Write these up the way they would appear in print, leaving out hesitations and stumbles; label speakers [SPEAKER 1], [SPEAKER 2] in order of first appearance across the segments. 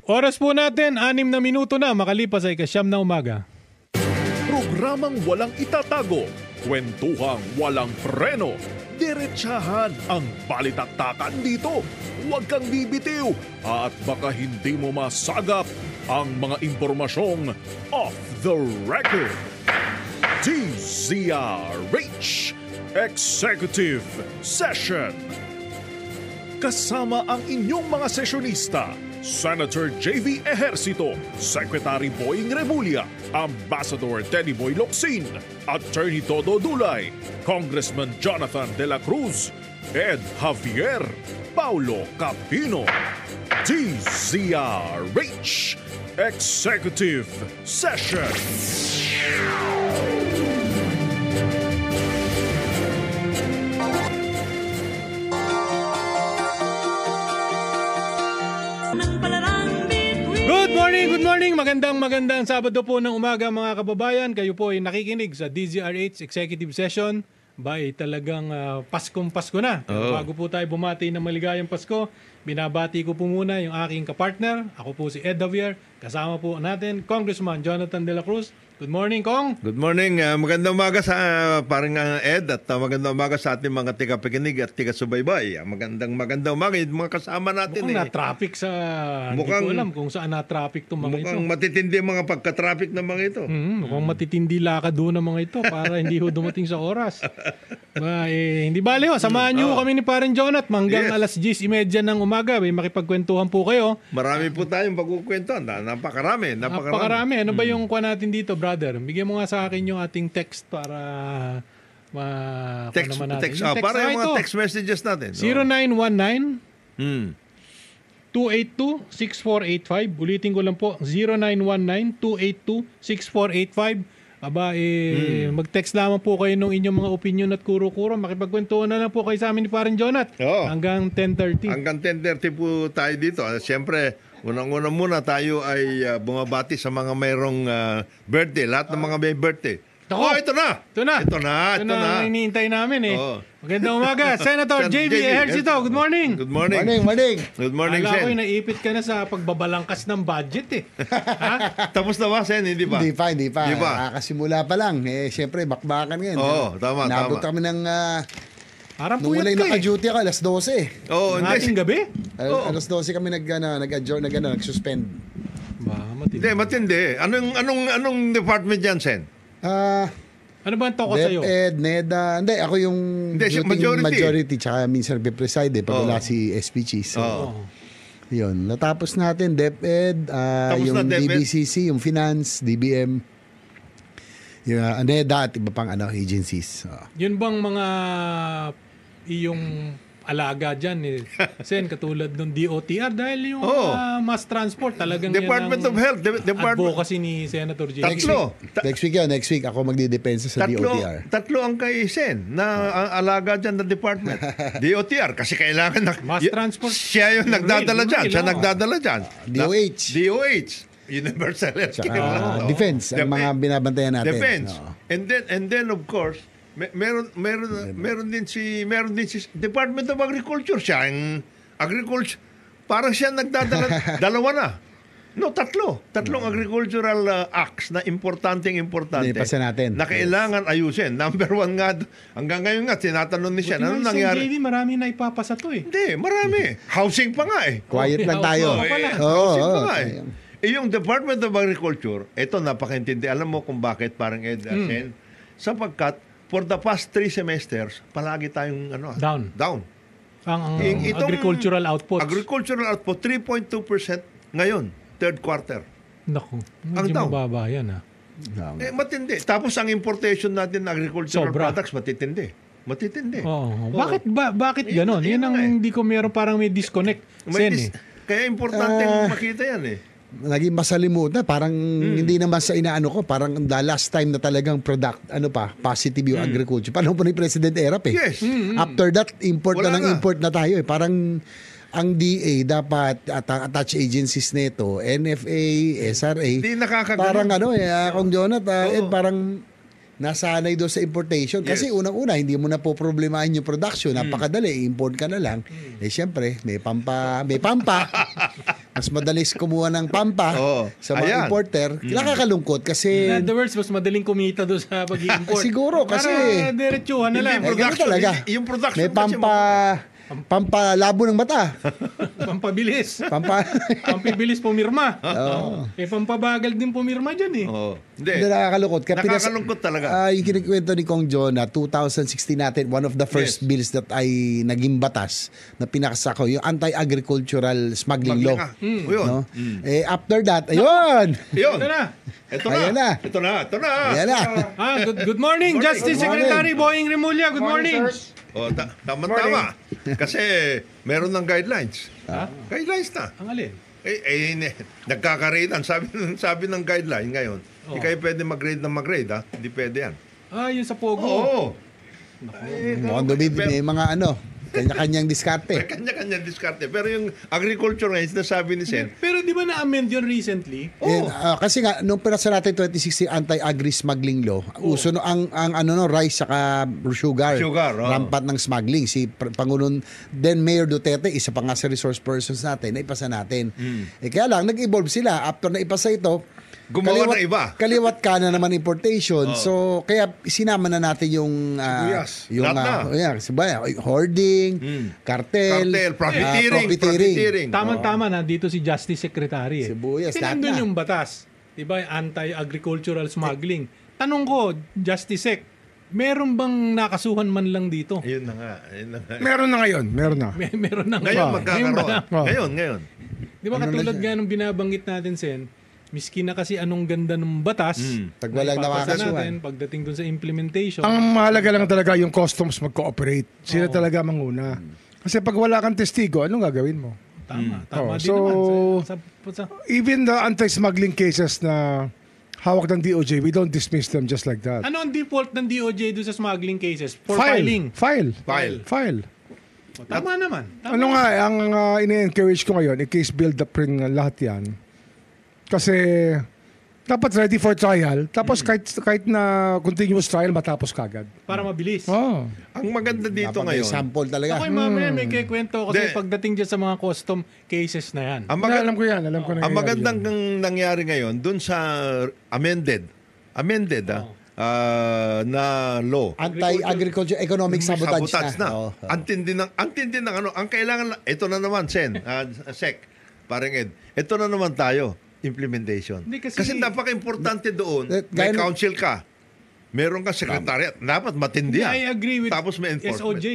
[SPEAKER 1] Oras po natin, 6 na minuto na makalipas ay 9 na umaga.
[SPEAKER 2] Programang walang itatago, kwentuhang walang preno, diretsahan ang balitaktakan dito. Huwag kang bibitiw at baka hindi mo masagap ang mga impormasyong off the record. DZRH Executive Session. Kasama ang inyong mga sesyonista, Senator J.V. Ejercito, Secretary Boying Remulla, Ambassador Teddy Boy Locsin, Attorney Todo Dulay, Congressman Jonathan De La Cruz, Ed Javier, Paulo Capino. DZRH Executive Session.
[SPEAKER 1] Good morning. Magandang Sabado po ng umaga mga kababayan. Kayo po ay nakikinig sa DZRH Executive Session. Talagang Paskong Pasko na. Bago po tayo bumati ng maligayang Pasko, binabati ko po muna yung aking kapartner. Ako po si Ed Javier. Kasama po natin Congressman Jonathan De La Cruz. Good morning, Kong.
[SPEAKER 3] Good morning. Magandang umaga sa paring Ed at magandang umaga sa ating mga tiga-pakinig at tiga-subaybay. Magandang umaga yung mga kasama natin.
[SPEAKER 1] Mukhang na-traffic sa... Hindi ko alam kung saan na-traffic itong mga ito.
[SPEAKER 3] Mukhang matitindi mga pagka-traffic ng mga ito.
[SPEAKER 1] Mukhang matitindi lakad doon ng mga ito para hindi ho dumating sa oras. Hindi bali ho. Samahan niyo kami ni Paring Jonat hanggang alas 10:30 ng umaga. May makipagkwentuhan po kayo.
[SPEAKER 3] Marami po tayong pagkukwentuhan. Napakarami.
[SPEAKER 1] Ano ba yung kuha natin dito, brother? Bigyan mo nga sa akin yung ating text para
[SPEAKER 3] text para yung mga text messages natin.
[SPEAKER 1] 0919 282-6485. Ulitin ko lang po, 0919-282-6485. Mag-text lamang po kayo ng inyong mga opinion at kuro-kuro. Makipagkwentuhan na lang po kayo sa amin ni Paring Jonat. Hanggang 10:30.
[SPEAKER 3] Hanggang 10:30 po tayo dito. Siyempre, unang-una muna tayo ay bumabati sa mga mayroong birthday. Lahat ng mga may birthday. Ito na! Ito na
[SPEAKER 1] ang hinihintay namin eh. Magandang umaga. Senator J.V. Ejercito, good morning.
[SPEAKER 3] Good morning. Good morning,
[SPEAKER 1] Sen.
[SPEAKER 3] Sen.
[SPEAKER 1] Ako'y naipit ka na sa pagbabalangkas ng budget eh.
[SPEAKER 3] Tapos na ba, Sen? Hindi pa?
[SPEAKER 4] Hindi pa. Nakasimula pa lang. Siyempre, bakbakan ngayon.
[SPEAKER 3] Tama.
[SPEAKER 4] Nabot kami ng...
[SPEAKER 1] Parang
[SPEAKER 4] nung
[SPEAKER 1] puyat
[SPEAKER 4] ulay
[SPEAKER 1] ka
[SPEAKER 4] naka-duty ako, alas 12.
[SPEAKER 1] Ating gabi?
[SPEAKER 4] Alas 12 kami nag-suspend.
[SPEAKER 3] Matindi. Anong department yan, Sen?
[SPEAKER 1] Ano ba ang toko sa'yo?
[SPEAKER 4] DepEd, NEDA. Hindi, ako yung majority. Tsaka minsan preside pag wala si SPG. Yun. Natapos natin, DepEd, yung DBCC, yung Finance, DBM, yung NEDA at iba pang agencies.
[SPEAKER 1] Yun bang mga iyong alaga dyan eh. Sen, katulad ng DOTR dahil yung mass transport talagang
[SPEAKER 3] Department of Health,
[SPEAKER 1] advocacy ni Senator J.
[SPEAKER 4] Next week ako magdidepensa sa DOTR.
[SPEAKER 3] Tatlo ang kay Sen na alaga dyan ng department. DOTR kasi kailangan
[SPEAKER 1] mass transport.
[SPEAKER 3] Siya yung nagdadala dyan. Siya nagdadala dyan.
[SPEAKER 4] DOH.
[SPEAKER 3] Universal Healthcare.
[SPEAKER 4] Defense ang mga binabantayan natin.
[SPEAKER 3] Defense. And then of course meron din si Department of Agriculture. Siya ang agriculture. Parang siya nagdadala. Dalawa na. Tatlong agricultural acts na importante.
[SPEAKER 4] Ipasa natin.
[SPEAKER 3] Na kailangan ayusin. Number 1 nga, hanggang ngayon nga, tinatanong ni siya, ano nangyari?
[SPEAKER 1] JV, marami na ipapasa to eh.
[SPEAKER 3] Hindi, marami. Housing pa nga eh.
[SPEAKER 4] Quiet lang tayo.
[SPEAKER 3] Housing pa nga eh. Yung Department of Agriculture, ito napakaintindi. Alam mo kung bakit parang Sen? Sapagkat, for the past 3 semesters, palagi tayong down.
[SPEAKER 1] Ang agricultural output.
[SPEAKER 3] Agricultural output, 3.2% ngayon, third quarter.
[SPEAKER 1] Naku, medyo mababa yan
[SPEAKER 3] matindi. Tapos ang importation natin ng agricultural products, matitindi.
[SPEAKER 1] Bakit ganon? Yan ang hindi ko meron, parang may disconnect.
[SPEAKER 3] Kaya importante makita yan eh.
[SPEAKER 4] Naging masalimutan, parang hindi naman sa inaano ko, parang the last time na talagang positive yung agriculture. Panahon po ni President Erap eh.
[SPEAKER 3] Yes.
[SPEAKER 4] After that, import na tayo eh. Parang ang DA dapat attach agencies nito, NFA, SRA.
[SPEAKER 3] Hindi nakakagano.
[SPEAKER 4] Parang kung Jonathan, parang nasanay doon sa importation. Kasi unang-una, hindi mo na po problemahin yung production. Napakadali, import ka na lang. Siyempre, may pampa. Mas madalis kumuha ng pampa sa mga importer. Nakakalungkot kasi...
[SPEAKER 1] In other words, mas madaling kumita doon sa pag-i-import.
[SPEAKER 4] Siguro, kasi...
[SPEAKER 1] Para diretsuhan na lang.
[SPEAKER 4] Talaga.
[SPEAKER 3] Yung production
[SPEAKER 4] may pampalabo ng mata.
[SPEAKER 1] Pampabilis.
[SPEAKER 4] Pampa...
[SPEAKER 1] Pampibilis pumirma. Pampabagal din pumirma dyan eh.
[SPEAKER 3] Hindi.
[SPEAKER 4] Nakakalungkot.
[SPEAKER 3] Nakakalungkot talaga.
[SPEAKER 4] Yung kinikwento ni Kong John na 2016 natin, one of the first bills that ay naging batas na pinakasa ko, yung anti-agricultural smuggling law. No? After that, ayun!
[SPEAKER 1] Ito na.
[SPEAKER 3] Ito na.
[SPEAKER 1] Good morning, Justice Secretary Boying Remulla. Good morning.
[SPEAKER 3] Tama. Kasi meron ng guidelines. Guidelines na.
[SPEAKER 1] Ang alin?
[SPEAKER 3] Nagkakaritan. Sabi ng guideline ngayon, hindi kayo pwede mag-grade. Hindi pwede yan.
[SPEAKER 1] Yun sa Pogo.
[SPEAKER 3] Oo.
[SPEAKER 4] May mga kanya-kanyang diskarte.
[SPEAKER 3] Kanya-kanyang diskarte. Pero yung agriculture ngayon, sinasabi ni Sen.
[SPEAKER 1] Pero di ba na-amend yun recently?
[SPEAKER 4] Kasi nga, nung pinasa natin 2016 anti-agri-smuggling law, uso ang rice saka sugar rampat ng smuggling. Si Pangulong Mayor Duterte, isa pa nga sa resource persons natin, na ipasa natin. Kaya lang, nag-evolve sila. After na ipasa ito,
[SPEAKER 3] gumawa na iba.
[SPEAKER 4] Kaliwat ka na naman importation. So, kaya sinama na natin yung hoarding, cartel, profiteering.
[SPEAKER 1] Tama-tama na dito si Justice Secretary.
[SPEAKER 4] Sibuyas, lahat
[SPEAKER 1] nandun
[SPEAKER 4] na.
[SPEAKER 1] yung batas. Diba? Anti-agricultural smuggling. Tanong ko, Justice Sec, meron bang nakasuhan man lang dito?
[SPEAKER 3] Ayun na nga.
[SPEAKER 5] Meron na ngayon. Meron na.
[SPEAKER 1] Meron na
[SPEAKER 3] ngayon magkakaroon. Ngayon.
[SPEAKER 1] Di ba katulad nga nung binabanggit natin, Sen, miski na kasi anong ganda ng batas,
[SPEAKER 4] pag walang nakakasuhan.
[SPEAKER 1] Pagdating dun sa implementation.
[SPEAKER 5] Ang mahalaga lang talaga yung customs mag-cooperate. Sila talaga manguna. Kasi pag wala kang testigo, anong gagawin mo?
[SPEAKER 1] Tama din
[SPEAKER 5] so,
[SPEAKER 1] naman.
[SPEAKER 5] Even the anti-smuggling cases na hawak ng DOJ, we don't dismiss them just like that.
[SPEAKER 1] Ano ang default ng DOJ doon sa smuggling cases? For
[SPEAKER 5] filing.
[SPEAKER 1] filing.
[SPEAKER 5] File.
[SPEAKER 1] Tama naman.
[SPEAKER 5] Ang ine-encourage ko ngayon, i-case build-up rin lahat yan. Kasi dapat ready for trial. Tapos kahit na continuous trial, matapos kagad.
[SPEAKER 1] Para mabilis.
[SPEAKER 3] Ang maganda dito
[SPEAKER 4] Dapat
[SPEAKER 3] ngayon.
[SPEAKER 4] sample talaga.
[SPEAKER 1] Okay, mamaya may kikwento kasi pagdating dyan sa mga custom cases na yan.
[SPEAKER 5] Alam ko yan. Alam ko na
[SPEAKER 3] ang magandang nangyari ngayon dun sa amended na law.
[SPEAKER 4] Anti-agriculture economic sabotage na.
[SPEAKER 3] Antindi ng ano. Ang kailangan, ito na naman, Sen, Sec, parang Ed, ito na naman tayo. Implementation. Kasi napaka-importante doon. May council ka. Meron ka secretariat. Dapat matindi yan.
[SPEAKER 1] I agree with
[SPEAKER 3] Tapos may enforcement.
[SPEAKER 1] SOJ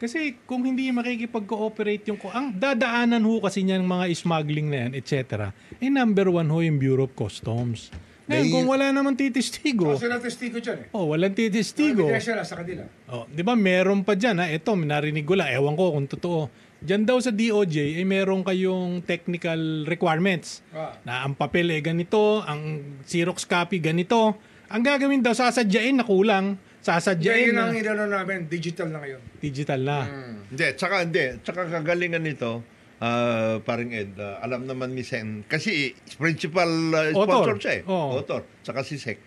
[SPEAKER 1] Kasi kung hindi makikipag-cooperate ang dadaanan ho kasi niyan mga smuggling na yan, etc. Number one ho yung Bureau of Customs. Ngayon, kung wala naman titistigo.
[SPEAKER 5] Kasi na testigo dyan
[SPEAKER 1] walang titistigo.
[SPEAKER 5] Sa kanila.
[SPEAKER 1] Di ba meron pa dyan Ito, narinig ko lang. Ewan ko kung totoo. Diyan daw sa DOJ, meron kayong technical requirements. Na ang papel ganito, ang Xerox copy ganito. Ang gagawin daw, sasadyain na kulang. Sasadyain na.
[SPEAKER 5] Yun ang namin, digital na ngayon.
[SPEAKER 1] Digital na.
[SPEAKER 3] Hindi. Tsaka kagalingan nito, parang Ed, alam naman ni Sen, kasi principal sponsor siya author. Tsaka si Sec.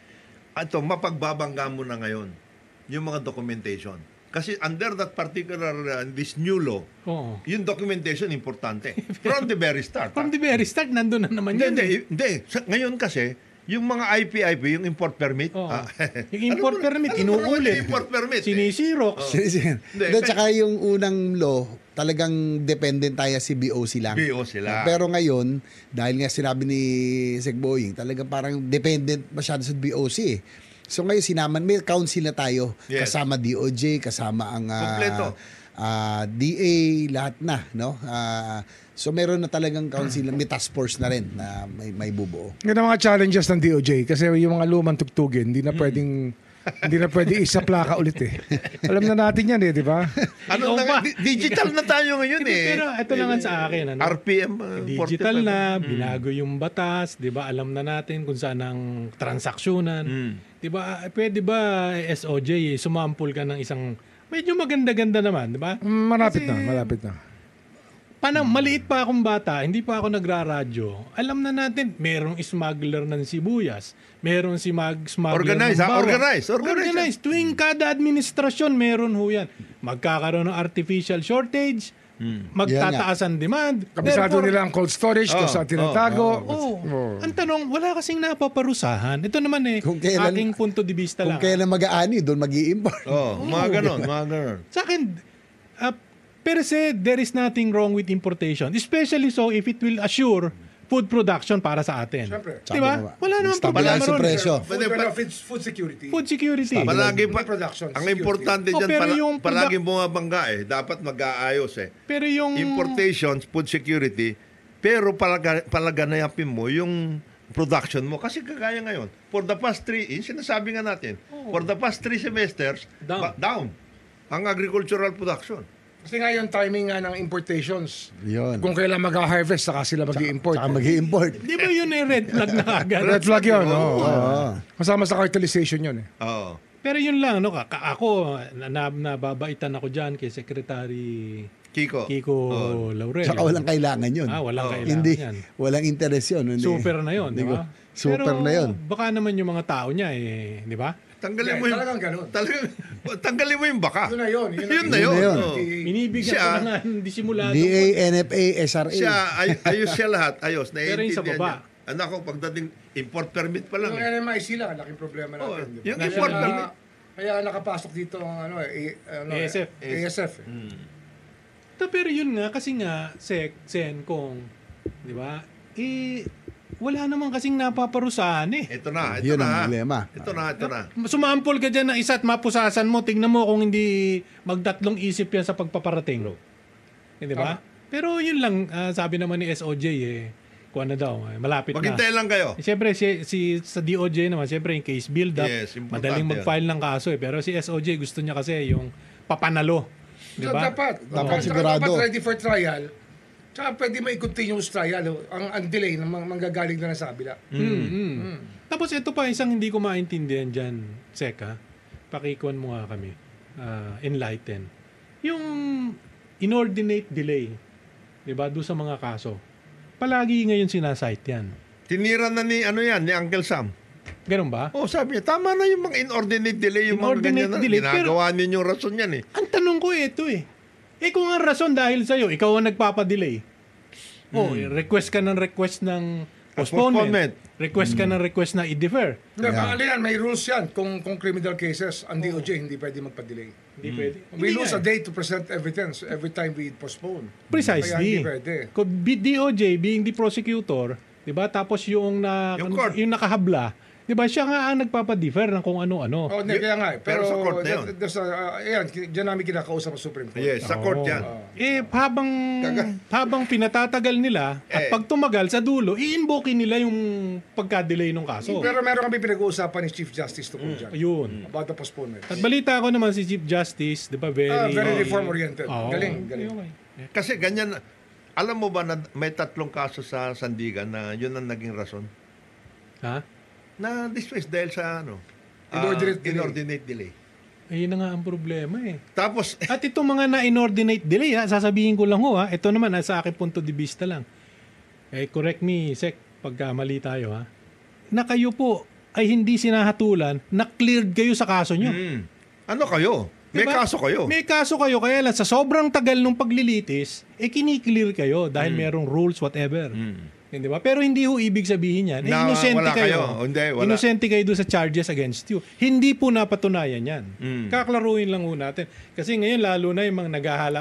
[SPEAKER 3] Ito, mapagbabangga mo na ngayon yung mga documentation. Kasi under that particular, this new law, yung documentation importante. From the very start.
[SPEAKER 1] From the very start, nandun na naman yan.
[SPEAKER 3] Hindi. Ngayon kasi, yung mga IP, yung import permit.
[SPEAKER 1] Yung import permit, inuulit.
[SPEAKER 3] Import permit.
[SPEAKER 1] Sinisirox.
[SPEAKER 4] Tsaka yung unang law, talagang dependent tayo si BOC lang.
[SPEAKER 3] BOC lang.
[SPEAKER 4] Pero ngayon, dahil nga sinabi ni Sec Boying, talagang parang dependent masyado sa BOC So ngayon sinaman, may council na tayo. Kasama DOJ, kasama ang DA, lahat na. No? So meron na talagang council, may task force na rin na may bubuo.
[SPEAKER 5] Yan ang mga challenges ng DOJ kasi yung mga lumang tugtugin, hindi na pwedeng isa plaka ulit Alam na natin yan di ba?
[SPEAKER 3] Digital na tayo ngayon
[SPEAKER 1] Pero ito naman sa akin.
[SPEAKER 3] RPM.
[SPEAKER 1] Digital na, binago yung batas, di ba? Alam na natin kung saan ang transaksyonan. Di ba? Pwede ba SOJ, sumampol ka ng isang, medyo maganda-ganda naman, di ba?
[SPEAKER 5] Malapit na.
[SPEAKER 1] maliit pa akong bata, hindi pa ako nagraradyo. Alam na natin, merong smuggler ng sibuyas, merong smuggler ng bawang. Organize. Tuwing kada administrasyon, meron ho yan. Magkakaroon ng artificial shortage, magtataas ang demand.
[SPEAKER 5] Kabisado nila ang cold storage kung saan tinatago.
[SPEAKER 1] Ang tanong, wala kasing napaparusahan. Ito naman aking punto de vista lang.
[SPEAKER 4] Kung kailan mag-aani, doon mag-i-import.
[SPEAKER 3] Mga ganon.
[SPEAKER 1] Sa akin, per se, there is nothing wrong with importation. Especially so if it will assure food production para sa atin.
[SPEAKER 5] Siyempre.
[SPEAKER 1] Diba? Wala namang
[SPEAKER 4] Stabilize
[SPEAKER 1] problema
[SPEAKER 4] yung
[SPEAKER 1] ron.
[SPEAKER 4] presyo.
[SPEAKER 5] Food security.
[SPEAKER 1] Food security.
[SPEAKER 3] Palagi pa,
[SPEAKER 5] Production,
[SPEAKER 3] ang
[SPEAKER 5] security.
[SPEAKER 3] importante dyan,
[SPEAKER 1] pero yung
[SPEAKER 3] palagi bumabangga dapat mag-aayos
[SPEAKER 1] Pero yung...
[SPEAKER 3] Importations, food security, pero palaganayapin mo yung production mo. Kasi kagaya ngayon, for the past 3, sinasabi nga natin, for the past 3 semesters, down ang agricultural production.
[SPEAKER 5] Kasi nga yung timing nga ng importations.
[SPEAKER 4] Yun.
[SPEAKER 5] Kung kailan mag-harvest, saka sila mag-i-import.
[SPEAKER 4] Saka mag-i-import.
[SPEAKER 1] Di ba yun red flag na agad?
[SPEAKER 5] Red flag yun. Kasama sa cartelization yun
[SPEAKER 3] Oo.
[SPEAKER 1] Pero yun lang, ako, nababaitan ako dyan kay Secretary
[SPEAKER 3] Kiko.
[SPEAKER 1] Laurel.
[SPEAKER 4] Saka walang kailangan yun.
[SPEAKER 1] Walang kailangan
[SPEAKER 4] Hindi,
[SPEAKER 1] yan.
[SPEAKER 4] walang interest yun. Hindi.
[SPEAKER 1] Super na yun, di ba?
[SPEAKER 4] Super
[SPEAKER 1] Pero
[SPEAKER 4] na yun.
[SPEAKER 1] baka naman yung mga tao niya, di ba?
[SPEAKER 3] Tanggalin mo yung...
[SPEAKER 5] Talagang ganun.
[SPEAKER 3] Tanggalin mo yung baka.
[SPEAKER 5] Yun na yun.
[SPEAKER 3] Yun na yun.
[SPEAKER 1] Binibigyan ko na nga disimulado.
[SPEAKER 4] DA, NFA, SRA.
[SPEAKER 3] Siya, ayos siya lahat. Ayos.
[SPEAKER 1] Pero yung sa baba.
[SPEAKER 3] Anak ko, pagdating import permit pa lang.
[SPEAKER 5] Yung NMIC lang, laking problema natin.
[SPEAKER 3] Yung import permit.
[SPEAKER 5] Kaya nakapasok dito ang ASF.
[SPEAKER 1] Pero yun nga, kasi nga, Sen, Kong, di ba? Wala naman kasing napaparusahan
[SPEAKER 3] Ito na.
[SPEAKER 4] Yun ang problema.
[SPEAKER 3] Ito na.
[SPEAKER 1] Sumampol ka dyan ng isa at mapusasan mo, tingnan mo kung hindi magdatlong isip yan sa pagpaparating. Di ba? Pero yun lang, sabi naman ni SOJ, kuha na daw, malapit
[SPEAKER 3] Maghintay lang kayo.
[SPEAKER 1] Siyempre, sa DOJ naman, siyempre yung case build-up, madaling mag-file ng kaso. Pero si SOJ, gusto niya kasi yung papanalo. Di ba?
[SPEAKER 5] Dapat
[SPEAKER 4] sigurado.
[SPEAKER 5] Dapat ready for trial. Tsaka pwede may continuous trial. Ang delay na manggagaling na sa kabila.
[SPEAKER 1] Tapos ito pa, isang hindi ko maintindihan dyan, Seka. Pakikuan mo nga kami. Enlighten. Yung inordinate delay, di ba, doon sa mga kaso. Palagi ngayon sinasite yan.
[SPEAKER 3] Tinira na ni Uncle Sam.
[SPEAKER 1] Ganun ba?
[SPEAKER 3] Sabi niya, tama na yung mga inordinate delay, yung
[SPEAKER 1] Inordinate
[SPEAKER 3] mga ganyan
[SPEAKER 1] delay,
[SPEAKER 3] na. Ginagawa ninyong rason yan
[SPEAKER 1] Ang tanong ko ito kung ang rason dahil sa'yo, ikaw ang nagpapadelay. Request ka ng postponement. Request ka ng request na i-defer.
[SPEAKER 5] May rules yan. Kung criminal cases, ang DOJ hindi pwede magpa-delay.
[SPEAKER 1] Hindi pwede.
[SPEAKER 5] We lose a day to present evidence every time we postpone.
[SPEAKER 1] Precisely.
[SPEAKER 5] Kaya hindi pwede.
[SPEAKER 1] Kung DOJ being the prosecutor, di ba? Tapos yung nakahabla, di ba? Siya nga ang nagpapadefer ng kung ano-ano.
[SPEAKER 5] Kaya nga.
[SPEAKER 3] Pero sa court na yun.
[SPEAKER 5] Diyan namin kinakausap sa Supreme Court.
[SPEAKER 3] Yes, sa court yan.
[SPEAKER 1] Habang pinatatagal nila, at pag tumagal sa dulo, i-invoke nila yung pagka-delay ng kaso.
[SPEAKER 5] Pero meron kami pinag-uusapan ni Chief Justice tungkol dyan.
[SPEAKER 1] Ayun.
[SPEAKER 5] About the postponement.
[SPEAKER 1] At balita ko naman si Chief Justice, di ba,
[SPEAKER 5] very reform-oriented.
[SPEAKER 1] Oo.
[SPEAKER 5] Galing.
[SPEAKER 1] Okay.
[SPEAKER 3] Kasi ganyan, alam mo ba na may 3 kaso sa Sandigan na yun ang naging rason?
[SPEAKER 1] Ha?
[SPEAKER 3] Na dismiss dahil sa
[SPEAKER 5] Inordinate
[SPEAKER 3] delay.
[SPEAKER 1] Ayun na nga ang problema
[SPEAKER 3] Tapos,
[SPEAKER 1] At itong mga na-inordinate delay, sasabihin ko lang ito naman, sa akin punto de vista lang. Correct me, Sek, pagka mali tayo na kayo po ay hindi sinahatulan na cleared kayo sa kaso nyo.
[SPEAKER 3] ano kayo? May
[SPEAKER 1] Diba?
[SPEAKER 3] kaso kayo.
[SPEAKER 1] May kaso kayo, kaya lang sa sobrang tagal nung paglilitis, kini-clear kayo dahil merong rules, whatever. Di ba? Pero hindi ho ibig sabihin yan.
[SPEAKER 3] Na
[SPEAKER 1] Inosente
[SPEAKER 3] wala
[SPEAKER 1] kayo.
[SPEAKER 3] Hindi, wala.
[SPEAKER 1] Inosente kayo doon sa charges against you. Hindi po napatunayan yan. Kaklaruhin lang ho natin. Kasi ngayon, lalo na yung mga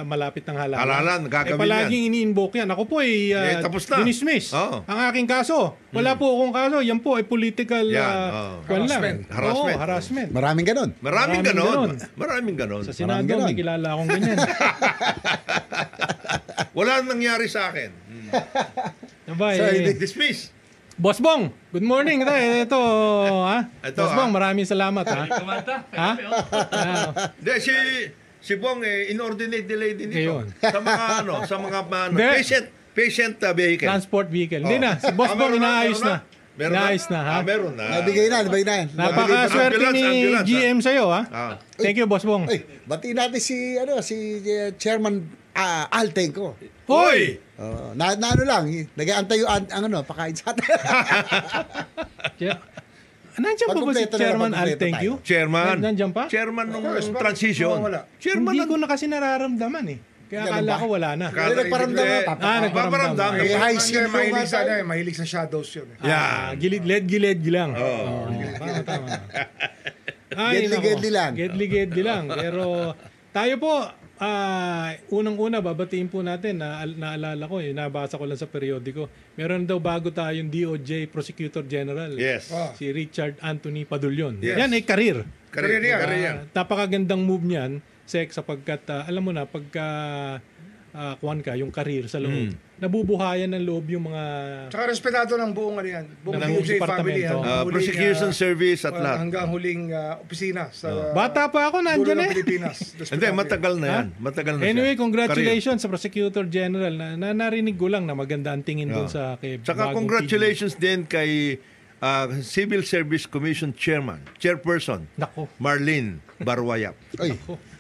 [SPEAKER 1] malapit ng halalan.
[SPEAKER 3] Halalan, gagawin
[SPEAKER 1] palaging ini-invoke yan. Ako po
[SPEAKER 3] tapos na.
[SPEAKER 1] dinismiss.
[SPEAKER 3] Oo.
[SPEAKER 1] Ang aking kaso. Wala po akong kaso. Yan po ay political harassment.
[SPEAKER 4] Maraming ganon.
[SPEAKER 3] Maraming ganon.
[SPEAKER 1] Sa Senado, may kilala akong ganyan.
[SPEAKER 3] Wala nangyari sa akin. Dismiss.
[SPEAKER 1] Boss Bong, good morning. Ito, Boss Bong, maraming salamat,
[SPEAKER 3] Si Bong, inordinate delay din ito.
[SPEAKER 1] Ayun.
[SPEAKER 3] Sa mga patient vehicle.
[SPEAKER 1] Transport vehicle. Hindi na, si Boss Bong inaayos na. Inaayos na, ha?
[SPEAKER 3] Meron na.
[SPEAKER 4] Nabigay na.
[SPEAKER 1] Napakaswerte ni GM sa'yo, ha? Thank you, Boss Bong.
[SPEAKER 4] Bati natin si Chairman Altenco.
[SPEAKER 1] Hoy!
[SPEAKER 4] Na ano lang, nag-aantay yung pakain sa atin.
[SPEAKER 1] Nandiyan pa ba si
[SPEAKER 4] Pagkumpleto na,
[SPEAKER 1] Chairman Al?
[SPEAKER 4] pagkumpleto
[SPEAKER 1] Thank
[SPEAKER 4] tayo.
[SPEAKER 1] you.
[SPEAKER 3] Chairman.
[SPEAKER 1] Nandiyan pa?
[SPEAKER 3] Chairman nung
[SPEAKER 5] Of course,
[SPEAKER 3] transition.
[SPEAKER 5] wala.
[SPEAKER 3] Chairman
[SPEAKER 1] Hindi ko na kasi nararamdaman eh. Kaya
[SPEAKER 4] Ganun
[SPEAKER 1] akala
[SPEAKER 4] ba?
[SPEAKER 1] ko wala na.
[SPEAKER 3] Kala-
[SPEAKER 4] Nagparamdam na,
[SPEAKER 3] Nagpaparamdam.
[SPEAKER 5] Eh,
[SPEAKER 4] high
[SPEAKER 5] hindi,
[SPEAKER 4] school
[SPEAKER 5] mahilig
[SPEAKER 4] yung
[SPEAKER 5] sa,
[SPEAKER 4] bata.
[SPEAKER 5] mahilig sa shadows yun.
[SPEAKER 3] Yeah.
[SPEAKER 1] Gilid lang. Tama.
[SPEAKER 4] Gedli-gedli lang.
[SPEAKER 1] Gedli lang. Pero tayo po, unang-una, babatiin po natin, naalala ko, nabasa ko lang sa periodiko. Meron daw bago tayong DOJ Prosecutor General.
[SPEAKER 3] Yes.
[SPEAKER 1] Si Richard Anthony Padulyon.
[SPEAKER 3] Yes.
[SPEAKER 1] Yan ay karir.
[SPEAKER 3] Career yan.
[SPEAKER 1] Napakagandang move niyan, Sek, sapagkat alam mo na, pagka kuwan ka, yung karir sa loob, nabubuhayan ng loob yung mga...
[SPEAKER 5] Tsaka respetado ng buong ano yan. Buong
[SPEAKER 1] Ng
[SPEAKER 5] DOJ family.
[SPEAKER 1] departamento.
[SPEAKER 5] Huling,
[SPEAKER 3] Prosecution service at lahat.
[SPEAKER 5] Hanggang huling opisina sa
[SPEAKER 1] Bata pa ako,
[SPEAKER 5] dulo
[SPEAKER 1] nandyan
[SPEAKER 5] ng
[SPEAKER 1] eh.
[SPEAKER 5] Pilipinas.
[SPEAKER 3] Hindi, matagal na yan. Matagal na siya.
[SPEAKER 1] Anyway, congratulations sa Prosecutor General. Narinig ko lang na maganda ang tingin dun sa kay
[SPEAKER 3] Tsaka
[SPEAKER 1] bagong
[SPEAKER 3] congratulations din kay Civil Service Commission Chairperson,
[SPEAKER 1] Nako.
[SPEAKER 3] Marlene Barwayap.
[SPEAKER 4] Ay,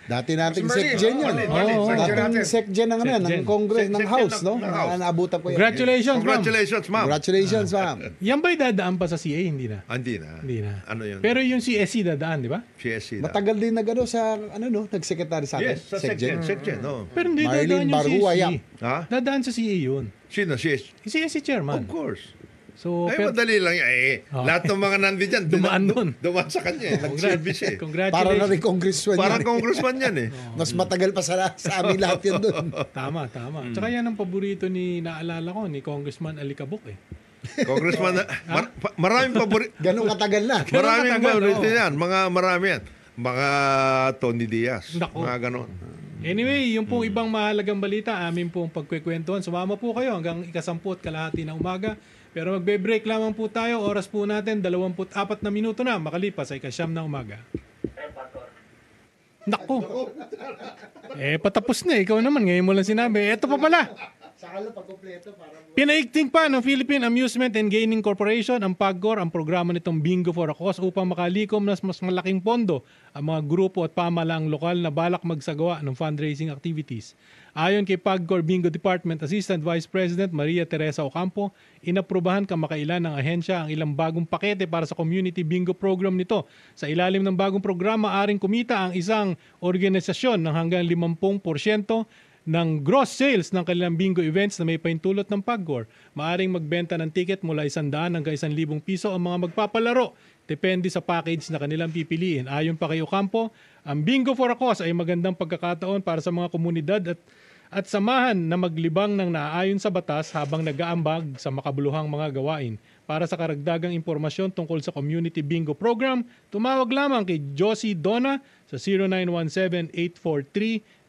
[SPEAKER 4] dati nating
[SPEAKER 5] Marlene,
[SPEAKER 4] SecGen yan.
[SPEAKER 5] Marlene,
[SPEAKER 4] Dating SecGen ng
[SPEAKER 1] SecGen.
[SPEAKER 4] ng Congress, ng
[SPEAKER 3] SecGen
[SPEAKER 4] House, no?
[SPEAKER 3] ng House.
[SPEAKER 4] Naabutan ko yan.
[SPEAKER 1] Congratulations, ma'am.
[SPEAKER 3] Congratulations, ma'am.
[SPEAKER 4] Congratulations, ma'am.
[SPEAKER 1] Yan ba'y dadaan pa sa CA? Hindi na.
[SPEAKER 3] Hindi na.
[SPEAKER 1] Hindi na.
[SPEAKER 3] Ano yun?
[SPEAKER 1] Pero yung CSC dadaan, di ba?
[SPEAKER 3] CSC na.
[SPEAKER 4] Matagal din sa, nag-secretary sa atin.
[SPEAKER 3] Yes, sa SecGen. No.
[SPEAKER 1] Pero hindi
[SPEAKER 4] Marlene
[SPEAKER 1] dadaan yung
[SPEAKER 4] Barhuayap.
[SPEAKER 1] CSC.
[SPEAKER 3] Ha?
[SPEAKER 1] Dadaan sa CA yun.
[SPEAKER 3] Sino?
[SPEAKER 1] CSC chairman.
[SPEAKER 3] Of course.
[SPEAKER 1] So,
[SPEAKER 3] Ay, madali lang yan. Lahat ng mga nandito dyan,
[SPEAKER 1] Dumaan dun.
[SPEAKER 3] Dumaan sa kanya. Nag-service eh.
[SPEAKER 4] Para na
[SPEAKER 1] Congratulations.
[SPEAKER 4] rin congressman
[SPEAKER 3] Parang
[SPEAKER 4] yan.
[SPEAKER 3] congressman yan eh.
[SPEAKER 4] Mas matagal pa sa amin lahat yun doon.
[SPEAKER 1] Tama. Tsaka yan ang paborito naalala ko, ni Congressman Alicabok eh.
[SPEAKER 3] Congressman, maraming paborito.
[SPEAKER 4] Ganun katagal na.
[SPEAKER 3] Maraming
[SPEAKER 1] katagal,
[SPEAKER 3] paborito
[SPEAKER 1] oo.
[SPEAKER 3] yan. Marami yan. Mga Tony Diaz.
[SPEAKER 1] Nako.
[SPEAKER 3] Mga ganon.
[SPEAKER 1] Anyway, yung pong ibang mahalagang balita, amin pong pagkwekwentuhan. Sumama po kayo hanggang 10:00 kalahati ng umaga. Pero magbe-break lamang po tayo. Oras po natin, 24 na minuto na makalipas ay 9:00 ng umaga. Nako. Patapos na. Ikaw naman, ngayon mo lang sinabi. Eto pa pala. Pinaigting pa ng Philippine Amusement and Gaming Corporation ang PAGCOR ang programa nitong Bingo for a Cause upang makalikom ng mas malaking pondo ang mga grupo at pamahalaang lokal na balak magsagawa ng fundraising activities. Ayon kay PAGCOR Bingo Department Assistant Vice President Maria Teresa Ocampo, inaprubahan kamakailan ng ahensya ang ilang bagong pakete para sa community bingo program nito. Sa ilalim ng bagong programa, aaring kumita ang isang organisasyon ng hanggang 50% ng gross sales ng kanilang bingo events na may paintulot ng PAGCOR. Maaring magbenta ng ticket mula 100 hanggang 1,000 piso ang mga magpapalaro. Depende sa package na kanilang pipiliin. Ayon pa kay Ocampo, ang Bingo for a Cause ay magandang pagkakataon para sa mga komunidad at samahan na maglibang ng naaayon sa batas habang nag-aambag sa makabuluhang mga gawain. Para sa karagdagang impormasyon tungkol sa Community Bingo Program, tumawag lamang kay Josie Dona sa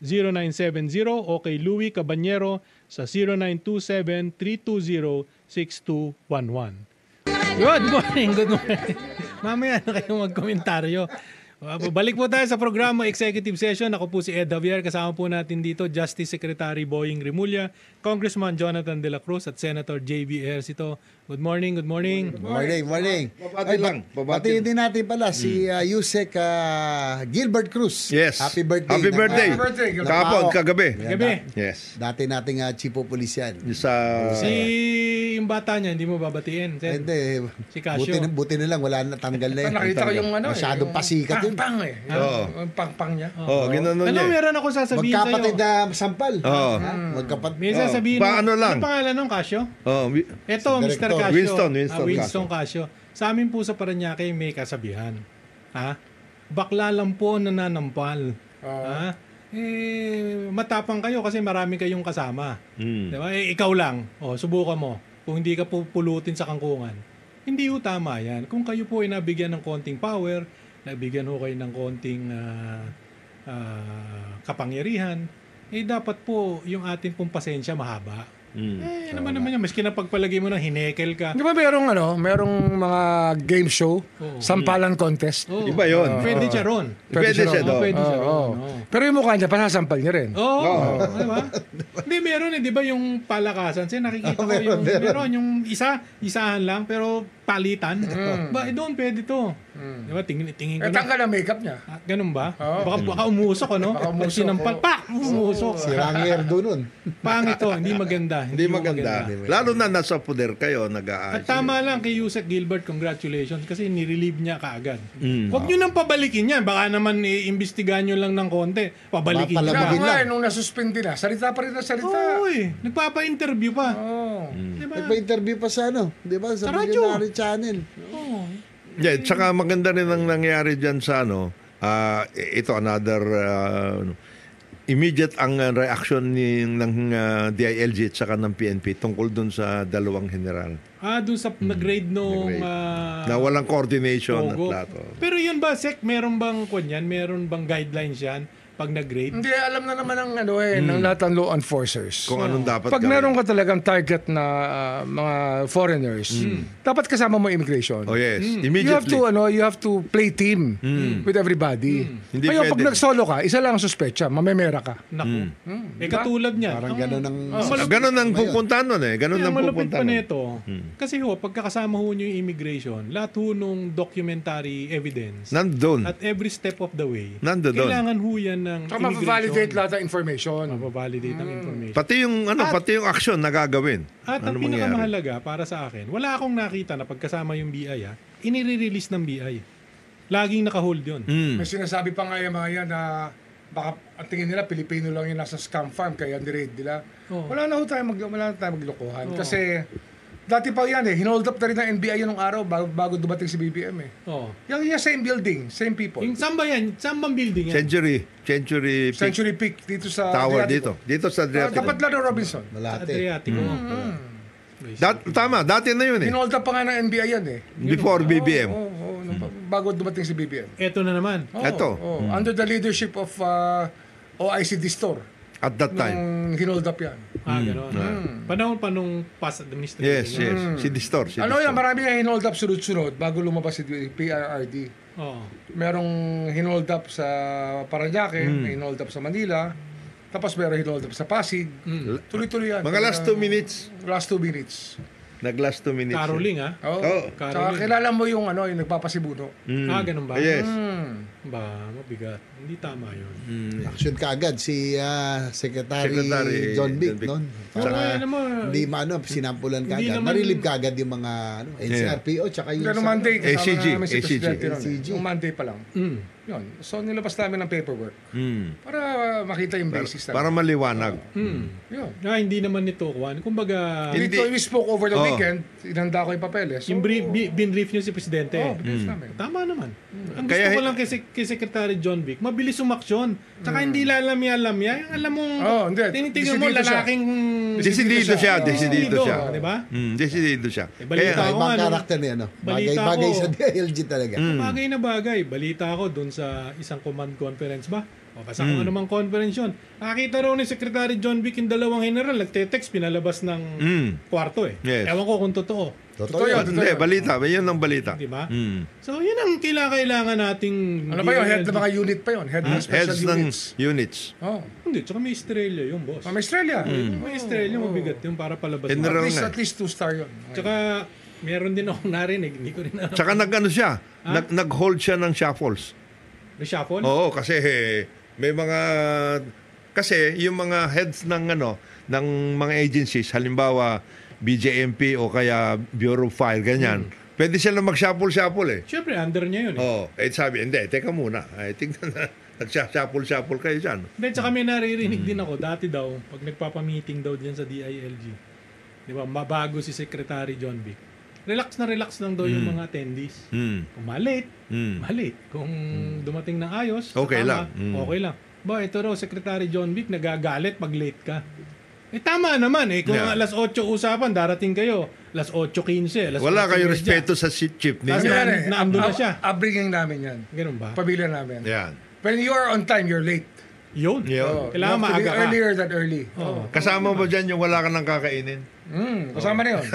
[SPEAKER 1] 0917-843-0970 o kay Louie Cabanyero sa 0927-320-6211. Good morning. Mamaya na kayong magkomentaryo. Balik po tayo sa programa Executive Session. Ako po si Ed Javier. Kasama po natin dito Justice Secretary Boying Rimulya, Congressman Jonathan De La Cruz at Senator J.B. Ejercito. Good morning.
[SPEAKER 4] Morning.
[SPEAKER 3] Babati lang.
[SPEAKER 4] Batiin din natin pala si Yusek Gilbert Cruz.
[SPEAKER 3] Yes.
[SPEAKER 4] Happy birthday.
[SPEAKER 3] Happy birthday.
[SPEAKER 5] Happy birthday.
[SPEAKER 3] Kahapon, kagabi.
[SPEAKER 1] Gabi.
[SPEAKER 3] Yes.
[SPEAKER 4] Dati nating chief of police yan.
[SPEAKER 3] Sa...
[SPEAKER 1] Yung bata niya, hindi mo babatiin. Sen?
[SPEAKER 4] Hindi.
[SPEAKER 1] Si Casio.
[SPEAKER 4] Buti na lang, wala na tanggal na yun.
[SPEAKER 5] Nakita ko yung
[SPEAKER 4] Masyadong pasikat yun.
[SPEAKER 5] Pang eh. Yung pang niya.
[SPEAKER 3] ginanon niya.
[SPEAKER 1] Meron ako sasabihin
[SPEAKER 4] Magkapatid
[SPEAKER 1] sa'yo.
[SPEAKER 4] na sampal.
[SPEAKER 3] Oo.
[SPEAKER 4] Magkapatid.
[SPEAKER 1] May sasabihin
[SPEAKER 3] Paano lang?
[SPEAKER 1] Ano pangalan ng Casio? Ito, Mr.
[SPEAKER 4] Director.
[SPEAKER 1] Casio.
[SPEAKER 3] Winston
[SPEAKER 1] Winston Casio. Sa amin po sa Parañaque may kasabihan. Ha? Bakla lang po nananampal. Ha? Matapang kayo kasi marami kayong kasama. Diba? Ikaw lang. Subukan mo. Kung hindi ka pupulutin sa kangkungan. Hindi ho tama yan. Kung kayo po ay nabigyan ng konting power, nabigyan ho kayo ng konting kapangyarihan, dapat po yung atin pong pasensya mahaba. Naman yan. Maski na pagpalagay mo ng hinekel ka.
[SPEAKER 5] Di ba merong mga game show, sampalan contest?
[SPEAKER 1] Oo.
[SPEAKER 3] Iba yun.
[SPEAKER 1] Pwede siya ron.
[SPEAKER 3] Pwede siya doon.
[SPEAKER 1] Pwede siya ron.
[SPEAKER 5] Oo. Pero yung mukha niya, pasasampal niya rin.
[SPEAKER 1] Oo. Diba? Hindi, meron di ba yung palakasan? Kasi nakikita ko yung, meron yung isahan lang, pero palitan. Ba, doon pwede to. Di ba? Tingin ko na.
[SPEAKER 5] Tanggal ang makeup niya.
[SPEAKER 1] Ganun ba?
[SPEAKER 5] Oo.
[SPEAKER 1] Baka umusok, ano?
[SPEAKER 5] Baka umusok,
[SPEAKER 1] Sinampal, umusok.
[SPEAKER 4] Si Ranger doon nun.
[SPEAKER 1] Pangit to, hindi maganda.
[SPEAKER 3] Hindi maganda. Lalo na nasa poder kayo, nag-aayos.
[SPEAKER 1] At tama lang kay Yusek Gilbert, congratulations kasi nirelieve niya kaagad. Huwag nyo nang pabalikin yan. Baka naman iimbestigahan nyo lang ng konti. Pabalikin nyo
[SPEAKER 4] Mapalabagin
[SPEAKER 1] ba?
[SPEAKER 5] Nung nasuspindi na, salita pa rin na salita.
[SPEAKER 1] Oo nagpapa-interview pa.
[SPEAKER 5] Oo.
[SPEAKER 1] Diba?
[SPEAKER 4] Nagpa-interview pa sa ano, di ba? Sa
[SPEAKER 1] radyo.
[SPEAKER 4] Millionaire Channel.
[SPEAKER 3] Yeah, tsaka maganda rin ang nangyari dyan sa ito another immediate ang reaction ng DILG at saka ng PNP tungkol dun sa dalawang general.
[SPEAKER 1] Doon sa nag-grade nung...
[SPEAKER 3] Na walang coordination at
[SPEAKER 1] Pogo.
[SPEAKER 3] lahat.
[SPEAKER 1] Pero yun ba, Sek, meron bang kunyan? Meron bang guidelines yan pag nag-grade?
[SPEAKER 5] Hindi, alam na naman ng lahat ng law enforcers.
[SPEAKER 3] Kung anong dapat
[SPEAKER 5] Pag
[SPEAKER 3] gawin.
[SPEAKER 5] meron ka talagang target na mga foreigners, dapat kasama mo immigration.
[SPEAKER 3] Oh yes,
[SPEAKER 5] You
[SPEAKER 3] immediately.
[SPEAKER 5] have to play team with everybody.
[SPEAKER 3] Hindi
[SPEAKER 5] Ngayon, pag
[SPEAKER 3] pwede.
[SPEAKER 5] nag-solo ka, isa lang ang suspetsa, mamemera ka.
[SPEAKER 1] Naku. Katulad niyan.
[SPEAKER 4] Parang gano'n ang...
[SPEAKER 3] Ganun ang pupuntahan nun eh. Ganun
[SPEAKER 1] Kaya
[SPEAKER 3] ang
[SPEAKER 1] malupit
[SPEAKER 3] pupuntahan
[SPEAKER 1] pa
[SPEAKER 3] nun.
[SPEAKER 1] nito. Kasi pagkakasama ho nyo yung immigration, lahat ho nung documentary evidence,
[SPEAKER 3] Nandun.
[SPEAKER 1] at every step of the way,
[SPEAKER 3] Nandun.
[SPEAKER 1] kailangan ho yan ng
[SPEAKER 5] Saka
[SPEAKER 1] immigration.
[SPEAKER 5] ma-validate lahat ng information.
[SPEAKER 1] Mapavalidate ang information.
[SPEAKER 3] Pati yung action na gagawin.
[SPEAKER 1] At ang
[SPEAKER 3] Ano mangyayari?
[SPEAKER 1] pinakamahalaga para sa akin, wala akong nakita na pagkasama yung BI, inire-release ng BI. Laging naka-hold yun.
[SPEAKER 5] May sinasabi pa nga yung mga yan na baka ang tingin nila Pilipino lang yung nasa scam farm kaya ni-raid nila.
[SPEAKER 1] Oo.
[SPEAKER 5] Wala na tayong maglokohan. Kasi dati pa yan hinold up na rin ng NBI yun nung araw bago dumating si BBM
[SPEAKER 1] Oh.
[SPEAKER 5] Yung same building, same people.
[SPEAKER 1] Yung saan ba yan? Saan bang building yan?
[SPEAKER 3] Century Peak
[SPEAKER 5] Century Peak dito sa
[SPEAKER 3] Tower
[SPEAKER 5] Adriatico.
[SPEAKER 3] dito sa Adriatico.
[SPEAKER 5] Tapat lang ng Robinson.
[SPEAKER 4] Malate.
[SPEAKER 1] Adriatico.
[SPEAKER 3] Tama, dati na yun eh.
[SPEAKER 5] Hinold up pa nga ng NBI yan
[SPEAKER 3] Before BBM.
[SPEAKER 5] bago dumating si BBM.
[SPEAKER 1] Eto na naman.
[SPEAKER 3] Ito.
[SPEAKER 5] Under the leadership of OIC Distor.
[SPEAKER 3] At that time.
[SPEAKER 5] Nung hinold up yan.
[SPEAKER 1] Gano'n. Panahon pa nung past administration.
[SPEAKER 3] Yes. Si Distor.
[SPEAKER 5] Ano yan, marami nga hinold up sunod-sunod bago lumabas si PRRD.
[SPEAKER 1] Oo.
[SPEAKER 5] Merong hinold up sa Parañaque, may hinold up sa Manila, tapos merong hinold up sa Pasig. Tuloy-tuloy yan.
[SPEAKER 3] Mga last 2 minutes.
[SPEAKER 5] Last 2 minutes.
[SPEAKER 3] Nag-last 2 minutes.
[SPEAKER 1] Caroling, ha?
[SPEAKER 5] Oh.
[SPEAKER 3] Oh.
[SPEAKER 5] Tsaka kilala mo yung nagpapasibuno.
[SPEAKER 1] Ganun ba?
[SPEAKER 3] Yes.
[SPEAKER 1] Ba, mabigat. Hindi tama yun.
[SPEAKER 4] Action kaagad si Secretary John Vic noon. Para
[SPEAKER 1] alam mo,
[SPEAKER 4] hindi sinampulan
[SPEAKER 1] hindi
[SPEAKER 4] kaagad.
[SPEAKER 1] naman-
[SPEAKER 4] Narilib kaagad yung mga NCRPO tsaka yung
[SPEAKER 5] Pero Monday, kasama
[SPEAKER 3] ACG,
[SPEAKER 5] namin si Presidente ron.
[SPEAKER 4] ACG.
[SPEAKER 5] Yung Monday pa lang. Yun. So, nilabas namin ng paperwork para makita yung basis
[SPEAKER 3] Para
[SPEAKER 5] namin.
[SPEAKER 3] maliwanag.
[SPEAKER 5] Yun.
[SPEAKER 1] hindi naman nito, Juan. Kumbaga,
[SPEAKER 3] Hindi.
[SPEAKER 5] We spoke over the
[SPEAKER 3] Oh.
[SPEAKER 5] weekend. Inanda ko yung papeles. So,
[SPEAKER 1] yung binrief niyo si Presidente.
[SPEAKER 5] brief namin.
[SPEAKER 1] Tama naman. Ang
[SPEAKER 3] Kaya-
[SPEAKER 1] gusto ko lang kay Secretary John Vic, mabilis umaksyon. Tsaka hindi lalamya-lamya. Yung alam mong,
[SPEAKER 5] Hindi.
[SPEAKER 1] tinitingnan mo,
[SPEAKER 5] Desidido siya.
[SPEAKER 1] lalaking...
[SPEAKER 3] Desidido siya. Desidido siya.
[SPEAKER 1] Di ba?
[SPEAKER 3] Desidido siya.
[SPEAKER 1] Balita
[SPEAKER 3] Kaya,
[SPEAKER 1] ako,
[SPEAKER 4] ibang
[SPEAKER 1] ano,
[SPEAKER 4] karakter niya, no?
[SPEAKER 1] balita
[SPEAKER 4] Bagay
[SPEAKER 1] ko.
[SPEAKER 4] sa DILG talaga.
[SPEAKER 1] Bagay na bagay. Balita ako doon sa isang command conference ba? O basta kung anumang conference yun. Nakita raw ni Secretary John Vic yung dalawang general, nagte-text, pinalabas ng kwarto eh.
[SPEAKER 3] Yes.
[SPEAKER 1] Ewan ko kung totoo.
[SPEAKER 4] Totoo
[SPEAKER 5] yun.
[SPEAKER 4] yun.
[SPEAKER 3] hindi, balita. Yun ang balita.
[SPEAKER 1] Di ba? So, yun ang kailangan nating...
[SPEAKER 5] Ano ba yun? Head ng mga unit pa yun. Head ng special
[SPEAKER 3] Heads ng
[SPEAKER 5] units.
[SPEAKER 3] units.
[SPEAKER 5] Oh.
[SPEAKER 1] Hindi, tsaka may Australia yung boss.
[SPEAKER 5] May Australia.
[SPEAKER 1] May Australia, mabigat yung para palabas.
[SPEAKER 3] General nga.
[SPEAKER 5] At least 2-star yun.
[SPEAKER 1] Tsaka, meron din akong narinig, hindi ko rin alam.
[SPEAKER 3] Tsaka nag-ano siya. Nag-hold siya ng shuffles.
[SPEAKER 1] Reshuffle?
[SPEAKER 3] Oo, kasi may mga... Kasi yung mga heads ng ng mga agencies, halimbawa BJMP o kaya Bureau of Fire, ganyan, pwede sila mag-shuffle eh.
[SPEAKER 1] Siyempre, under niya yun eh.
[SPEAKER 3] Oo, sabi, hindi, teka muna. Tingnan na, nag-shuffle kayo dyan.
[SPEAKER 1] Then, tsaka may naririnig din ako, dati daw, pag nagpapamiting daw diyan sa DILG, di ba, mabago si Secretary John Vic, relax lang daw yung mga attendees. Kung malate, malate. Kung dumating ng ayos,
[SPEAKER 3] Okay
[SPEAKER 1] tama,
[SPEAKER 3] lang.
[SPEAKER 1] okay lang. Ba, ito raw, Secretary John Vic, nagagalit pag late ka. Tama naman eh. Kung
[SPEAKER 3] Yeah.
[SPEAKER 1] alas 8 usapan, darating kayo. Alas 8:15, alas
[SPEAKER 3] Wala
[SPEAKER 1] 8:30.
[SPEAKER 3] kayo respeto sa chief
[SPEAKER 1] Kasi
[SPEAKER 3] ninyo.
[SPEAKER 1] naandun na siya.
[SPEAKER 5] Upbringing namin yan.
[SPEAKER 1] Ganun ba?
[SPEAKER 5] Pamilya namin.
[SPEAKER 3] Yan.
[SPEAKER 5] When you are on time, you're late.
[SPEAKER 1] Yun.
[SPEAKER 3] Yun.
[SPEAKER 1] Kailangan
[SPEAKER 5] You have to be
[SPEAKER 1] maaga ka.
[SPEAKER 5] earlier than early.
[SPEAKER 3] Kasama ba dyan yung wala ka nang kakainin?
[SPEAKER 5] Kasama na yun.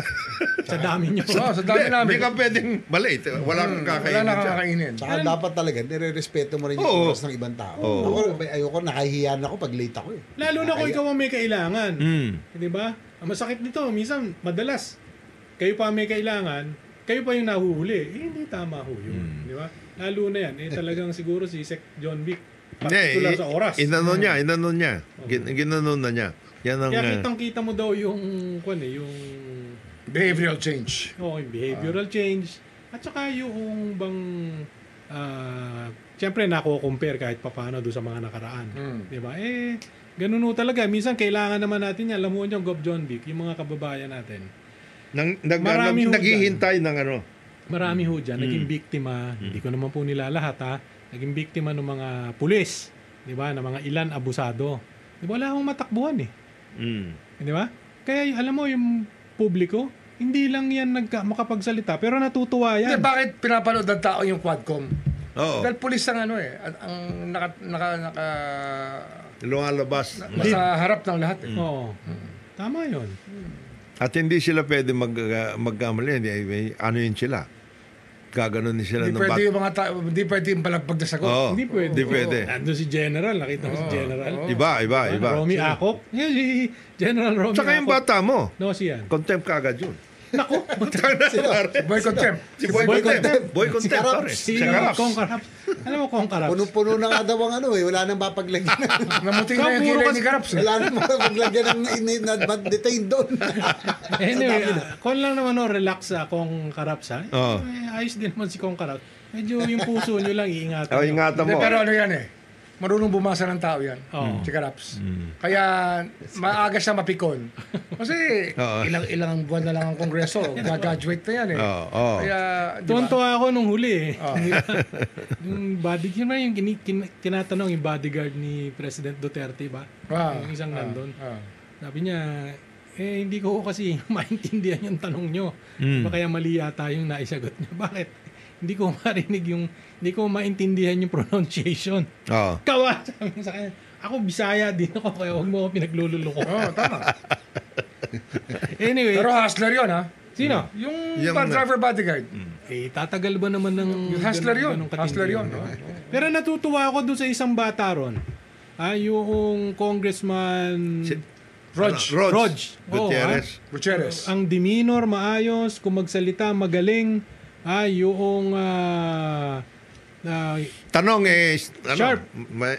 [SPEAKER 1] Sa dami nyo.
[SPEAKER 5] Sa dami
[SPEAKER 3] Hindi
[SPEAKER 5] namin.
[SPEAKER 3] ka pwedeng malate. Wala kang
[SPEAKER 5] Wala
[SPEAKER 3] kakainin
[SPEAKER 5] na
[SPEAKER 3] dyan.
[SPEAKER 5] kakainin.
[SPEAKER 4] Tsaka dapat talaga, nire-respeto mo rin yung
[SPEAKER 3] Oo.
[SPEAKER 4] oras ng ibang tao.
[SPEAKER 3] Oo.
[SPEAKER 4] Ako, ayoko, nakahihiyan ako pag late ako eh.
[SPEAKER 1] Lalo na kung ikaw ang may kailangan.
[SPEAKER 3] Mm.
[SPEAKER 1] Di ba? Ang masakit nito, minsan, madalas, kayo pa ang may kailangan, kayo pa yung nahuhuli. Hindi tama ho yun. Di ba? Lalo na yan. Talagang siguro si Sec John Vic, particular sa oras.
[SPEAKER 3] Inano niya. Ginanon na niya. Yan ang...
[SPEAKER 1] Kaya kitang-kita mo daw yung
[SPEAKER 5] Behavioral change.
[SPEAKER 1] yung behavioral change. At saka yung bang... Siyempre, nako-compare kahit papaano doon sa mga nakaraan. Di ba? Ganun ho talaga. Minsan, kailangan naman natin yan. Alam mo niyo, Gov. John Vic, yung mga kababayan natin.
[SPEAKER 3] Naghihintay ng ano.
[SPEAKER 1] Marami ho dyan. Naging biktima. Hindi ko naman po nila lahat, ha. Naging biktima ng mga pulis. Di ba? Ng mga ilan abusado. Di ba? Wala akong matakbuhan, eh. Di ba? Kaya, alam mo, yung publiko, hindi lang yan makapagsalita, pero natutuwa yan.
[SPEAKER 5] Hindi, bakit pinapanood ng tao yung Quadcom?
[SPEAKER 3] Oo.
[SPEAKER 5] Dahil pulis ang ang
[SPEAKER 3] Lumalabas.
[SPEAKER 5] nasa harap ng lahat.
[SPEAKER 1] Oo. Tama yun.
[SPEAKER 3] At hindi sila pwede magkamali. Ano yun sila? Gaganon din sila
[SPEAKER 5] Hindi
[SPEAKER 3] ng
[SPEAKER 5] pwede yung mga tao, hindi pwede yung palagbag na sagot.
[SPEAKER 3] Oo.
[SPEAKER 1] Hindi pwede.
[SPEAKER 3] Hindi pwede.
[SPEAKER 1] Nandun si General, nakita mo si General.
[SPEAKER 3] Iba.
[SPEAKER 1] Romy Acop. Yan si General Romy
[SPEAKER 3] Tsaka yung
[SPEAKER 1] Acop.
[SPEAKER 3] bata mo.
[SPEAKER 1] No, siyan.
[SPEAKER 3] Contempt ka agad yun.
[SPEAKER 1] Naku.
[SPEAKER 5] Boy contempt.
[SPEAKER 3] Si Boy Contempt. Boy
[SPEAKER 4] Si
[SPEAKER 3] Contempt.
[SPEAKER 4] Karaps.
[SPEAKER 3] pare.
[SPEAKER 1] Si
[SPEAKER 3] Si Karaps.
[SPEAKER 1] Kong Karaps. Alam mo, Kong Karaps.
[SPEAKER 4] Puno-puno na nga daw ang wala nang mapaglagyan.
[SPEAKER 5] Namuting na yung
[SPEAKER 1] Puro
[SPEAKER 5] kilay
[SPEAKER 1] kasi-
[SPEAKER 5] ni Karaps.
[SPEAKER 4] Wala nang mapaglagyan ng detain doon.
[SPEAKER 1] Anyway, Kong lang naman, relax Kong Karaps, ha?
[SPEAKER 3] Oo.
[SPEAKER 1] Ayos din naman si Kong Karaps. Medyo yung puso nyo lang, iingatan.
[SPEAKER 3] Ingatan
[SPEAKER 5] Hindi,
[SPEAKER 3] mo.
[SPEAKER 5] pero ano yan marunong bumasa ng tao yan.
[SPEAKER 1] Oo.
[SPEAKER 5] Si Karaps. Kaya maaga siya mapikon. Kasi
[SPEAKER 3] Oo.
[SPEAKER 5] ilang buwan na lang ang kongreso. Gagraduate na yan
[SPEAKER 3] Oo.
[SPEAKER 5] Kaya, di ba?
[SPEAKER 1] Tuwan-tuwa ako nung huli, yung bodyguard, yung tinatanong yung bodyguard ni President Duterte, ba? Yung isang nandun. Sabi niya, hindi ko kasi maintindihan yung tanong nyo. Ba kaya mali yata yung naisagot niya. Bakit? Hindi ko marinig hindi ko maintindihan yung pronunciation.
[SPEAKER 3] Oo.
[SPEAKER 1] Kawa, sabi niya sa kanya, ako Bisaya din ako, kaya huwag mo ako pinaglululoko.
[SPEAKER 5] Tama.
[SPEAKER 1] Anyway,
[SPEAKER 5] Pero hustler yun, ha?
[SPEAKER 1] sino?
[SPEAKER 5] Yung
[SPEAKER 3] Yung-
[SPEAKER 5] driver bodyguard.
[SPEAKER 1] Tatagal ba naman ng...
[SPEAKER 5] Hustler yun.
[SPEAKER 1] ganong katindi
[SPEAKER 5] Hustler yun.
[SPEAKER 1] no? Pero natutuwa ako doon sa isang bata ron. Yung Congressman...
[SPEAKER 5] Rog.
[SPEAKER 1] Rog.
[SPEAKER 3] Gutierrez.
[SPEAKER 5] Gutierrez.
[SPEAKER 1] Ang demeanor, maayos, kung magsalita, magaling. Yung...
[SPEAKER 3] Tanong
[SPEAKER 1] Sharp.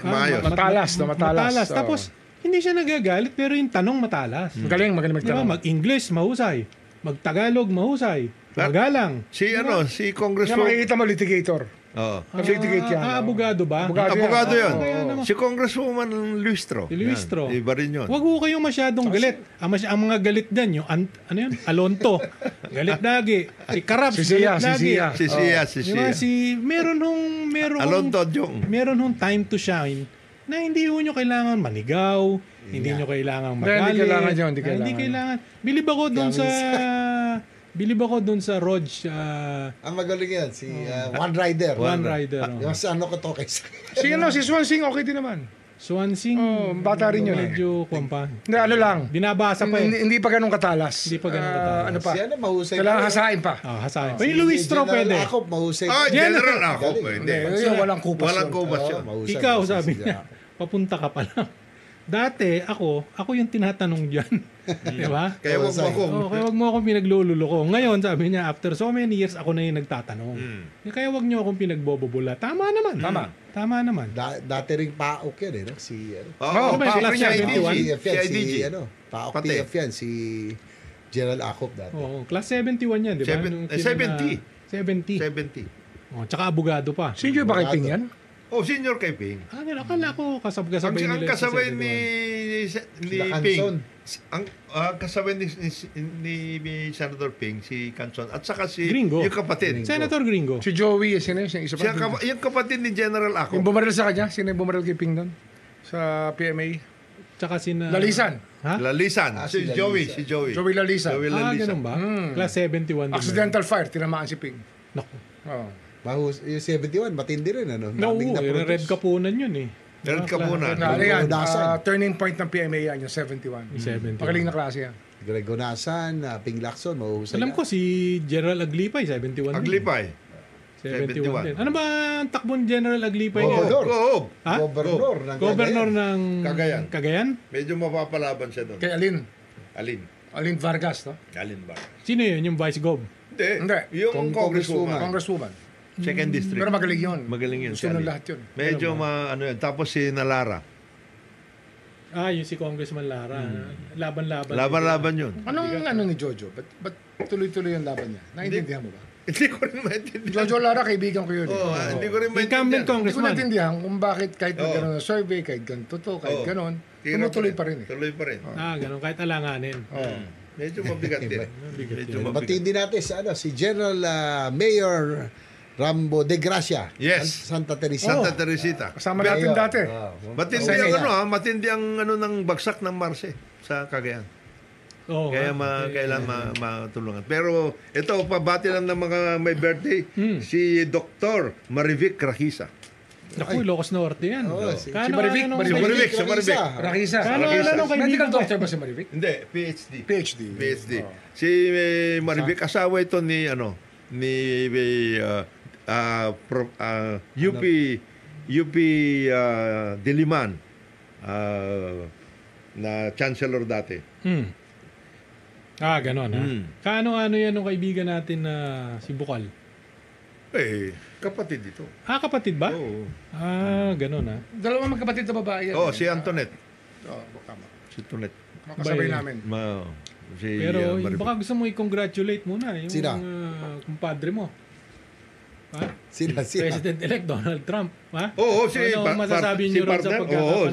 [SPEAKER 3] maayos.
[SPEAKER 5] Matalas, no? Matalas. Oo.
[SPEAKER 1] Tapos, hindi siya nagagalit, pero yung tanong matalas.
[SPEAKER 5] Magaling
[SPEAKER 1] Di ba?
[SPEAKER 5] magtanong.
[SPEAKER 1] Mag-English, mahusay. Mag-Tagalog, mahusay. Magalang.
[SPEAKER 3] Si
[SPEAKER 5] Kaya
[SPEAKER 3] si Congressman.
[SPEAKER 5] makikita mo litigator.
[SPEAKER 3] Oo.
[SPEAKER 5] Litigate yan.
[SPEAKER 1] Abogado ba?
[SPEAKER 3] Abogado yun.
[SPEAKER 1] Kaya naman.
[SPEAKER 3] Si Congresswoman Luistro.
[SPEAKER 1] Si Luistro.
[SPEAKER 3] Yan. Iba rin yun.
[SPEAKER 1] Huwag ho kayong masyadong galit. Ang mga galit dyan, yung ano yun? Alonto. Galit lagi. Si Karaps,
[SPEAKER 5] Si Sia,
[SPEAKER 1] galit lagi.
[SPEAKER 5] si Sia.
[SPEAKER 3] Si
[SPEAKER 1] Di ba?
[SPEAKER 3] Sia. Alonto Jong.
[SPEAKER 1] Meron hong time to shine na hindi ho nyo kailangan manigaw, hindi nyo kailangan magalit.
[SPEAKER 5] Hindi kailangan yun, hindi
[SPEAKER 1] Hindi
[SPEAKER 5] kailangan.
[SPEAKER 1] Bilib ako dun sa Rog.
[SPEAKER 4] Ang magaling yan, si One Rider.
[SPEAKER 1] One Rider.
[SPEAKER 4] Yung sa ano ko to kay
[SPEAKER 5] Si Swansing okay din naman.
[SPEAKER 1] Swansing.
[SPEAKER 5] Bata rin yun
[SPEAKER 1] Medyo kumpa.
[SPEAKER 5] Hindi, ano lang.
[SPEAKER 1] Binabasa pa eh.
[SPEAKER 5] Hindi pa ganun katalas.
[SPEAKER 1] Hindi pa ganun katalas.
[SPEAKER 5] Ano pa?
[SPEAKER 4] Si ano, mahusay.
[SPEAKER 5] Kailangan hasain pa.
[SPEAKER 1] Hasain. Pa yung Luistro pwede.
[SPEAKER 4] Ako, mahusay.
[SPEAKER 3] General ako.
[SPEAKER 5] Hindi,
[SPEAKER 3] Hindi.
[SPEAKER 5] yun, walang kupas.
[SPEAKER 3] Walang
[SPEAKER 5] yun.
[SPEAKER 3] kubas yun.
[SPEAKER 4] mahusay.
[SPEAKER 1] Ikaw,
[SPEAKER 4] mahusay
[SPEAKER 1] sabi
[SPEAKER 4] sila.
[SPEAKER 1] niya, papunta ka pa lang. Dati, ako yung tinatanong dyan. Di ba?
[SPEAKER 3] Kaya wag mo ako.
[SPEAKER 1] Kaya wag mo akong pinaglululoko. Ngayon, sabi niya, after so many years, ako na yung nagtatanong. Kaya wag niyo akong pinagbobobula. Tama naman. Tama naman.
[SPEAKER 4] Dati ring paok yan eh, no? Si, ano?
[SPEAKER 3] Oo,
[SPEAKER 1] ba yung
[SPEAKER 3] pa-
[SPEAKER 1] class
[SPEAKER 3] niya,
[SPEAKER 1] 71?
[SPEAKER 3] IDG.
[SPEAKER 4] PF yan, si,
[SPEAKER 3] IDG.
[SPEAKER 4] ano? Paok
[SPEAKER 3] Pati.
[SPEAKER 4] PF yan, si General Acop dati.
[SPEAKER 1] Oo, class 71 yan, di ba?
[SPEAKER 3] Seven-
[SPEAKER 1] Nung
[SPEAKER 3] 70.
[SPEAKER 1] 70.
[SPEAKER 3] 70.
[SPEAKER 1] Tsaka abogado pa.
[SPEAKER 5] Senior ba kay Ping yan?
[SPEAKER 3] Oh, senior kay Ping.
[SPEAKER 1] Akala ko kasabay
[SPEAKER 3] Ang
[SPEAKER 1] nila.
[SPEAKER 3] kasabay
[SPEAKER 1] sa
[SPEAKER 3] ni
[SPEAKER 4] Sila
[SPEAKER 3] Ping.
[SPEAKER 4] Canson.
[SPEAKER 3] Ang kasabay ni Senator Ping, si Canson. At saka si
[SPEAKER 1] Gringo.
[SPEAKER 3] yung kapatid.
[SPEAKER 1] Senator Gringo.
[SPEAKER 5] Si Joey, sino yung isa
[SPEAKER 3] Siya,
[SPEAKER 5] pa?
[SPEAKER 3] yung kapatid ni General
[SPEAKER 5] Yung
[SPEAKER 3] Ako.
[SPEAKER 5] bumaril sa kanya? Sino yung bumaril kay Ping doon? Sa PMA?
[SPEAKER 1] Tsaka sina...
[SPEAKER 5] Lalisan.
[SPEAKER 1] Ha?
[SPEAKER 3] Lalisan.
[SPEAKER 4] si
[SPEAKER 3] Si Joey.
[SPEAKER 4] Lalisan.
[SPEAKER 3] Si Joey.
[SPEAKER 5] Joey Lalisan.
[SPEAKER 3] Joey
[SPEAKER 1] Ah,
[SPEAKER 3] Lalisan.
[SPEAKER 1] ganun ba? Class 71 din.
[SPEAKER 5] Accidental fire, tinamaan si Ping.
[SPEAKER 1] Naku.
[SPEAKER 5] Oh.
[SPEAKER 4] Yung 71, matindi rin, ano?
[SPEAKER 1] No,
[SPEAKER 4] Daming na-produce.
[SPEAKER 1] red kapunan yun eh.
[SPEAKER 3] Red Kapunan.
[SPEAKER 5] Na, ano yan?
[SPEAKER 4] Dasan.
[SPEAKER 5] Turning point ng PMA yan, yung 71.
[SPEAKER 1] 71.
[SPEAKER 5] Magaling na klase yan.
[SPEAKER 4] Greg Gonasan, Ping Lacson, mahusay.
[SPEAKER 1] Alam ko si General Aglipay, 71 din.
[SPEAKER 3] Aglipay.
[SPEAKER 1] 71 din. Ano ba ang takbon General Aglipay?
[SPEAKER 4] Gobernador.
[SPEAKER 3] Oo.
[SPEAKER 1] Ha?
[SPEAKER 4] Gobernador ng
[SPEAKER 1] Governor
[SPEAKER 4] Cagayan.
[SPEAKER 1] ng
[SPEAKER 3] Cagayan.
[SPEAKER 1] Cagayan?
[SPEAKER 3] Medyo mapapalaban siya doon.
[SPEAKER 5] Kay Alin.
[SPEAKER 3] Alin.
[SPEAKER 5] Alin Vargas, no?
[SPEAKER 3] Alin ba?
[SPEAKER 1] Sino yun? Yung Vice Gov?
[SPEAKER 3] Hindi, Hindi. Yung congresswoman.
[SPEAKER 5] Congresswoman.
[SPEAKER 3] Second district.
[SPEAKER 5] Pero magaling yun.
[SPEAKER 3] Magaling yun.
[SPEAKER 5] Gusto ng lahat yun.
[SPEAKER 3] Medyo ano yan. Tapos si Nalara.
[SPEAKER 1] Yung si Congressman Lara. Laban-laban.
[SPEAKER 3] Laban-laban yun.
[SPEAKER 5] Anong ni Jojo? Ba't tuloy-tuloy yung laban niya? Naintindihan mo ba?
[SPEAKER 3] Hindi ko rin maintindihan.
[SPEAKER 5] Jojo Lara, kaibigan ko yun.
[SPEAKER 3] Hindi ko rin
[SPEAKER 1] Incumbent
[SPEAKER 3] maintindihan.
[SPEAKER 5] Hindi ko
[SPEAKER 1] Congressman.
[SPEAKER 5] naintindihan kung bakit kahit gano'n na survey, kahit ganito to, kahit gano'n, tumutuloy pa rin eh.
[SPEAKER 3] Tuloy pa rin.
[SPEAKER 1] Ganun. Kahit alanganin.
[SPEAKER 3] Medyo mabigat din. Medyo mabigat.
[SPEAKER 4] Batiin din natin si General Mayor Rambo de Gracia.
[SPEAKER 3] Yes.
[SPEAKER 4] Santa Teresa.
[SPEAKER 3] Santa Teresita.
[SPEAKER 5] Kasama natin dati.
[SPEAKER 3] Matindi ang matindi ang ng bagsak ng Marse sa Cagayan. Kaya kailangan matulungan. Pero ito, pabati lang ng mga may birthday, si Dr. Marivic Rahisa.
[SPEAKER 1] Naku, Ilocos Norte yan.
[SPEAKER 5] Si Marivic.
[SPEAKER 3] Si Marivic.
[SPEAKER 5] Rahisa.
[SPEAKER 1] Medical
[SPEAKER 5] Medical doctor ba si Marivic?
[SPEAKER 3] Hindi, PhD.
[SPEAKER 5] PhD.
[SPEAKER 3] Si Marivic, asawa ito ni UP Diliman na chancellor dati.
[SPEAKER 1] Ganon ha. Kaano-ano yan ng kaibigan natin na si Bukal?
[SPEAKER 3] Kapatid ito.
[SPEAKER 1] Kapatid ba?
[SPEAKER 3] Oo.
[SPEAKER 1] Ganon ha.
[SPEAKER 5] Dalawang magkapatid na babae yan.
[SPEAKER 3] Si Antoinette.
[SPEAKER 5] Tama.
[SPEAKER 3] Si Antoinette.
[SPEAKER 5] Kasabay namin.
[SPEAKER 1] Pero baka gusto mo i-congratulate muna yung
[SPEAKER 4] Sino?
[SPEAKER 1] kumpadre mo.
[SPEAKER 4] Sila.
[SPEAKER 1] President-elect Donald Trump.
[SPEAKER 3] Ano
[SPEAKER 1] masasabi niyo ron sa pagkakapanalo?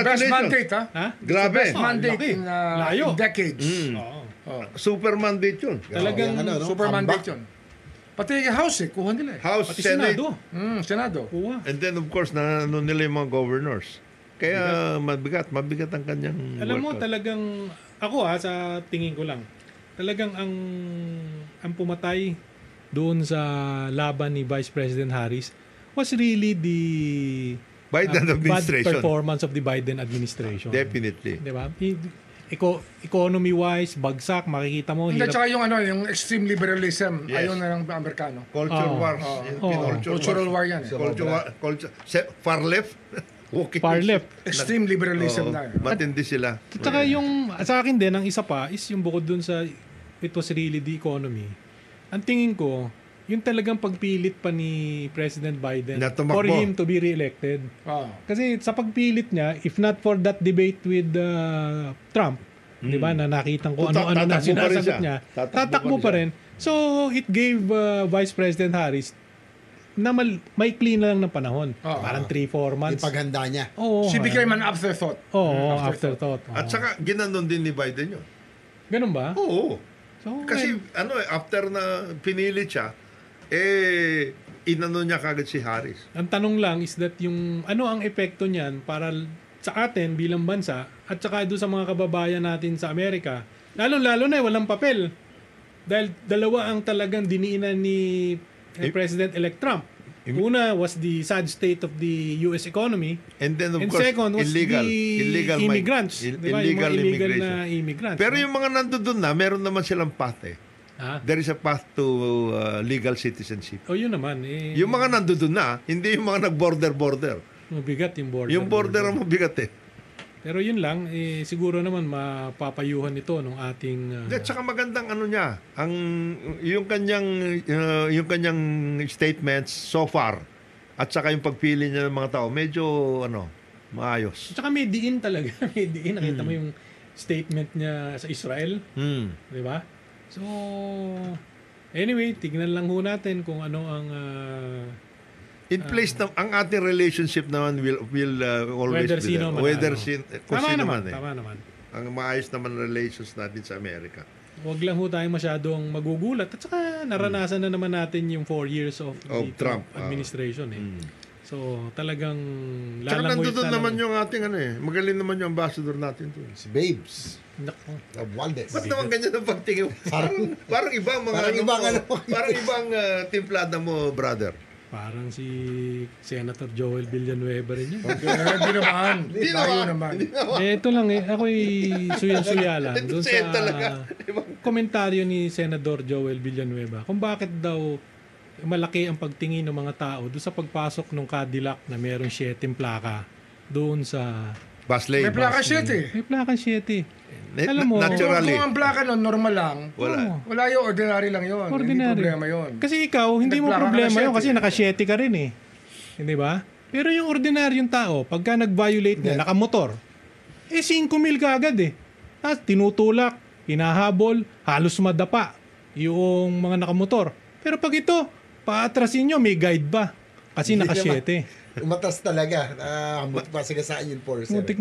[SPEAKER 5] Best mandate, ha?
[SPEAKER 3] Grabe.
[SPEAKER 5] Best mandate
[SPEAKER 1] laki.
[SPEAKER 5] in
[SPEAKER 1] Layo.
[SPEAKER 5] decades.
[SPEAKER 3] Super mandate yun.
[SPEAKER 1] Talagang
[SPEAKER 5] Super mandate yun. Pati House kuha nila eh.
[SPEAKER 3] House,
[SPEAKER 1] pati
[SPEAKER 3] Senate.
[SPEAKER 1] Senado.
[SPEAKER 5] Senado.
[SPEAKER 1] Kuha.
[SPEAKER 3] And then of course, nila yung mga governors. Kaya mabigat ang kanyang
[SPEAKER 1] Alam mo,
[SPEAKER 3] workout.
[SPEAKER 1] talagang, ako sa tingin ko lang, talagang ang pumatay doon sa laban ni Vice President Harris was really the
[SPEAKER 3] Biden
[SPEAKER 1] bad
[SPEAKER 3] administration.
[SPEAKER 1] performance of the Biden administration.
[SPEAKER 3] Definitely.
[SPEAKER 1] Di ba? Economy-wise, bagsak, makikita mo.
[SPEAKER 5] Hindi,
[SPEAKER 1] Hirap.
[SPEAKER 5] tsaka yung extreme liberalism,
[SPEAKER 3] Yes.
[SPEAKER 5] ayaw na ng Amerikano.
[SPEAKER 3] Culture wars.
[SPEAKER 5] Cultural war yan eh.
[SPEAKER 3] Far left.
[SPEAKER 1] Far left.
[SPEAKER 5] Extreme liberalism na yun.
[SPEAKER 3] Matindi sila.
[SPEAKER 1] At saka yung, sa akin din, ang isa pa is yung bukod dun sa it was really the economy. Ang tingin ko, yung talagang pagpilit pa ni President Biden
[SPEAKER 3] Na tumakbo.
[SPEAKER 1] for him to be re-elected. Kasi sa pagpilit niya, if not for that debate with Trump, di ba, na nakitang ko ano-ano na
[SPEAKER 3] tatakbo pa rin
[SPEAKER 1] sinasagot
[SPEAKER 3] siya.
[SPEAKER 1] niya,
[SPEAKER 3] Tatakbo
[SPEAKER 1] tatakbo
[SPEAKER 3] pa
[SPEAKER 1] pa
[SPEAKER 3] rin
[SPEAKER 1] rin. So, it gave Vice President Harris na may clean na lang ng panahon. Parang 3-4 months.
[SPEAKER 4] Ipaghanda niya.
[SPEAKER 1] Oo.
[SPEAKER 5] She became an afterthought.
[SPEAKER 1] Oo, afterthought.
[SPEAKER 3] At saka, ginanon din ni Biden yun.
[SPEAKER 1] Ganun ba?
[SPEAKER 3] Oo.
[SPEAKER 1] So,
[SPEAKER 3] Kasi, after na pinili siya, inano niya kagad si Harris.
[SPEAKER 1] ang tanong lang is that yung ano ang epekto niyan para sa atin bilang bansa at saka doon sa mga kababayan natin sa Amerika, lalo na walang papel. Dahil dalawa ang talagang diniinan ni President-elect Trump. Una was the sad state of the US economy.
[SPEAKER 3] And then, of
[SPEAKER 1] And
[SPEAKER 3] course,
[SPEAKER 1] second was
[SPEAKER 3] illegal
[SPEAKER 1] immigrants. Diba? Yung mga illegal
[SPEAKER 3] immigration.
[SPEAKER 1] na immigrants.
[SPEAKER 3] Pero yung mga nandoon na, meron naman silang path eh. There is a path to legal citizenship.
[SPEAKER 1] Yun naman.
[SPEAKER 3] Yung mga nandoon na, hindi yung mga nag-border.
[SPEAKER 1] Mabigat yung border.
[SPEAKER 3] Yung border ang mabigat eh.
[SPEAKER 1] Pero yun lang, siguro naman mapapayuhan ito ng ating...
[SPEAKER 3] At saka magandang ano niya, yung kanyang statements so far, at saka yung pagpili niya ng mga tao, medyo maayos.
[SPEAKER 1] At saka may diin talaga. May diin. Nakita mo yung statement niya sa Israel. Di ba? So, anyway, tignan lang ho natin kung ano ang...
[SPEAKER 3] In place na ang ating relationship naman will always
[SPEAKER 1] Whether
[SPEAKER 3] be
[SPEAKER 1] sino
[SPEAKER 3] there.
[SPEAKER 1] man
[SPEAKER 3] Whether
[SPEAKER 1] ano.
[SPEAKER 3] kung
[SPEAKER 1] Tama
[SPEAKER 3] sino
[SPEAKER 1] naman,
[SPEAKER 3] man eh.
[SPEAKER 1] tama naman.
[SPEAKER 3] Ang maayos naman relations natin sa Amerika.
[SPEAKER 1] Huwag lang ho tayong masyadong magugulat. At saka naranasan na naman natin yung 4 years of the
[SPEAKER 3] Trump
[SPEAKER 1] administration eh. So, talagang
[SPEAKER 3] Tsaka
[SPEAKER 1] lalangoy
[SPEAKER 3] nandoon naman yung ating magaling naman yung ambassador natin to.
[SPEAKER 4] Si Babes.
[SPEAKER 1] Nako.
[SPEAKER 4] Valdez.
[SPEAKER 3] Ba't naman ganyan ang pagtingin? Parang ibang mga parang ibang timplada mo, brother.
[SPEAKER 1] Parang si Senator Joel Villanueva rin yun.
[SPEAKER 5] Hindi naman. Layo naman.
[SPEAKER 1] Ito lang ako'y suyan-suya lang doon
[SPEAKER 3] Ito
[SPEAKER 1] sa
[SPEAKER 3] talaga.
[SPEAKER 1] komentaryo ni Senador Joel Villanueva kung bakit daw malaki ang pagtingin ng mga tao doon sa pagpasok ng Cadillac na mayroong 7 plaka doon sa
[SPEAKER 3] Bus lane.
[SPEAKER 5] May plaka 7.
[SPEAKER 1] May plaka 7. Alam mo,
[SPEAKER 3] naturally.
[SPEAKER 5] Kung ang plaka nun, normal lang.
[SPEAKER 3] Wala.
[SPEAKER 5] Yun, ordinary lang yun. Hindi problema yun.
[SPEAKER 1] Kasi ikaw, hindi mo
[SPEAKER 5] Nagplaka ka
[SPEAKER 1] problema
[SPEAKER 5] na
[SPEAKER 1] yun kasi naka-7 ka rin eh. Hindi ba? Pero yung ordinaryong tao, pagka nag-violate niya, nakamotor, 5 mil ka agad eh. Tapos tinutulak, hinahabol, halos madapa yung mga nakamotor. Pero pag ito, paatrasin nyo, may guide ba? Kasi naka-7.
[SPEAKER 4] Umatas talaga. Pasigasaan yung enforcer.
[SPEAKER 1] Muntik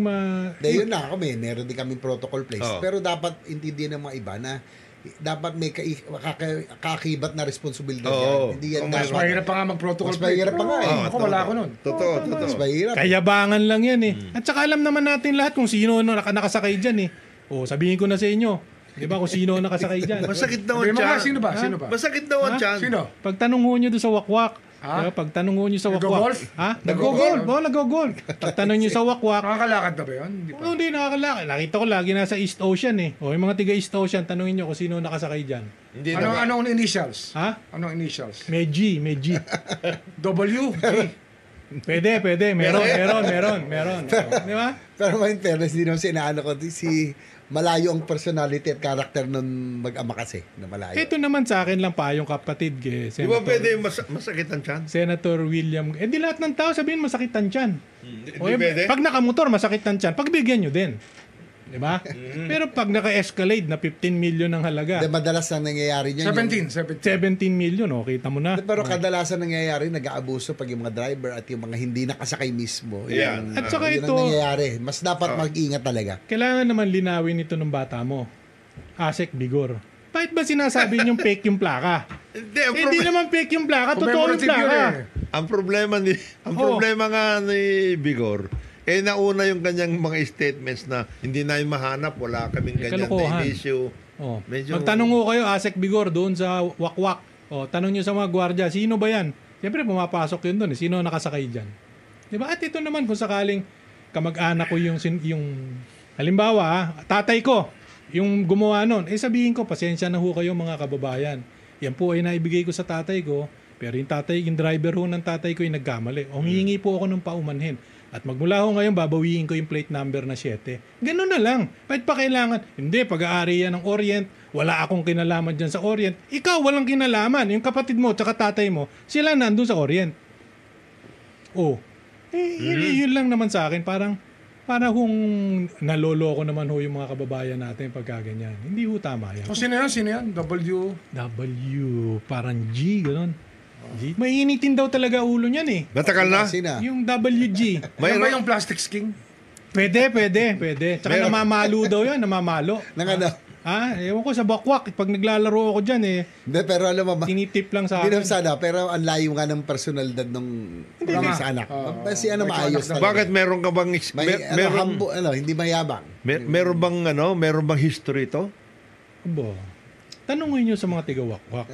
[SPEAKER 4] Yun na kami. Meron din kaming protocol place. Pero dapat intindihan ng mga iba na dapat may kakibat na responsibilidad yan. Hindi yan
[SPEAKER 5] Mas mahirap pa nga mag-protocol.
[SPEAKER 4] Mas mahirap pa nga eh.
[SPEAKER 5] Ako wala ako nun.
[SPEAKER 3] Totoo.
[SPEAKER 4] Mas mahirap.
[SPEAKER 1] Kayabangan lang yan eh. At saka alam naman natin lahat kung sino nakasakay dyan eh. O, sabihin ko na sa inyo. Di ba kung sino nakasakay dyan?
[SPEAKER 3] Masakit daw
[SPEAKER 5] May
[SPEAKER 3] ang
[SPEAKER 5] mga,
[SPEAKER 3] tiyan.
[SPEAKER 5] sino ba?
[SPEAKER 3] Masakit daw ang tiyan.
[SPEAKER 5] Sino?
[SPEAKER 1] Pagtanong ho nyo doon sa wakwak. Diba? Pagtanong ho nyo sa wakwak.
[SPEAKER 5] Nag-golf?
[SPEAKER 1] Ha? Nag-golf. Oo, nag-golf. Pagtanong nyo sa wakwak.
[SPEAKER 5] Nakakalakad na ba yun? Hindi pa.
[SPEAKER 1] Hindi nakakalakad. Nakita ko lagi nasa East Ocean eh. O, yung mga tiga East Ocean, tanongin nyo kung sino nakasakay dyan.
[SPEAKER 3] Hindi na.
[SPEAKER 5] Anong initials?
[SPEAKER 1] Ha?
[SPEAKER 5] Anong initials?
[SPEAKER 1] May G.
[SPEAKER 5] W?
[SPEAKER 1] Pwede. Meron. Di ba?
[SPEAKER 4] Pero in fairness, hindi naman sinaano ko si malayo ang personality at character nun mag-ama kasi na malayo.
[SPEAKER 1] Ito naman sa akin lang pa yung kapatid kay
[SPEAKER 3] Di ba
[SPEAKER 1] Senator,
[SPEAKER 3] pwede masakit ang tiyan?
[SPEAKER 1] Senator William. Di lahat ng tao sabihin masakit ang tiyan.
[SPEAKER 3] Hindi
[SPEAKER 1] O,
[SPEAKER 3] pwede?
[SPEAKER 1] pag nakamotor, masakit ang tiyan. Pagbigyan nyo din. Di ba? Pero pag naka-escalade na 15 million ang halaga,
[SPEAKER 4] De, madalas na nangyayari niyan.
[SPEAKER 5] 17.
[SPEAKER 1] 17 million, kita mo na.
[SPEAKER 4] Pero kadalasan nangyayari, nag-aabuso pag yung mga driver at yung mga hindi nakasakay mismo.
[SPEAKER 3] Yeah.
[SPEAKER 1] At saka
[SPEAKER 4] Yun
[SPEAKER 1] ito,
[SPEAKER 4] ang nangyayari. Mas dapat mag-ingat talaga.
[SPEAKER 1] kailangan naman linawin ito ng bata mo. Asek Bigor. Bakit ba sinasabi niyong fake yung plaka? Hindi naman fake yung plaka, totoo yung plaka.
[SPEAKER 3] Ang problema nga ni Bigor, nauna yung kanyang mga statements na hindi na mahanap, wala kaming ganyan
[SPEAKER 1] kalokohan.
[SPEAKER 3] na issue.
[SPEAKER 1] Magtanong ko kayo, Asek Bigor, doon sa wakwak. Tanong nyo sa mga gwardiya, sino ba yan? Siyempre, pumapasok yun doon. Sino nakasakay dyan? Diba? At ito naman, kung sakaling kamag-anak ko yung halimbawa, tatay ko, yung gumawa nun, sabihin ko, pasensya na ho kayo mga kababayan. Yan po ay naibigay ko sa tatay ko, pero yung driver ho ng tatay ko ay nagkamali. Humihingi po ako ng paumanhin. At magmula ho ngayon, babawiin ko yung plate number na 7. Ganun na lang. Bakit pa kailangan? Hindi, pag-aari yan ng Orient, wala akong kinalaman dyan sa Orient. Ikaw, walang kinalaman. Yung kapatid mo, tsaka tatay mo, sila nandun sa Orient. Yun lang naman sa akin. Para kung naloloko naman ho yung mga kababayan natin pagka ganyan. Hindi ho tama yan.
[SPEAKER 5] So, sino yan? W?
[SPEAKER 1] Parang G, gano'n. G. Mainitin daw talaga ulo niyan eh.
[SPEAKER 3] Matagal na?
[SPEAKER 1] Yung WG.
[SPEAKER 5] Ano ba yung Plastic King?
[SPEAKER 1] Pwede. Tsaka namamalo daw yan, namamalo. Ewan ko sa bakwak. Pag naglalaro ako dyan
[SPEAKER 4] Hindi, pero alam mo,
[SPEAKER 1] tinitip lang sa
[SPEAKER 4] hindi
[SPEAKER 1] akin.
[SPEAKER 4] sana, pero ang layo nga ng personalidad ng sa anak. Kasi maayos talaga.
[SPEAKER 3] Bakit meron ka bang
[SPEAKER 4] hindi mayabang.
[SPEAKER 3] meron bang history to?
[SPEAKER 1] Tanungin nyo sa mga tiga-wakwak.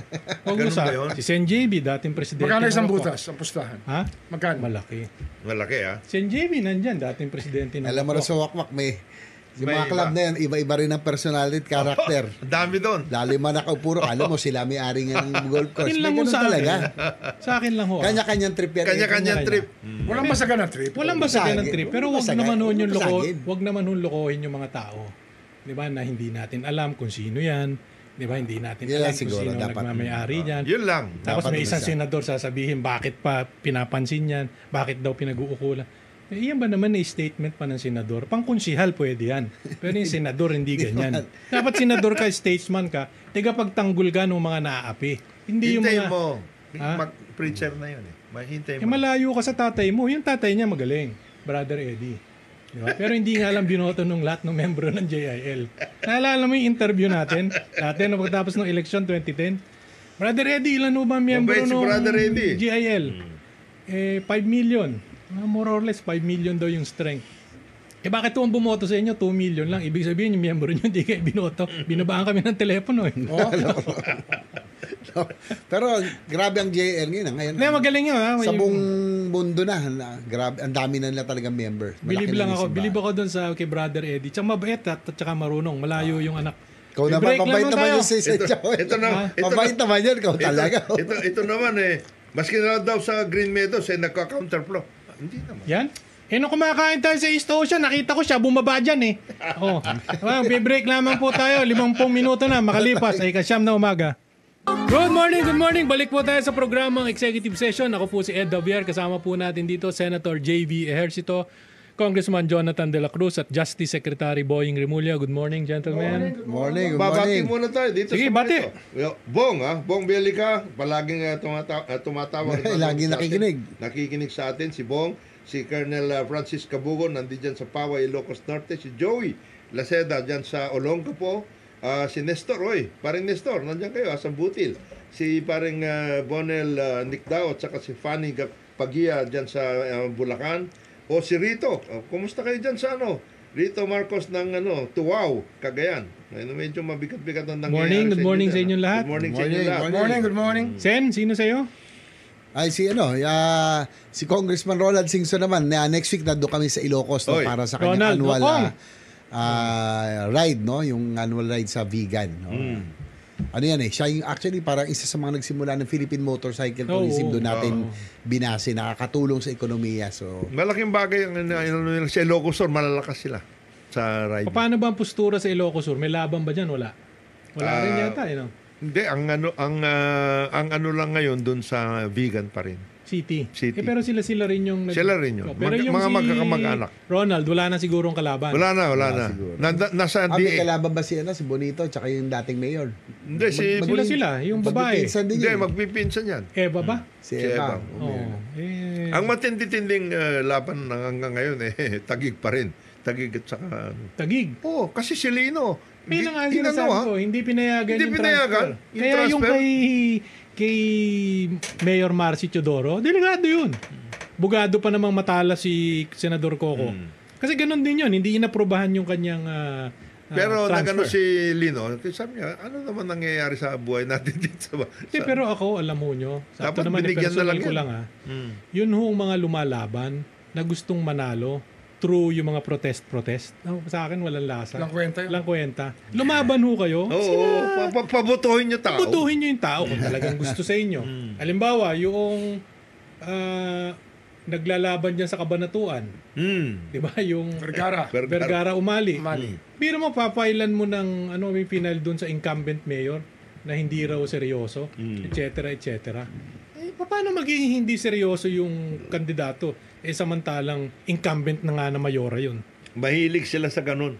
[SPEAKER 1] Huwag
[SPEAKER 3] Ganun ba yun?
[SPEAKER 1] si Sen JB, dating presidente.
[SPEAKER 5] Magkano isang
[SPEAKER 1] ng Wakwak.
[SPEAKER 5] butas? Ang pustahan?
[SPEAKER 1] Ha?
[SPEAKER 5] Magkano?
[SPEAKER 1] Malaki.
[SPEAKER 3] Malaki
[SPEAKER 1] Sen JB nandyan, dating presidente ng
[SPEAKER 4] Alam mo na sa wakwak, yung mga club na yan, iba-iba rin ang personality at character.
[SPEAKER 3] Ang dami doon.
[SPEAKER 4] Lalo yung mga nakapuro, alam mo, sila may-ari nga ng golf course.
[SPEAKER 1] Yun lang
[SPEAKER 4] May
[SPEAKER 1] ho
[SPEAKER 4] ganun
[SPEAKER 1] sa
[SPEAKER 4] talaga.
[SPEAKER 1] akin. Sa akin lang ho.
[SPEAKER 4] Kanya-kanyang trip yan.
[SPEAKER 3] Kanya-kanyang trip.
[SPEAKER 5] Walang basagan na trip.
[SPEAKER 1] Walang basagan ng trip. Pero wag naman ho yung
[SPEAKER 4] Basagin.
[SPEAKER 1] wag naman ho lokohin yung mga tao. 'Di ba? Na hindi natin alam kung sino 'yan. 'Di ba? Hindi natin
[SPEAKER 4] Yan
[SPEAKER 1] alam
[SPEAKER 4] lang
[SPEAKER 1] kung
[SPEAKER 4] siguro,
[SPEAKER 1] sino
[SPEAKER 4] dapat.
[SPEAKER 1] nagmamay-ari diyan.
[SPEAKER 3] Yun lang.
[SPEAKER 1] Tapos
[SPEAKER 4] Dapat
[SPEAKER 1] may isang
[SPEAKER 4] umisa.
[SPEAKER 1] senador sasabihin bakit pa pinapansin 'yan? Bakit daw pinag-uukulan? Iyan ba naman na statement pa ng senador? Pangkonsihal pwede yan. Pero yung senador hindi ganyan. Dapat senador ka, statesman ka, pagtanggol ka ng mga naaapi. Hindi yung
[SPEAKER 3] Hintayin
[SPEAKER 1] mga...
[SPEAKER 3] mo.
[SPEAKER 1] Ha?
[SPEAKER 3] Preacher na yun eh. Hintayin mo.
[SPEAKER 1] malayo ka sa tatay mo. Yung tatay niya magaling. Brother Eddie. Diba? Pero hindi nga lang binoto nung lahat ng membro ng JIL. Naalala mo yung interview natin? Dati na pagkatapos ng election 2010. Brother Eddie, ilan mo ba miyembro
[SPEAKER 3] Mabait si
[SPEAKER 1] nung
[SPEAKER 3] Brother Eddie.
[SPEAKER 1] JIL? 5 million. More or less 5 million daw yung strength. Bakit tuwang bumoto sa inyo? 2 million lang. Ibig sabihin yung miyembro nyo hindi kayo binoto. Binabaan kami ng telepono.
[SPEAKER 4] Pero grabe ang JL ngayon.
[SPEAKER 1] Magaling yun.
[SPEAKER 4] Sa buong mundo na, grabe, ang dami na nila talagang member.
[SPEAKER 1] Bilib lang ako. Bilib ako dun sa kay Brother Eddie. Tsaka mabait at tsaka marunong. Malayo yung anak.
[SPEAKER 4] Ikaw naman,
[SPEAKER 1] Break lang
[SPEAKER 4] mabait
[SPEAKER 1] nun
[SPEAKER 4] naman
[SPEAKER 1] tayo.
[SPEAKER 4] yun si
[SPEAKER 3] Ito na.
[SPEAKER 4] Mabait naman yun, ikaw talaga.
[SPEAKER 3] Ito naman maski na daw sa Green Meadows nagka-counterflow. Hindi naman.
[SPEAKER 1] Yan? Nung kumakain tayo sa East Ocean, nakita ko siya bumaba dyan eh. Oh. Be-break lamang po tayo. 50 minuto na makalipas ay 9 na umaga. Good morning. Balik po tayo sa programang Executive Session. Ako po si Ed Davier. Kasama po natin dito Senator J.V. Ejercito, Congressman Jonathan De La Cruz at Justice Secretary Boying Remulla. Good morning, gentlemen.
[SPEAKER 4] Good morning.
[SPEAKER 3] Babati muna tayo dito
[SPEAKER 1] Sige,
[SPEAKER 3] sa
[SPEAKER 1] bati.
[SPEAKER 3] Bong, Bong Belica, palaging tumatawag.
[SPEAKER 4] Laging nakikinig.
[SPEAKER 3] Nakikinig sa atin si Bong, si Colonel Francis Cabugo, nandiyan sa Poway, Ilocos Norte, si Joey Laceda, dyan sa Olongapo, si Nestor, paring Nestor, nandiyan kayo, sa Butil. Si paring Bonel Nicdao, at saka si Fanny Pagia, dyan sa Bulacan. O si Rito, kumusta kayo dyan sa Rito Marcos ng Tuwao, Cagayan. Medyo mabigat-bigat ang nangyayari.
[SPEAKER 1] Good morning sa inyong lahat.
[SPEAKER 3] Good morning sa inyong lahat.
[SPEAKER 5] Good morning.
[SPEAKER 1] Sen, sino sa'yo?
[SPEAKER 4] Ay si Congressman Ronald Singson naman. Next week nando kami sa Ilocos para sa kanyang
[SPEAKER 1] Ronald,
[SPEAKER 4] annual ride, yung annual ride sa vegan. Ano yan siya yung actually parang isa sa mga nagsimula ng Philippine Motorcycle Tourism, doon natin binase, nakakatulong sa ekonomiya. So
[SPEAKER 3] malaking bagay ang sa Ilocos Sur, malalakas sila sa ride.
[SPEAKER 1] Paano ba ang postura sa Ilocos Sur? May laban ba dyan? Wala rin yata,
[SPEAKER 3] Hindi, ang ano lang ngayon doon sa vegan pa rin.
[SPEAKER 1] City.
[SPEAKER 3] Pero
[SPEAKER 1] sila rin yung...
[SPEAKER 3] Sila rin yun.
[SPEAKER 1] Pero yung
[SPEAKER 3] mga magkakamag-anak.
[SPEAKER 1] Ronald, wala na sigurong kalaban.
[SPEAKER 3] Wala na. Nasa
[SPEAKER 4] may kalaban ba si Bonito tsaka yung dating mayor?
[SPEAKER 3] Hindi,
[SPEAKER 1] sila, yung babae.
[SPEAKER 3] Hindi, magpipinsan yan.
[SPEAKER 1] Eva ba?
[SPEAKER 4] Si Eva.
[SPEAKER 3] Ang matindi-tinding laban hanggang ngayon, tagig pa rin. Tagig at saka...
[SPEAKER 1] Tagig?
[SPEAKER 3] Oo, kasi si Lino.
[SPEAKER 1] May nga sinasabi ko, hindi pinayagan yung transfer. Kaya yung kay Mayor Marcy Teodoro, delikado yun. Bugado pa namang matala si Senador Coco. Kasi ganun din yun, hindi inaprobahan yung kanyang
[SPEAKER 3] pero
[SPEAKER 1] transfer.
[SPEAKER 3] nagano si Lino, sabi niya, ano naman nangyayari sa buhay natin dito?
[SPEAKER 1] Pero ako, alam mo nyo,
[SPEAKER 3] dapat
[SPEAKER 1] naman
[SPEAKER 3] binigyan na lang
[SPEAKER 1] ko lang yun hong mga lumalaban na gustong manalo through yung mga protest. Sa akin, walang lasa. Walang kwenta. Lumaban ho kayo.
[SPEAKER 3] Oo, pabutuhin nyo tao.
[SPEAKER 1] Pabutuhin nyo yung tao kung talagang gusto sa inyo. Halimbawa, yung naglalaban dyan sa Kabanatuan. Diba? Yung Vergara Umali. Pero mo, papailan mo ng may final dun sa incumbent mayor na hindi raw seryoso, etc. Paano magiging hindi seryoso yung kandidato? Samantalang incumbent na nga na mayora yun.
[SPEAKER 3] Mahilig sila sa ganun.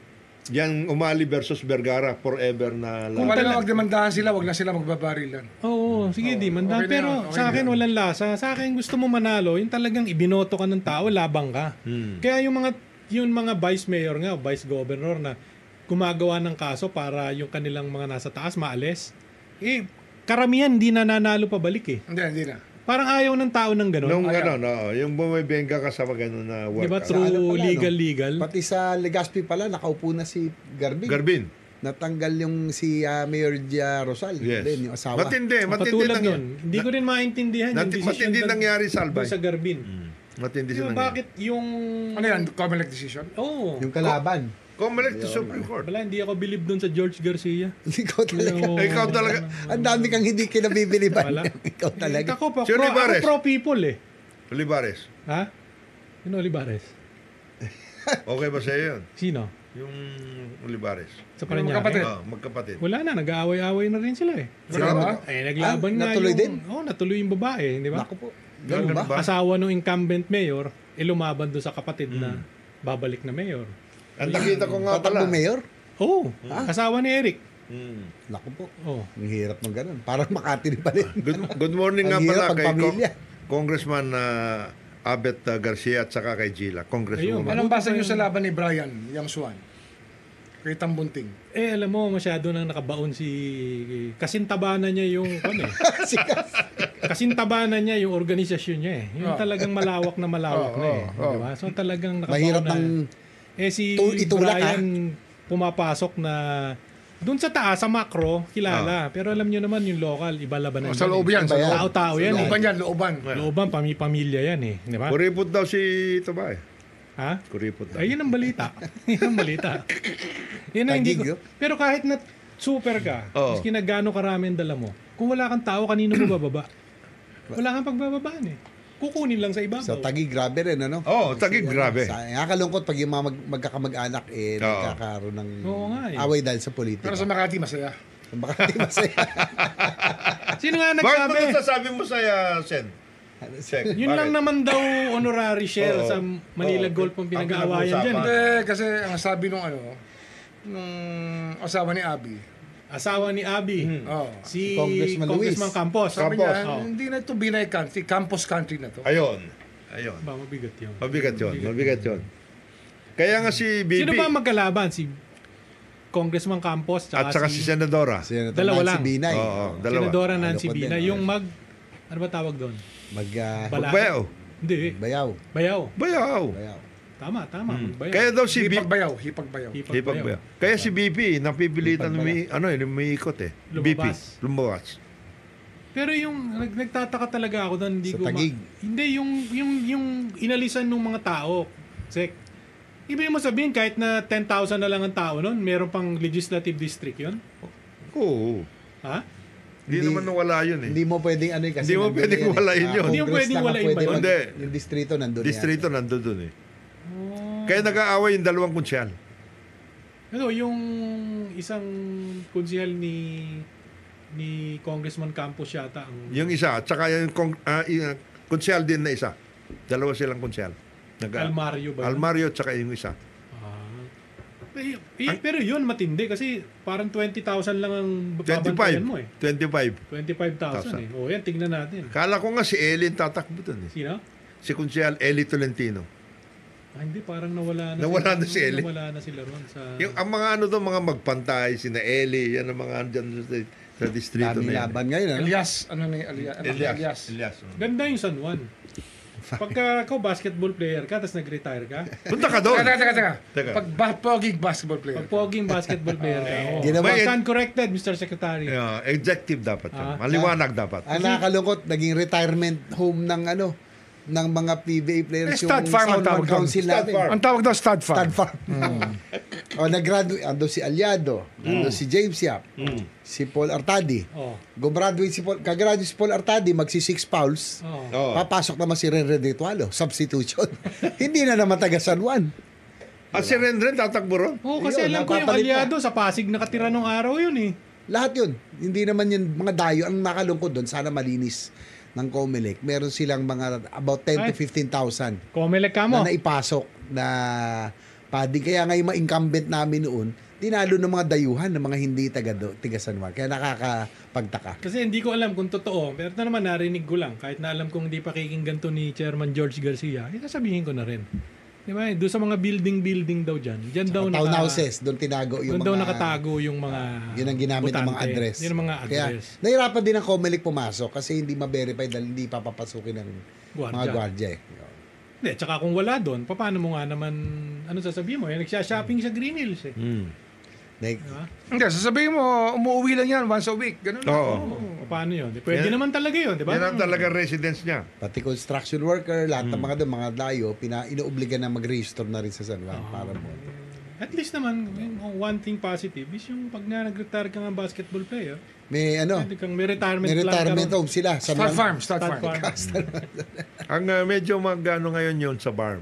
[SPEAKER 3] Yang Umali versus Vergara, forever na
[SPEAKER 5] kung wala magdemandahan sila, wag na sila magbabarilan.
[SPEAKER 1] Oo, sige, demanda. Okay pero sa akin walang lasa. Sa akin gusto mo manalo, yung talagang ibinoto ka ng tao, labang ka. Kaya yung mga vice mayor nga, vice governor na gumagawa ng kaso para yung kanilang mga nasa taas maalis, karamihan hindi na nanalo pabalik eh.
[SPEAKER 5] Hindi na.
[SPEAKER 1] Parang ayaw ng tao ng gano'n.
[SPEAKER 3] Nung yung bumibenga ka sa gano'n na work.
[SPEAKER 1] Diba through legal?
[SPEAKER 4] Pati sa Legazpi pala, nakaupo na si Garbin. Natanggal yung si Mayor Gia Rosal.
[SPEAKER 3] Yes.
[SPEAKER 4] Din, yung asawa.
[SPEAKER 3] Matindi
[SPEAKER 1] Patulad nun. Hindi ko rin maintindihan yung decision.
[SPEAKER 3] Matindi nangyari sa Albay.
[SPEAKER 1] Sa Garbin.
[SPEAKER 3] Matindi
[SPEAKER 1] Yung
[SPEAKER 3] nangyari.
[SPEAKER 1] bakit yung...
[SPEAKER 5] Ano yan? Comelec decision?
[SPEAKER 1] Oo.
[SPEAKER 4] Yung kalaban.
[SPEAKER 3] Comelec to Supreme Court.
[SPEAKER 1] Wala, hindi ako believe doon sa George Garcia.
[SPEAKER 4] Ikaw talaga.
[SPEAKER 3] Ikaw talaga.
[SPEAKER 4] Ang dami kang hindi kinabibiliban. Ikaw talaga.
[SPEAKER 1] Ako
[SPEAKER 3] Si Olivares.
[SPEAKER 1] pro people eh.
[SPEAKER 3] Olivares.
[SPEAKER 1] Ha? Sino Olivares?
[SPEAKER 3] Okay ba sa'yo yun?
[SPEAKER 1] Sino?
[SPEAKER 3] Yung Olivares.
[SPEAKER 1] Sa Parañaque?
[SPEAKER 3] Magkapatid.
[SPEAKER 1] Wala na, nag-aaway-aaway na rin sila eh.
[SPEAKER 4] Sila ba?
[SPEAKER 1] Naglaban nga
[SPEAKER 4] natuloy
[SPEAKER 1] yung...
[SPEAKER 4] din?
[SPEAKER 1] Natuloy yung babae, di ba?
[SPEAKER 4] Naku po. Ganun ba?
[SPEAKER 1] Asawa ng incumbent mayor, lumaban doon sa kapatid na babalik na mayor.
[SPEAKER 3] Ang nakita ko nga pala.
[SPEAKER 4] Tatakbo mayor?
[SPEAKER 1] Oo. Asawa ni Eric.
[SPEAKER 4] Naku po.
[SPEAKER 1] Oh.
[SPEAKER 4] Ang hirap ng ganun. Parang Makati rin pa rin.
[SPEAKER 3] Good morning nga
[SPEAKER 4] Ang
[SPEAKER 3] pala
[SPEAKER 4] hirap
[SPEAKER 3] kay
[SPEAKER 4] pamilya.
[SPEAKER 3] Congressman Abet Garcia at saka kay Gila. Congresswoman.
[SPEAKER 5] Anong basa nyo sa laban ni Brian Yang Swan? Kay Tambunting.
[SPEAKER 1] Alam mo, masyado nang nakabaon si... Kasintabanan niya yung... Kasintabanan niya yung organisasyon niya eh. Yung talagang malawak na eh. Diba? So talagang nakabaon
[SPEAKER 4] Mahirap
[SPEAKER 1] na...
[SPEAKER 4] ng...
[SPEAKER 1] si
[SPEAKER 4] itulak,
[SPEAKER 1] Brian pumapasok na... Doon sa taas, sa macro, kilala. Pero alam niyo naman yung local, iba labanan.
[SPEAKER 5] Sa loob yan.
[SPEAKER 1] Tao-tao yan
[SPEAKER 5] Looban.
[SPEAKER 1] Looban, pamilya yan eh. Di ba?
[SPEAKER 3] Kuripot daw si ito ba eh?
[SPEAKER 1] Ha?
[SPEAKER 3] Kuripot daw.
[SPEAKER 1] Ayun ang balita. Yun ang balita. Yun ang hindi ko. Pero kahit na super ka, maski na gaano karami ang dala mo, kung wala kang tao, kanino mo bababa? Wala kang pagbababaan eh. kukunin lang sa ibabaw.
[SPEAKER 4] Sa Taguig, grabe rin, ano?
[SPEAKER 3] Taguig, grabe.
[SPEAKER 4] Nakakalungkot pag yung mga magkakamag-anak, nagkakaroon ng away dahil sa politika.
[SPEAKER 5] Pero sa Makati, masaya.
[SPEAKER 4] Sa Makati, masaya.
[SPEAKER 1] Sino nga
[SPEAKER 3] Bakit
[SPEAKER 1] nagsabi?
[SPEAKER 3] mo nasasabi mo sa Sen?
[SPEAKER 1] Yun lang naman daw honorary share sa Manila Golf ang pinag-aawayan dyan.
[SPEAKER 5] Hindi, kasi ang sabi nung asawa ni Abby.
[SPEAKER 1] Asawa ni Abby. Si
[SPEAKER 4] Congressman
[SPEAKER 1] Campos.
[SPEAKER 5] Sabi niya, hindi na ito Binay Country, Campos Country na to.
[SPEAKER 3] Ayun.
[SPEAKER 1] Ba, mabigat yun.
[SPEAKER 3] Mabigat yun. Kaya nga si Bibi...
[SPEAKER 1] Sino ba magkalaban? Si Congressman Campos
[SPEAKER 3] at saka si Senadora.
[SPEAKER 1] Dalawa lang.
[SPEAKER 4] Binay.
[SPEAKER 3] Dalawa.
[SPEAKER 1] Senadora Nancy Binay. Yung ano ba tawag doon?
[SPEAKER 3] Magbayaw.
[SPEAKER 1] Hindi.
[SPEAKER 4] Bayaw.
[SPEAKER 1] Tama. Magbayaw.
[SPEAKER 3] Kaya daw si Bibi...
[SPEAKER 5] Hipagbayaw.
[SPEAKER 3] Kaya si BP, napipilitan umiikot Lumabas.
[SPEAKER 1] Pero yung nagtataka talaga ako doon, hindi
[SPEAKER 4] Sa
[SPEAKER 1] ko
[SPEAKER 4] Taguig.
[SPEAKER 1] hindi yung inalisan ng mga tao. Sek. Ibig mo sabihin kahit na 10,000 na lang ang tao noon, meron pang legislative district 'yon?
[SPEAKER 3] Oo.
[SPEAKER 1] Ha?
[SPEAKER 3] Hindi naman nawala yun eh.
[SPEAKER 4] Hindi mo pwedeng kasi
[SPEAKER 3] Hindi mo pwedeng walain yun.
[SPEAKER 1] Hindi mo pwedeng walain ba yun?
[SPEAKER 3] Hindi.
[SPEAKER 4] Yung distrito nandun.
[SPEAKER 3] Distrito nandun dun eh. Kaya nag-aaway yung dalawang kunsyal.
[SPEAKER 1] Ano, yung isang konsyal ni Congressman Campos yata ang
[SPEAKER 3] Yung isa, at saka yung kunsyal din na isa. Dalawa silang kunsyal.
[SPEAKER 1] Almario ba yun?
[SPEAKER 3] Almario at saka yung isa.
[SPEAKER 1] Pero yun matindi kasi parang 20,000 lang ang babantayan mo eh. 25,000 eh. O yan, tignan natin.
[SPEAKER 3] Kala ko nga si Elin tatakbo dun eh.
[SPEAKER 1] Sino?
[SPEAKER 3] Si kunsyal Eli Tolentino.
[SPEAKER 1] Hindi, parang nawala
[SPEAKER 3] na si Eli.
[SPEAKER 1] Nawala na sila ron sa...
[SPEAKER 3] Yung ang mga mga magpantay, sina Eli, yan ang mga andyan sa distrito na yan.
[SPEAKER 4] laban ngayon.
[SPEAKER 5] Elias.
[SPEAKER 3] Elias.
[SPEAKER 1] Ganda yung San Juan. Pagka ikaw basketball player ka, tapos nag-retire ka,
[SPEAKER 3] Punta ka doon.
[SPEAKER 5] Teka. Pag poging basketball player.
[SPEAKER 1] pag poging basketball player ka,
[SPEAKER 4] Ginawa-
[SPEAKER 1] stand corrected, Mr. Secretary.
[SPEAKER 3] Yeah, executive dapat yun. Maliwanag dapat.
[SPEAKER 4] Ang nakakalungkot, naging retirement home ng mga PBA players
[SPEAKER 5] Stud farm ang
[SPEAKER 4] Sound
[SPEAKER 5] tawag doon.
[SPEAKER 4] Council natin.
[SPEAKER 5] Ang tawag daw stud farm.
[SPEAKER 4] Stud farm. Nag-graduate, ando si Aliado, ando si James Yap, si Paul Artadi. Gumraduate kagraduate si Paul Artadi, magsi 6 fouls. Papasok naman si Renren Ritualo, substitution. Hindi na naman taga San Juan.
[SPEAKER 3] Si Renren tatakbo ron?
[SPEAKER 1] Kasi
[SPEAKER 4] Yun,
[SPEAKER 1] alam ko yung
[SPEAKER 4] napapalit
[SPEAKER 1] Aliado, sa Pasig nakatira nung araw yun eh.
[SPEAKER 4] Lahat yun. Hindi naman yun, mga dayo. Ang nakalungkot doon, sana malinis ng COMELEC. Meron silang mga about 10 to 15,000
[SPEAKER 1] Comelec ka mo.
[SPEAKER 4] na naipasok na padding. Kaya nga yung mga incumbent namin noon, dinalo ng mga dayuhan ng mga hindi taga San Juan. Kaya nakakapagtaka.
[SPEAKER 1] Kasi hindi ko alam kung totoo. Pero ito naman narinig ko lang. Kahit na alam kong hindi pakikinggan to ni Chairman George Garcia, sasabihin ko na rin. Di ba? Doon sa mga building daw dyan. Diyan daw
[SPEAKER 4] Townhouses, doon tinago yung
[SPEAKER 1] doon daw nakatago yung mga
[SPEAKER 4] yun ang ginamit ng mga
[SPEAKER 1] botante.
[SPEAKER 4] address.
[SPEAKER 1] Yun ang mga address.
[SPEAKER 4] Kaya nahirapan din ang COMELEC pumasok kasi hindi ma-verify dahil hindi papapasukin ng mga gwardiya eh.
[SPEAKER 1] Hindi, tsaka kung wala doon, paano mo nga naman, ano sasabihin mo? Nagsha-shopping sa Green Hills eh.
[SPEAKER 4] Like,
[SPEAKER 1] Diba?
[SPEAKER 5] Hindi, sasabihin mo, umuwi lang yan once a week. Ganun lang.
[SPEAKER 1] Paano yun? Pwede naman talaga yun, di ba?
[SPEAKER 3] Yan ang talaga residence niya.
[SPEAKER 4] pati construction worker, lahat ng mga dayo, inuobliga na mag-register na rin sa San Juan para mo.
[SPEAKER 1] At least naman, one thing positive is yung pag nag-retire ka ng basketball player,
[SPEAKER 4] May
[SPEAKER 1] may retirement
[SPEAKER 4] may
[SPEAKER 1] plan
[SPEAKER 4] retirement
[SPEAKER 1] ka ron.
[SPEAKER 4] home sila. San
[SPEAKER 5] Stud
[SPEAKER 4] Juan.
[SPEAKER 5] farm.
[SPEAKER 3] Ang medyo magano ngayon yun sa BARM.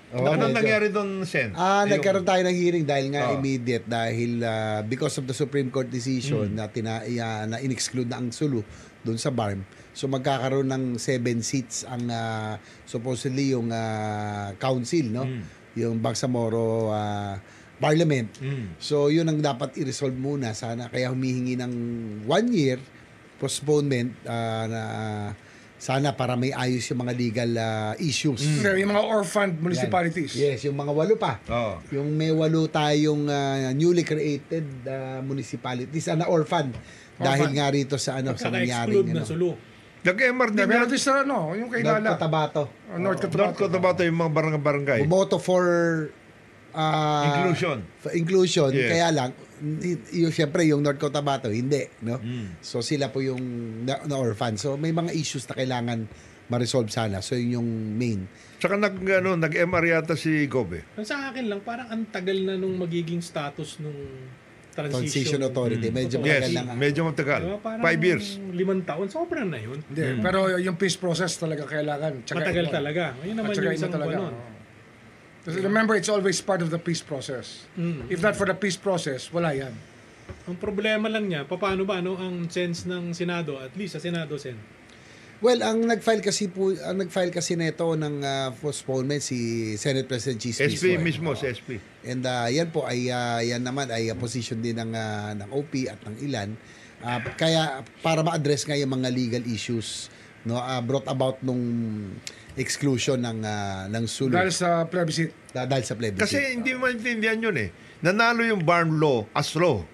[SPEAKER 3] Anong nangyari doon, Sen?
[SPEAKER 4] Nagkaroon tayo ng hearing dahil nga immediate dahil because of the Supreme Court decision na in-exclude na ang Sulu doon sa BARM. So magkakaroon ng 7 seats ang supposedly yung council, no? Yung Bangsamoro Parliament. So yun ang dapat i-resolve muna sana, kaya humihingi ng 1 year postponement na sana para may ayos yung mga legal issues.
[SPEAKER 5] Yung mga orphaned municipalities.
[SPEAKER 4] Yes, yung mga 8 pa. Yung may 8 tayong newly created municipalities na orphan dahil nga rito sa sa nangyaring
[SPEAKER 1] Exclude na Sulu.
[SPEAKER 3] Nag-MR din
[SPEAKER 5] Meron din sa yung kay
[SPEAKER 4] North
[SPEAKER 5] Lala.
[SPEAKER 4] Cotabato.
[SPEAKER 5] North
[SPEAKER 3] North Cotabato, yung mga barangay.
[SPEAKER 4] Bumoto for inclusion.
[SPEAKER 3] Yes.
[SPEAKER 4] Kaya lang siyempre yung North Cotabato hindi, no? So sila po yung na-orphan. So may mga issues na kailangan ma-resolve sana. So yun yung main.
[SPEAKER 3] Tsaka nag-MR yata si Gobe.
[SPEAKER 1] Sa akin lang, parang ang tagal na nung magiging status nung
[SPEAKER 4] Transition Authority. Medyo
[SPEAKER 3] Yes,
[SPEAKER 4] matagal na nga.
[SPEAKER 3] medyo matagal.
[SPEAKER 1] Diba? Parang
[SPEAKER 3] 5 years.
[SPEAKER 1] 5 taon, sobra na yun.
[SPEAKER 5] Hindi, pero yung peace process talaga kailangan.
[SPEAKER 1] Matagal talaga. Ayun naman yung isang
[SPEAKER 5] talaga.
[SPEAKER 1] banon.
[SPEAKER 5] Kasi remember, it's always part of the peace process. If not for the peace process, wala yan.
[SPEAKER 1] Ang problema lang niya, paano ba ang sense ng Senado, at least sa Senado, Sen?
[SPEAKER 4] Well, ang nag-file kasi nito ng postponement si Senate President Cheese
[SPEAKER 3] SP mismo, si SP.
[SPEAKER 4] And yan po ay yan naman ay position din ng OP at ng ilan. Kaya para ma-address nga yung mga legal issues brought about nung exclusion ng Sulu.
[SPEAKER 5] Dahil sa plebiscite.
[SPEAKER 4] Dahil sa plebiscite.
[SPEAKER 3] Kasi hindi maintindihan yun eh. Nanalo yung Barn Law as law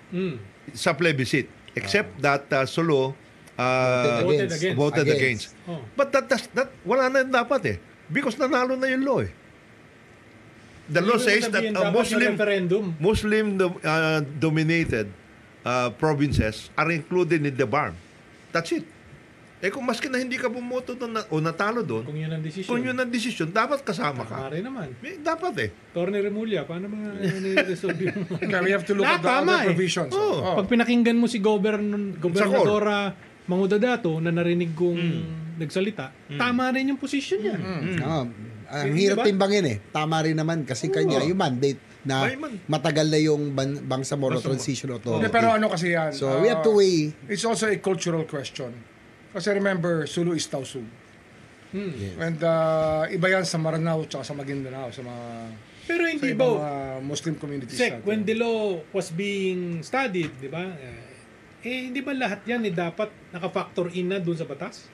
[SPEAKER 3] sa plebiscite. Except that Sulu voted against.
[SPEAKER 1] Oh.
[SPEAKER 3] But that wala na yun dapat eh. Because nanalo na yung law eh. The law says that Muslim dominated provinces are included in the BARM. That's it. Eh kung maski na hindi ka bumoto doon o natalo doon,
[SPEAKER 1] Kung yun ang desisyon,
[SPEAKER 3] dapat kasama ka.
[SPEAKER 1] Pare naman.
[SPEAKER 3] Dapat eh.
[SPEAKER 1] Torne Remulla, paano mga ni-resolve yung...
[SPEAKER 5] We have to look at the other provisions.
[SPEAKER 1] Pag pinakinggan mo si Gobernadora Mangudadato na narinig kong nagsalita, tama rin yung position niya.
[SPEAKER 4] Ang hirap timbangin eh. Tama rin naman kasi kanya yung mandate na matagal na yung Bangsamoro Transition Authority.
[SPEAKER 5] Pero ano kasi yan?
[SPEAKER 4] So we have to weigh.
[SPEAKER 5] It's also a cultural question. Kasi remember, Sulu is Tausug. And iba yan sa Maranao at sa Maguindanao, sa mga
[SPEAKER 1] Pero hindi
[SPEAKER 5] sa
[SPEAKER 1] ba,
[SPEAKER 5] ibang, Muslim communities.
[SPEAKER 1] when the law was being studied, di ba? Hindi ba lahat yan dapat naka-factor in na dun sa batas?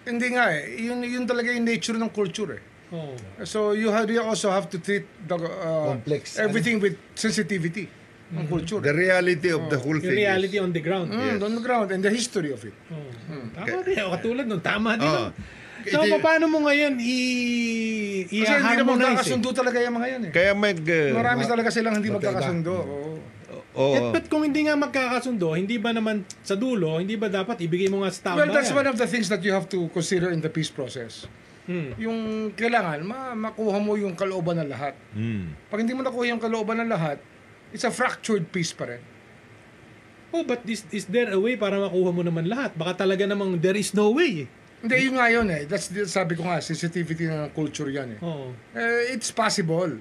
[SPEAKER 5] Hindi nga eh. Yun talaga yung nature ng culture eh.
[SPEAKER 1] Oh.
[SPEAKER 5] So you also have to treat the,
[SPEAKER 4] Complex.
[SPEAKER 5] everything with sensitivity ng culture.
[SPEAKER 3] The reality of the whole
[SPEAKER 1] Yung
[SPEAKER 3] thing
[SPEAKER 1] reality
[SPEAKER 3] is,
[SPEAKER 1] on the ground.
[SPEAKER 5] On the ground and the history of it.
[SPEAKER 1] Tama rin. Katulad nun. Tama din. So,
[SPEAKER 3] Ito-
[SPEAKER 1] paano mo ngayon
[SPEAKER 5] Kasi hindi naman
[SPEAKER 1] i-harmonize?
[SPEAKER 5] magkakasundo talaga yung mga yan eh.
[SPEAKER 3] kaya
[SPEAKER 5] Marami talaga silang hindi
[SPEAKER 4] magkaiba.
[SPEAKER 5] magkakasundo.
[SPEAKER 1] But kung hindi nga magkakasundo, hindi ba naman sa dulo, hindi ba dapat ibigay mo nga sa tama?
[SPEAKER 5] Well, that's one of the things that you have to consider in the peace process. Yung kailangan, makuha mo yung kalooban ng lahat. Pag hindi mo nakuha yung kalooban ng lahat, it's a fractured peace pa rin.
[SPEAKER 1] Oh, but is there a way para makuha mo naman lahat? Baka talaga namang there is no way.
[SPEAKER 5] Hindi, yun nga yun eh. Sabi ko nga, sensitivity ng culture yan eh.
[SPEAKER 1] Oh,
[SPEAKER 5] It's possible.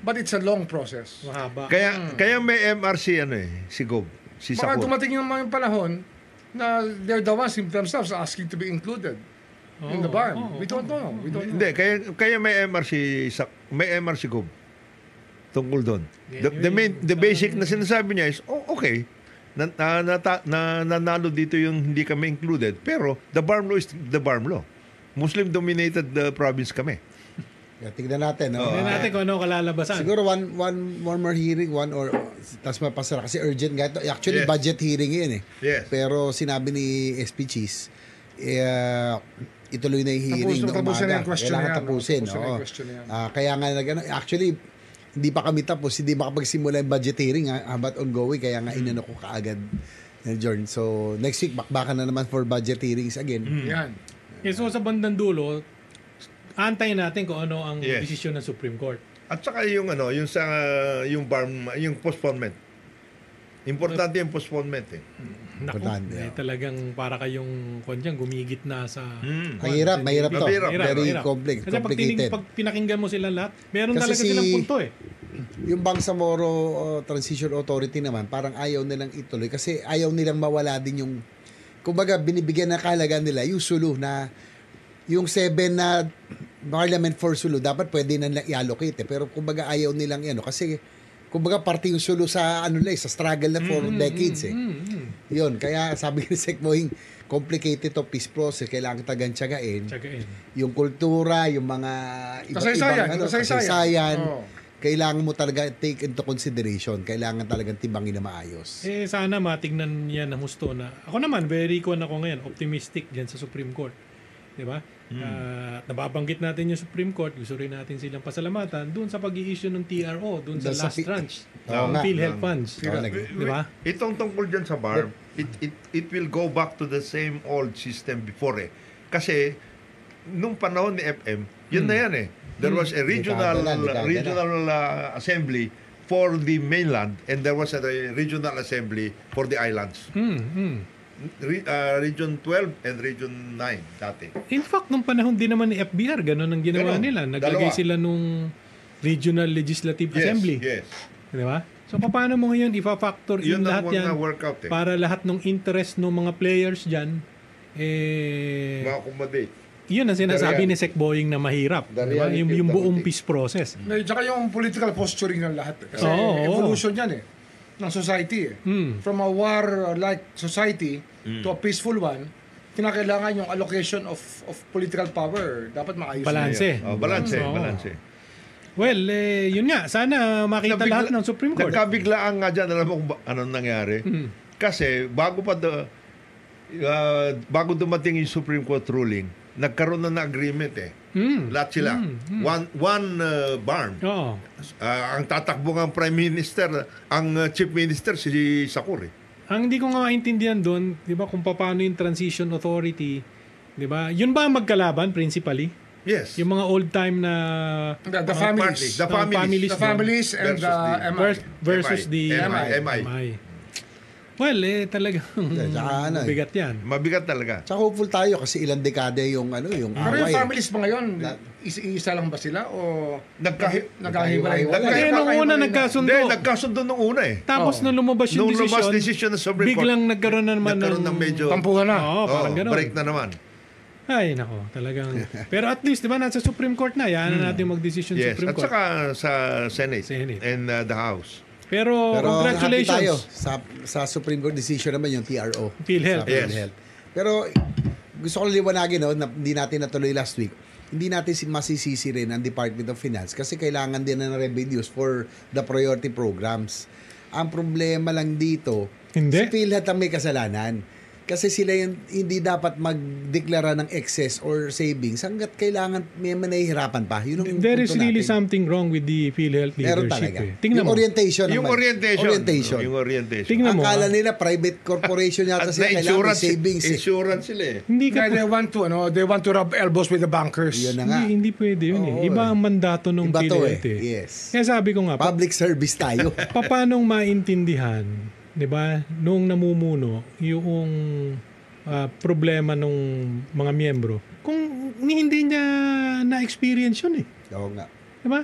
[SPEAKER 5] But it's a long process.
[SPEAKER 1] mahaba.
[SPEAKER 3] kaya may MRC si Gob, si
[SPEAKER 5] Baka
[SPEAKER 3] Sako.
[SPEAKER 5] dumating yung mga panahon na they're the ones themselves asking to be included in the BARM. We don't know.
[SPEAKER 3] Hindi, kaya may MRC Gob tungkol doon. The basic na sinasabi niya is, okay, nanalo dito yung hindi kami included, pero the BARM law is the BARM law. Muslim-dominated province kami.
[SPEAKER 4] Tignan natin.
[SPEAKER 1] Tignan natin kung ano kalalabasan.
[SPEAKER 4] Siguro one more hearing, tapos mapasara kasi urgent nga ito. Actually,
[SPEAKER 3] Yes.
[SPEAKER 4] budget hearing yun eh.
[SPEAKER 3] Yes.
[SPEAKER 4] Pero sinabi ni SP Cheese, ituloy na yung hearing ng
[SPEAKER 5] Tapusin na
[SPEAKER 4] umaga.
[SPEAKER 5] yung question
[SPEAKER 4] Kailangan
[SPEAKER 5] na yan.
[SPEAKER 4] tapusin.
[SPEAKER 5] Tapusin na
[SPEAKER 4] Oo.
[SPEAKER 5] yung question na yan.
[SPEAKER 4] Kaya nga, actually, hindi pa kami tapos. Hindi makapagsimula yung budget hearing. Habang ongoing, kaya nga inano ko kaagad. Jorn. So, next week, bakbakan na naman for budget hearings again.
[SPEAKER 5] Yan.
[SPEAKER 1] So sa bandang dulo, antayin natin kung ano ang desisyon ng Supreme Court.
[SPEAKER 3] At saka yung yung BARM, yung postponement. Importante yung postponement eh.
[SPEAKER 1] Naku,
[SPEAKER 4] Importante,
[SPEAKER 1] talagang para kayong gumigit na sa...
[SPEAKER 4] Mahirap to.
[SPEAKER 3] Mahirap.
[SPEAKER 4] Very
[SPEAKER 1] Mahirap. Kasi
[SPEAKER 4] complicated.
[SPEAKER 1] pag pinakinggan mo sila lahat, meron
[SPEAKER 4] Kasi
[SPEAKER 1] talaga silang punto eh.
[SPEAKER 4] Yung Bangsamoro Transition Authority naman, parang ayaw nilang ituloy kasi ayaw nilang mawala din yung, kumbaga binibigyan na kahalaga nila yung Sulu na yung 7 na Parliament for Sulu, dapat pwede na i-allocate eh. Pero kumbaga ayaw nilang kasi kumbaga parte yung Sulu sa sa struggle na for decades eh. Yun, kaya sabi ni Sek Moing, complicated to peace process, kailangan tagan-tiyagain. Yung kultura, yung mga kasaysayan, kailangan mo talaga take into consideration. Kailangan talagang tibangin na maayos.
[SPEAKER 1] Sana matignan yan ng husto na. Ako naman, very ako ngayon, optimistic dyan sa Supreme Court. Diba? Nababanggit natin yung Supreme Court, gusto rin natin silang pasalamatan doon sa pag-i-issue ng TRO, doon sa last tranche ng PhilHealth funds. Diba?
[SPEAKER 3] Itong tungkol dyan sa BARM, it will go back to the same old system before eh. Kasi, nung panahon ni FM, yun na yan eh. There was a regional assembly for the mainland and there was a regional assembly for the islands. Region 12 and Region 9 dati.
[SPEAKER 1] In fact, nung panahon din naman ni FBR, ganun ang ginawa
[SPEAKER 3] Ganon.
[SPEAKER 1] nila. Naglagay
[SPEAKER 3] Dalawa.
[SPEAKER 1] sila nung Regional Legislative Assembly.
[SPEAKER 3] Yes.
[SPEAKER 1] Di ba? So, paano mo ngayon ipa-factor in
[SPEAKER 3] Yun
[SPEAKER 1] lahat
[SPEAKER 3] ang
[SPEAKER 1] yan
[SPEAKER 3] mga workout
[SPEAKER 1] para lahat ng interest ng mga players dyan,
[SPEAKER 3] Ma-accommodate.
[SPEAKER 1] yun ang sinasabi
[SPEAKER 3] Darian.
[SPEAKER 1] ni Sec Boying na mahirap.
[SPEAKER 3] The
[SPEAKER 1] Diba?
[SPEAKER 3] reality
[SPEAKER 1] Yung
[SPEAKER 3] of the
[SPEAKER 1] buong
[SPEAKER 3] whole
[SPEAKER 1] peace process.
[SPEAKER 5] Tsaka yung political posturing ng lahat. Kasi
[SPEAKER 1] Oo.
[SPEAKER 5] evolution yan ng society From a war-like society to a peaceful one, kinakailangan yung allocation of political power. Dapat maayos.
[SPEAKER 1] Balanse.
[SPEAKER 3] Balanse.
[SPEAKER 1] Oo.
[SPEAKER 3] Balanse.
[SPEAKER 1] Well, yun nga. Sana makita lahat ng Supreme Court.
[SPEAKER 3] Nagkabiglaan nga dyan. Alam mo kung anong nangyari? Kasi bago dumating yung Supreme Court ruling, nagkaroon na agreement Lahat sila. One barn.
[SPEAKER 1] Oo.
[SPEAKER 3] Ang tatakbo ng Prime Minister, ang Chief Minister, si Sakur.
[SPEAKER 1] Ang hindi ko nga maintindihan doon, 'di ba, kung paano yung transition authority, 'di ba? Yun ba ang magkalaban principally?
[SPEAKER 3] Yes.
[SPEAKER 1] Yung mga old time na
[SPEAKER 5] The families.
[SPEAKER 3] The families.
[SPEAKER 5] The families and the MI.
[SPEAKER 1] versus the
[SPEAKER 3] MI.
[SPEAKER 1] Well, talagang
[SPEAKER 4] Tsaka
[SPEAKER 1] bigat 'yan.
[SPEAKER 3] Mabigat talaga.
[SPEAKER 4] Tsaka hopeful tayo kasi ilang dekada yung
[SPEAKER 5] Pero yung
[SPEAKER 4] away.
[SPEAKER 5] families ba ngayon, isa lang ba sila o
[SPEAKER 4] Nagkahiwalay.
[SPEAKER 1] Kasi nung una nagkasundo.
[SPEAKER 3] Hindi, nagkasundo nung una
[SPEAKER 1] Tapos nung lumabas yung
[SPEAKER 3] Nung lumabas decision ng Supreme Court,
[SPEAKER 1] biglang nagkaroon na naman
[SPEAKER 3] nagkaroon ng medyo
[SPEAKER 5] tampuhan na.
[SPEAKER 1] Oo, parang gano'n.
[SPEAKER 3] break na naman.
[SPEAKER 1] Ay, nako, talagang. Pero at least, di ba, nasa Supreme Court na. Yan na natin mag-decision
[SPEAKER 3] Yes,
[SPEAKER 1] Supreme
[SPEAKER 3] at
[SPEAKER 1] Court.
[SPEAKER 3] saka sa Senate,
[SPEAKER 1] Senate.
[SPEAKER 3] and the House.
[SPEAKER 1] Pero
[SPEAKER 4] Pero happy tayo.
[SPEAKER 1] congratulations.
[SPEAKER 4] Sa Supreme Court decision naman yung TRO.
[SPEAKER 1] PhilHealth.
[SPEAKER 4] Sa
[SPEAKER 3] Yes.
[SPEAKER 4] PhilHealth. Pero gusto ko liwanagin na hindi natin natuloy last week. Hindi natin masisisi rin ang Department of Finance kasi kailangan din ng revenues for the priority programs. Ang problema lang dito,
[SPEAKER 1] Hindi.
[SPEAKER 4] si PhilHealth ang may kasalanan. Kasi sila yung hindi dapat magdeklara ng excess or savings hanggat kailangan may manahihirapan pa. Yun ang
[SPEAKER 1] There is
[SPEAKER 4] punto
[SPEAKER 1] really
[SPEAKER 4] natin.
[SPEAKER 1] something wrong with the PhilHealth
[SPEAKER 4] Meron
[SPEAKER 1] leadership.
[SPEAKER 4] talaga.
[SPEAKER 1] Tingnan
[SPEAKER 4] Yung
[SPEAKER 1] mo.
[SPEAKER 4] orientation
[SPEAKER 3] Yung
[SPEAKER 4] naman.
[SPEAKER 3] orientation. Yung orientation.
[SPEAKER 1] Tingnan mo.
[SPEAKER 4] Akala nila private corporation yata
[SPEAKER 3] At
[SPEAKER 4] sila,
[SPEAKER 3] na
[SPEAKER 4] kailangan may
[SPEAKER 3] insurance,
[SPEAKER 4] savings.
[SPEAKER 3] insurance sila
[SPEAKER 1] Hindi ka
[SPEAKER 5] They want to rub elbows with the bankers.
[SPEAKER 4] Yun na nga.
[SPEAKER 1] hindi pwede yun
[SPEAKER 4] Oo,
[SPEAKER 1] Iba ang mandato ng
[SPEAKER 4] Iba to
[SPEAKER 1] PhilHealth
[SPEAKER 4] Yes.
[SPEAKER 1] Kaya sabi ko nga,
[SPEAKER 4] Public service tayo.
[SPEAKER 1] paano maintindihan, 'di ba, nung namumuno yung problema ng mga miyembro kung hindi niya na-experience yun
[SPEAKER 4] Oo nga.
[SPEAKER 1] 'Di ba?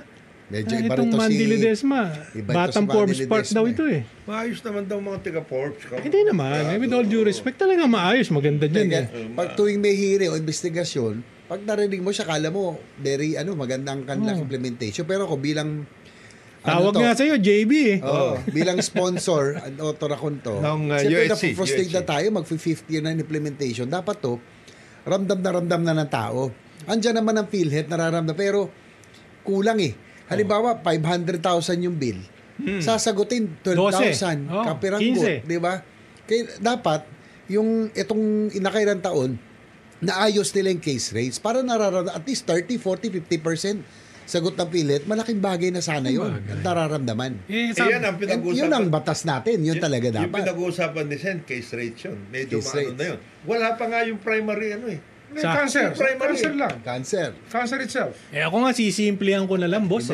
[SPEAKER 4] Medyo iba
[SPEAKER 1] Itong
[SPEAKER 4] rin to
[SPEAKER 1] Mandy
[SPEAKER 4] si-
[SPEAKER 1] Ledesma,
[SPEAKER 4] iba ito
[SPEAKER 1] batang
[SPEAKER 4] si
[SPEAKER 1] Forbes
[SPEAKER 4] Mandy
[SPEAKER 1] Park daw
[SPEAKER 4] Ledesma
[SPEAKER 1] ito
[SPEAKER 3] Maayos naman daw mga taga-Forbes.
[SPEAKER 1] Hindi naman. With all due respect, talaga maayos. Maganda dyan
[SPEAKER 4] Pag tuwing may hearing o investigasyon, pag narinig mo siya, kala mo, very, magandang kanilang implementation. Pero ako bilang,
[SPEAKER 1] Tawag nga sa'yo, JB
[SPEAKER 4] bilang sponsor, author akong to,
[SPEAKER 3] Ng,
[SPEAKER 4] siyempre
[SPEAKER 3] USC,
[SPEAKER 4] na-frustrate
[SPEAKER 3] USC.
[SPEAKER 4] na tayo, mag-50 year na implementation. Dapat to, ramdam na ng tao. Andyan naman ang PhilHealth, nararamdam. Pero, kulang Halimbawa, 500,000 yung bill. Sasagutin 12,000 kapiranggot,
[SPEAKER 1] 15.
[SPEAKER 4] 'di ba? Kaya dapat yung itong inakailang taon naayos nila yung case rates para nararamdaman at least 30, 40, 50% sagot ng PhilHealth, malaking bagay na sana yun. Nararamdaman.
[SPEAKER 1] sabi,
[SPEAKER 3] Yan ang
[SPEAKER 4] And
[SPEAKER 3] pinag-uusapan.
[SPEAKER 4] yun ang batas natin, yun talaga
[SPEAKER 3] Yung
[SPEAKER 4] dapat.
[SPEAKER 3] pinag-uusapan ni Sen, case rates yun. Medyo
[SPEAKER 4] Case
[SPEAKER 3] maano
[SPEAKER 4] rates.
[SPEAKER 3] na yun. Wala pa nga yung primary
[SPEAKER 5] Cancer.
[SPEAKER 3] Primary.
[SPEAKER 5] Cancer lang.
[SPEAKER 4] Cancer.
[SPEAKER 5] Cancer itself.
[SPEAKER 1] ako nga sisimplihan ko na lang, boss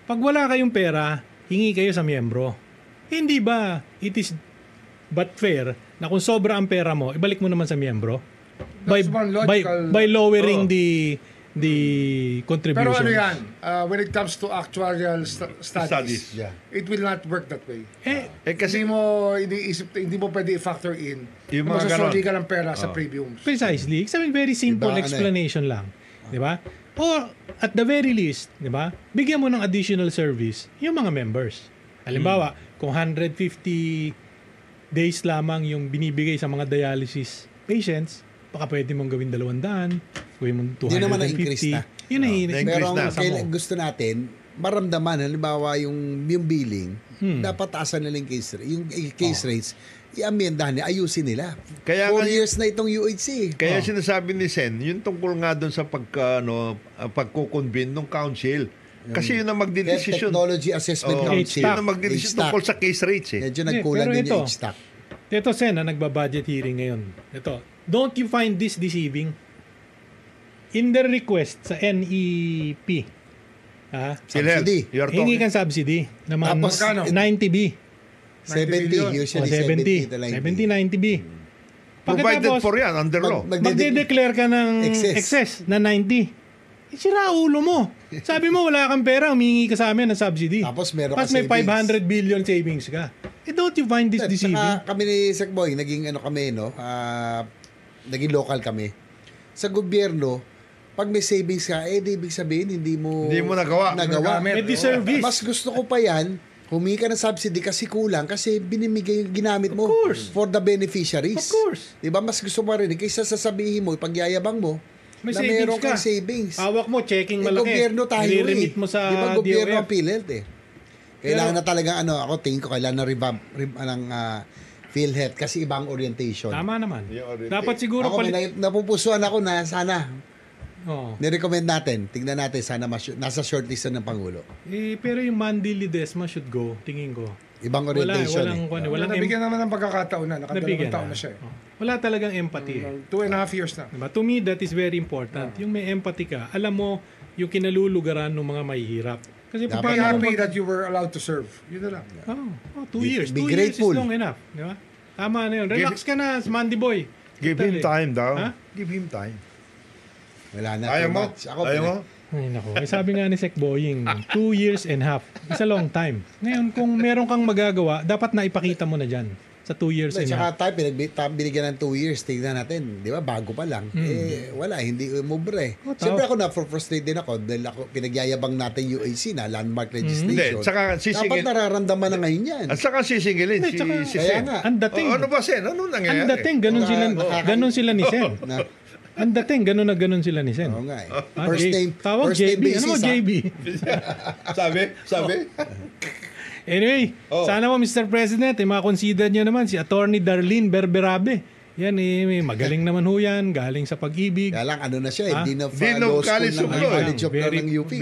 [SPEAKER 1] Pag wala kayong pera, hingi kayo sa miyembro. Hindi ba it is but fair na kung sobra ang pera mo, ibalik mo naman sa miyembro?
[SPEAKER 5] That's one logical-
[SPEAKER 1] By lowering the contributions.
[SPEAKER 5] Pero ano yan, when it comes to actuarial studies,
[SPEAKER 3] Yeah.
[SPEAKER 5] it will not work that way.
[SPEAKER 3] Kasi
[SPEAKER 5] Hindi mo pwede i-factor in
[SPEAKER 3] Yung
[SPEAKER 5] na
[SPEAKER 3] mga
[SPEAKER 5] masasoli
[SPEAKER 3] ganon.
[SPEAKER 5] ka ng pera sa premiums.
[SPEAKER 1] Precisely. It's a very simple
[SPEAKER 4] Iba,
[SPEAKER 1] explanation lang. Di ba? Or at the very least, di ba? Bigyan mo ng additional service yung mga members. Halimbawa, kung 150 days lamang yung binibigay sa mga dialysis patients, baka pwede mong gawin 200, gawin mong 250.
[SPEAKER 4] Yun naman na-increase na.
[SPEAKER 1] Yun na
[SPEAKER 4] Pero ang
[SPEAKER 3] na.
[SPEAKER 4] gusto natin, maramdaman, halimbawa yung billing, dapat taasan nila yung case rates, i-amyendahan nila, ayusin nila.
[SPEAKER 3] Kaya
[SPEAKER 4] 4
[SPEAKER 3] nga-
[SPEAKER 4] years na itong UHC.
[SPEAKER 3] Kaya sinasabi ni Sen, yung tungkol nga doon sa pagko-convene ng council. Kasi yun ang
[SPEAKER 4] Health
[SPEAKER 3] magdidesisyon.
[SPEAKER 4] Technology Assessment
[SPEAKER 3] Oo,
[SPEAKER 4] Council.
[SPEAKER 3] yun ang magdidesisyon tungkol sa case rates
[SPEAKER 4] Medyo
[SPEAKER 1] Hindi,
[SPEAKER 4] nagkulang
[SPEAKER 1] pero
[SPEAKER 4] din
[SPEAKER 1] ito,
[SPEAKER 4] yung stock.
[SPEAKER 1] Ito, Sen, nagbabudget hearing ngayon. Ito, don't you find this deceiving? In their request sa NEP, Ha?
[SPEAKER 3] PhilHealth.
[SPEAKER 4] Subsidy.
[SPEAKER 3] You're
[SPEAKER 1] Hingi
[SPEAKER 3] talking.
[SPEAKER 1] kang subsidy. Naman,
[SPEAKER 4] Tapos,
[SPEAKER 1] 90B.
[SPEAKER 4] 70, usually
[SPEAKER 1] 70.
[SPEAKER 4] 70 to 90.
[SPEAKER 1] 90B.
[SPEAKER 3] Provided
[SPEAKER 1] Pagkatapos,
[SPEAKER 3] for yan, under law.
[SPEAKER 1] magde-declare ka ng
[SPEAKER 4] Excess.
[SPEAKER 1] excess na 90. Sira ulo mo. Sabi mo wala kang pera, humingi ka sa amin ng subsidy.
[SPEAKER 4] Tapos meron ka
[SPEAKER 1] Tapos may
[SPEAKER 4] savings.
[SPEAKER 1] 500 billion savings ka. Don't you find this deceiving?
[SPEAKER 4] Saka kami ni Sekboy, naging kami, no? Naging local kami. Sa gobyerno, pag may savings ka, di ibig sabihin, hindi mo
[SPEAKER 3] nagawa.
[SPEAKER 1] May disservice.
[SPEAKER 4] Mas gusto ko pa yan, humingi ka ng subsidy kasi kulang, kasi ginamit mo for the beneficiaries.
[SPEAKER 1] Of course.
[SPEAKER 4] Diba? Mas gusto mo rin, kaysa sasabihin mo, pagyayabang mo,
[SPEAKER 1] May
[SPEAKER 4] na
[SPEAKER 1] savings
[SPEAKER 4] meron
[SPEAKER 1] ka.
[SPEAKER 4] kang savings.
[SPEAKER 1] Hawak mo, checking malaki.
[SPEAKER 4] Gobyerno tayo
[SPEAKER 1] Nire-remit mo sa
[SPEAKER 4] Diba gobyerno
[SPEAKER 1] DOF.
[SPEAKER 4] ang PhilHealth Kailangan na talagang ako tingin ko kailangan na revamp ng PhilHealth kasi ibang orientation.
[SPEAKER 1] Tama naman.
[SPEAKER 3] Yeah,
[SPEAKER 1] Dapat siguro
[SPEAKER 4] Ako may napupusuan ako na sana
[SPEAKER 1] Oo.
[SPEAKER 4] ni-recommend natin. Tignan natin sana nasa shortlist ng Pangulo.
[SPEAKER 1] Pero yung Mandy Ledesma should go, tingin ko.
[SPEAKER 4] Ibang orientation
[SPEAKER 1] Walang
[SPEAKER 5] Nabigyan naman ng pagkakataon na.
[SPEAKER 1] nabigyan
[SPEAKER 5] Nakadalawang taon
[SPEAKER 1] na.
[SPEAKER 5] na siya.
[SPEAKER 1] Wala talagang empathy.
[SPEAKER 5] 2.5 years na.
[SPEAKER 1] Diba? To me, that is very important. Yung may empathy ka, alam mo yung kinalulugaran ng mga mahihirap. Kasi
[SPEAKER 4] Dapat
[SPEAKER 5] Be
[SPEAKER 1] paano
[SPEAKER 5] happy that you were allowed to serve. Yun na lang.
[SPEAKER 1] 2 years.
[SPEAKER 4] Be
[SPEAKER 1] 2 years is
[SPEAKER 4] grateful.
[SPEAKER 1] long enough. Di ba? Tama na yun. Relax ka na, Mandy boy.
[SPEAKER 3] Give him
[SPEAKER 1] Total,
[SPEAKER 3] time daw.
[SPEAKER 1] Ha?
[SPEAKER 3] Give him time.
[SPEAKER 4] Wala na.
[SPEAKER 3] Ayaw
[SPEAKER 4] too
[SPEAKER 3] mo?
[SPEAKER 4] much. Ako,
[SPEAKER 3] Ayaw mo?
[SPEAKER 1] Ay, naku. May sabi nga ni Sec Boying, 2 years and a half. It's a long time. Ngayon, kung meron kang magagawa, dapat na ipakita mo na dyan sa 2 years and a half.
[SPEAKER 4] Tsaka tayo, binigyan ng 2 years. Tignan natin. Di ba? Bago pa lang. Wala. Hindi umubre. Siyempre ako na-frustrate din ako dahil pinagyayabang natin UAC na landmark legislation.
[SPEAKER 3] Hindi, tsaka
[SPEAKER 4] Dapat nararamdaman na ngayon yan.
[SPEAKER 3] At saka sisingilin
[SPEAKER 1] Hindi, tsaka-
[SPEAKER 3] si
[SPEAKER 4] Kaya
[SPEAKER 3] Sen.
[SPEAKER 4] nga.
[SPEAKER 1] Ang dating,
[SPEAKER 3] Ano ba, Sen? Ano nangyayari?
[SPEAKER 1] ang dating, ganun sila ni Sen. Ang dating, ganun sila ni Sen.
[SPEAKER 4] Oo nga eh.
[SPEAKER 1] Ah,
[SPEAKER 4] First name,
[SPEAKER 1] Tawag
[SPEAKER 4] first name
[SPEAKER 1] JB. Ano mo,
[SPEAKER 4] basis, ha?
[SPEAKER 1] JB?
[SPEAKER 3] Sabi?
[SPEAKER 1] Anyway, sana mo Mr. President, makonsider nyo naman si Attorney Darlene Berberabe. Yan magaling naman ho yan, galing sa pag-ibig.
[SPEAKER 4] Kaya lang, ano na siya eh.
[SPEAKER 1] Ha?
[SPEAKER 4] Dean of
[SPEAKER 3] Dean
[SPEAKER 4] Law
[SPEAKER 3] of College
[SPEAKER 4] School
[SPEAKER 3] of
[SPEAKER 4] ng
[SPEAKER 3] Law,
[SPEAKER 4] College of Law ng UP.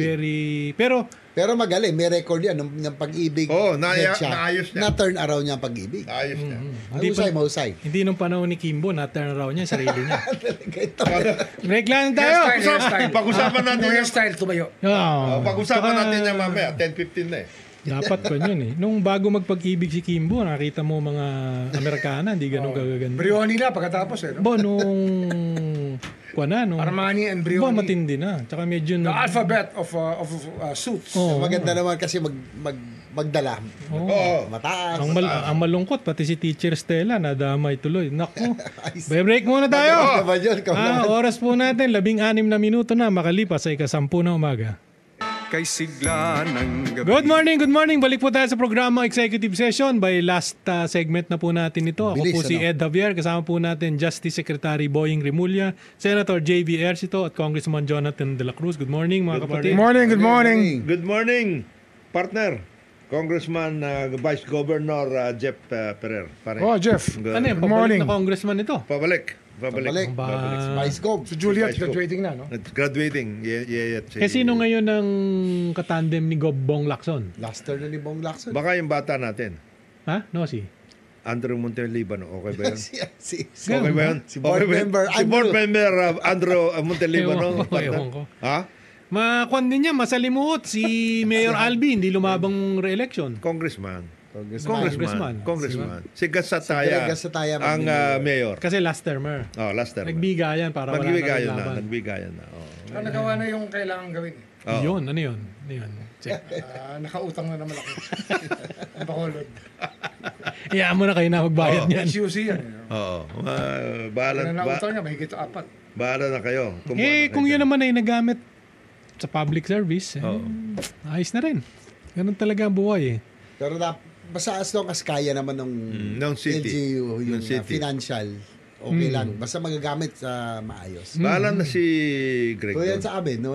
[SPEAKER 1] Pero
[SPEAKER 4] Pero magaling, may record yan ng pag-ibig.
[SPEAKER 3] Oo,
[SPEAKER 4] head siya.
[SPEAKER 3] naayos niya.
[SPEAKER 4] Na-turn around niya ang pag-ibig.
[SPEAKER 3] Ayos niya.
[SPEAKER 4] Mahusay.
[SPEAKER 1] hindi nung panahon ni Kimbo, na-turn around niya yung sarili niya.
[SPEAKER 4] Ito.
[SPEAKER 1] Break lang tayo!
[SPEAKER 5] Hairstyle.
[SPEAKER 3] Pag-usapan natin yung...
[SPEAKER 5] Hairstyle, tumayo.
[SPEAKER 3] Pag-usapan
[SPEAKER 1] Tsaka,
[SPEAKER 3] natin yan mamaya. 10:15 na eh.
[SPEAKER 1] Dapat pa yun eh. Nung bago magpag-ibig si Kimbo, nakita mo mga Amerikana, hindi ganun gagaganda.
[SPEAKER 5] Brioni na pagkatapos eh. No?
[SPEAKER 1] Nung
[SPEAKER 5] Armani and
[SPEAKER 1] Bo,
[SPEAKER 5] Brioni.
[SPEAKER 1] matindi na. Tsaka medyo
[SPEAKER 5] The alphabet of suits.
[SPEAKER 1] Oo.
[SPEAKER 4] Maganda naman kasi magdala.
[SPEAKER 3] Oo.
[SPEAKER 4] Mataas.
[SPEAKER 1] Ang malungkot, pati si Teacher Stella, nadamay tuloy. Naku, break muna tayo.
[SPEAKER 4] Ano naman yun?
[SPEAKER 1] Oras po natin, 16 na minuto na makalipas sa 10 na umaga.
[SPEAKER 6] Kay sigla ng gabi.
[SPEAKER 1] Good morning. Balik po tayo sa programa Executive Session. By last segment na po natin ito. Ako
[SPEAKER 4] Bilis,
[SPEAKER 1] po si Ed Javier. Kasama po natin Justice Secretary Boying Rimulya, Senator J.V. Ercito at Congressman Jonathan De La Cruz. Good morning mga kapatid.
[SPEAKER 5] Good morning.
[SPEAKER 3] Good morning, partner. Congressman, Vice Governor Jeff Ferrer. Pare.
[SPEAKER 5] Oh, Jeff.
[SPEAKER 1] Ano yan?
[SPEAKER 5] Good morning.
[SPEAKER 1] Pabalik na congressman ito.
[SPEAKER 3] Pabalik.
[SPEAKER 4] Balik. Vice Gov.
[SPEAKER 5] Si Juliet
[SPEAKER 3] Vice Gov.
[SPEAKER 5] graduating na, no?
[SPEAKER 3] Graduating. Yeah.
[SPEAKER 1] Kasi sino ngayon ang katandem ni Gobbong Lacson?
[SPEAKER 4] Last turn na ni Bong Lacson.
[SPEAKER 3] Baka yung bata natin.
[SPEAKER 1] Ha? No, si?
[SPEAKER 3] Andrew Montelibano. Okay ba yun?
[SPEAKER 4] si
[SPEAKER 3] Okay ba yun?
[SPEAKER 4] Si board member
[SPEAKER 3] Si board
[SPEAKER 4] Andrew.
[SPEAKER 3] member Andrew Montelibano.
[SPEAKER 1] Ewan ko.
[SPEAKER 3] Ha?
[SPEAKER 1] Makwan din niya, masalimuot si Mayor Albi, hindi lumabang re-election.
[SPEAKER 3] Congressman.
[SPEAKER 1] Congressman.
[SPEAKER 3] Si Gasataya.
[SPEAKER 4] Si Gasataya
[SPEAKER 3] ang mayor.
[SPEAKER 1] Kasi last termer.
[SPEAKER 3] Last term.
[SPEAKER 1] Nagbigayan para wala na rin laban.
[SPEAKER 3] Nagbigayan na.
[SPEAKER 5] Nagawa na yung kailangan gawin.
[SPEAKER 1] Yun, ano yun? Check.
[SPEAKER 5] Nakautang na naman ako. Ang Bacolod.
[SPEAKER 1] Iyaan mo na kayo na magbayad niyan.
[SPEAKER 5] HUC yan.
[SPEAKER 3] Oo.
[SPEAKER 5] Bahala na nautang niya, mahigit 4.
[SPEAKER 3] Bahala na kayo.
[SPEAKER 1] Kung yun naman ay nagamit sa public service, ayos na rin. Ganun talaga ang buhay eh.
[SPEAKER 4] Pero basta as long as kaya naman ng
[SPEAKER 3] city.
[SPEAKER 4] LGU, yung
[SPEAKER 3] Ng city.
[SPEAKER 4] financial, okay lang. Basta magagamit sa maayos.
[SPEAKER 3] Bahala na si Greg.
[SPEAKER 4] So yan
[SPEAKER 3] doon.
[SPEAKER 4] sa amin, no,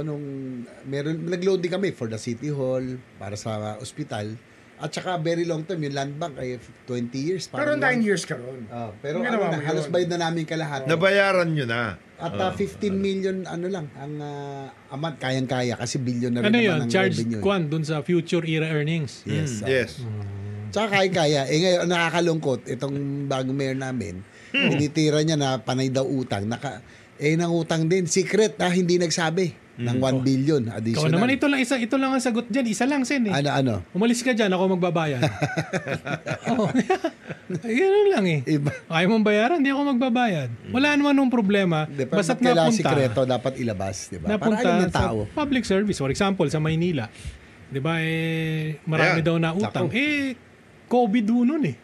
[SPEAKER 4] nag-load din kami for the City Hall, para sa ospital, at saka very long term, yung land bank ay 20 years.
[SPEAKER 5] Pero
[SPEAKER 4] parang
[SPEAKER 5] 9 years ka ron.
[SPEAKER 4] pero
[SPEAKER 5] Yung ginawa mo
[SPEAKER 4] halos
[SPEAKER 5] yun.
[SPEAKER 4] bayad na namin kalahat.
[SPEAKER 3] Nabayaran nyo na.
[SPEAKER 4] At 15 million, lang, ang amount, kayang-kaya, kasi billion na rin
[SPEAKER 1] Ano
[SPEAKER 4] naman
[SPEAKER 1] yun?
[SPEAKER 4] ang
[SPEAKER 1] Charged
[SPEAKER 4] revenue.
[SPEAKER 1] kwan dun sa future era earnings.
[SPEAKER 4] Yes.
[SPEAKER 3] Yes.
[SPEAKER 4] Tsaka kaya. Ngayon, nakakalungkot, itong bagong mayor namin, tinitira niya na panay daw utang. Nang utang din. Secret, hindi nagsabi. ng 1 billion additional.
[SPEAKER 1] Ikaw naman, ito lang ang sagot dyan. Isa lang, Sen.
[SPEAKER 4] Ano?
[SPEAKER 1] Umalis ka dyan, ako magbabayad. Ganun lang eh.
[SPEAKER 4] Iba.
[SPEAKER 1] Ayaw mong bayaran, hindi ako magbabayad. Wala naman nung problema. Basta't
[SPEAKER 4] kailangan
[SPEAKER 1] napunta.
[SPEAKER 4] sikreto dapat ilabas, di ba? Para
[SPEAKER 1] Napunta
[SPEAKER 4] alam ng tao.
[SPEAKER 1] sa public service. For example, sa Maynila. Di ba, marami daw na utang. COVID ho nun eh.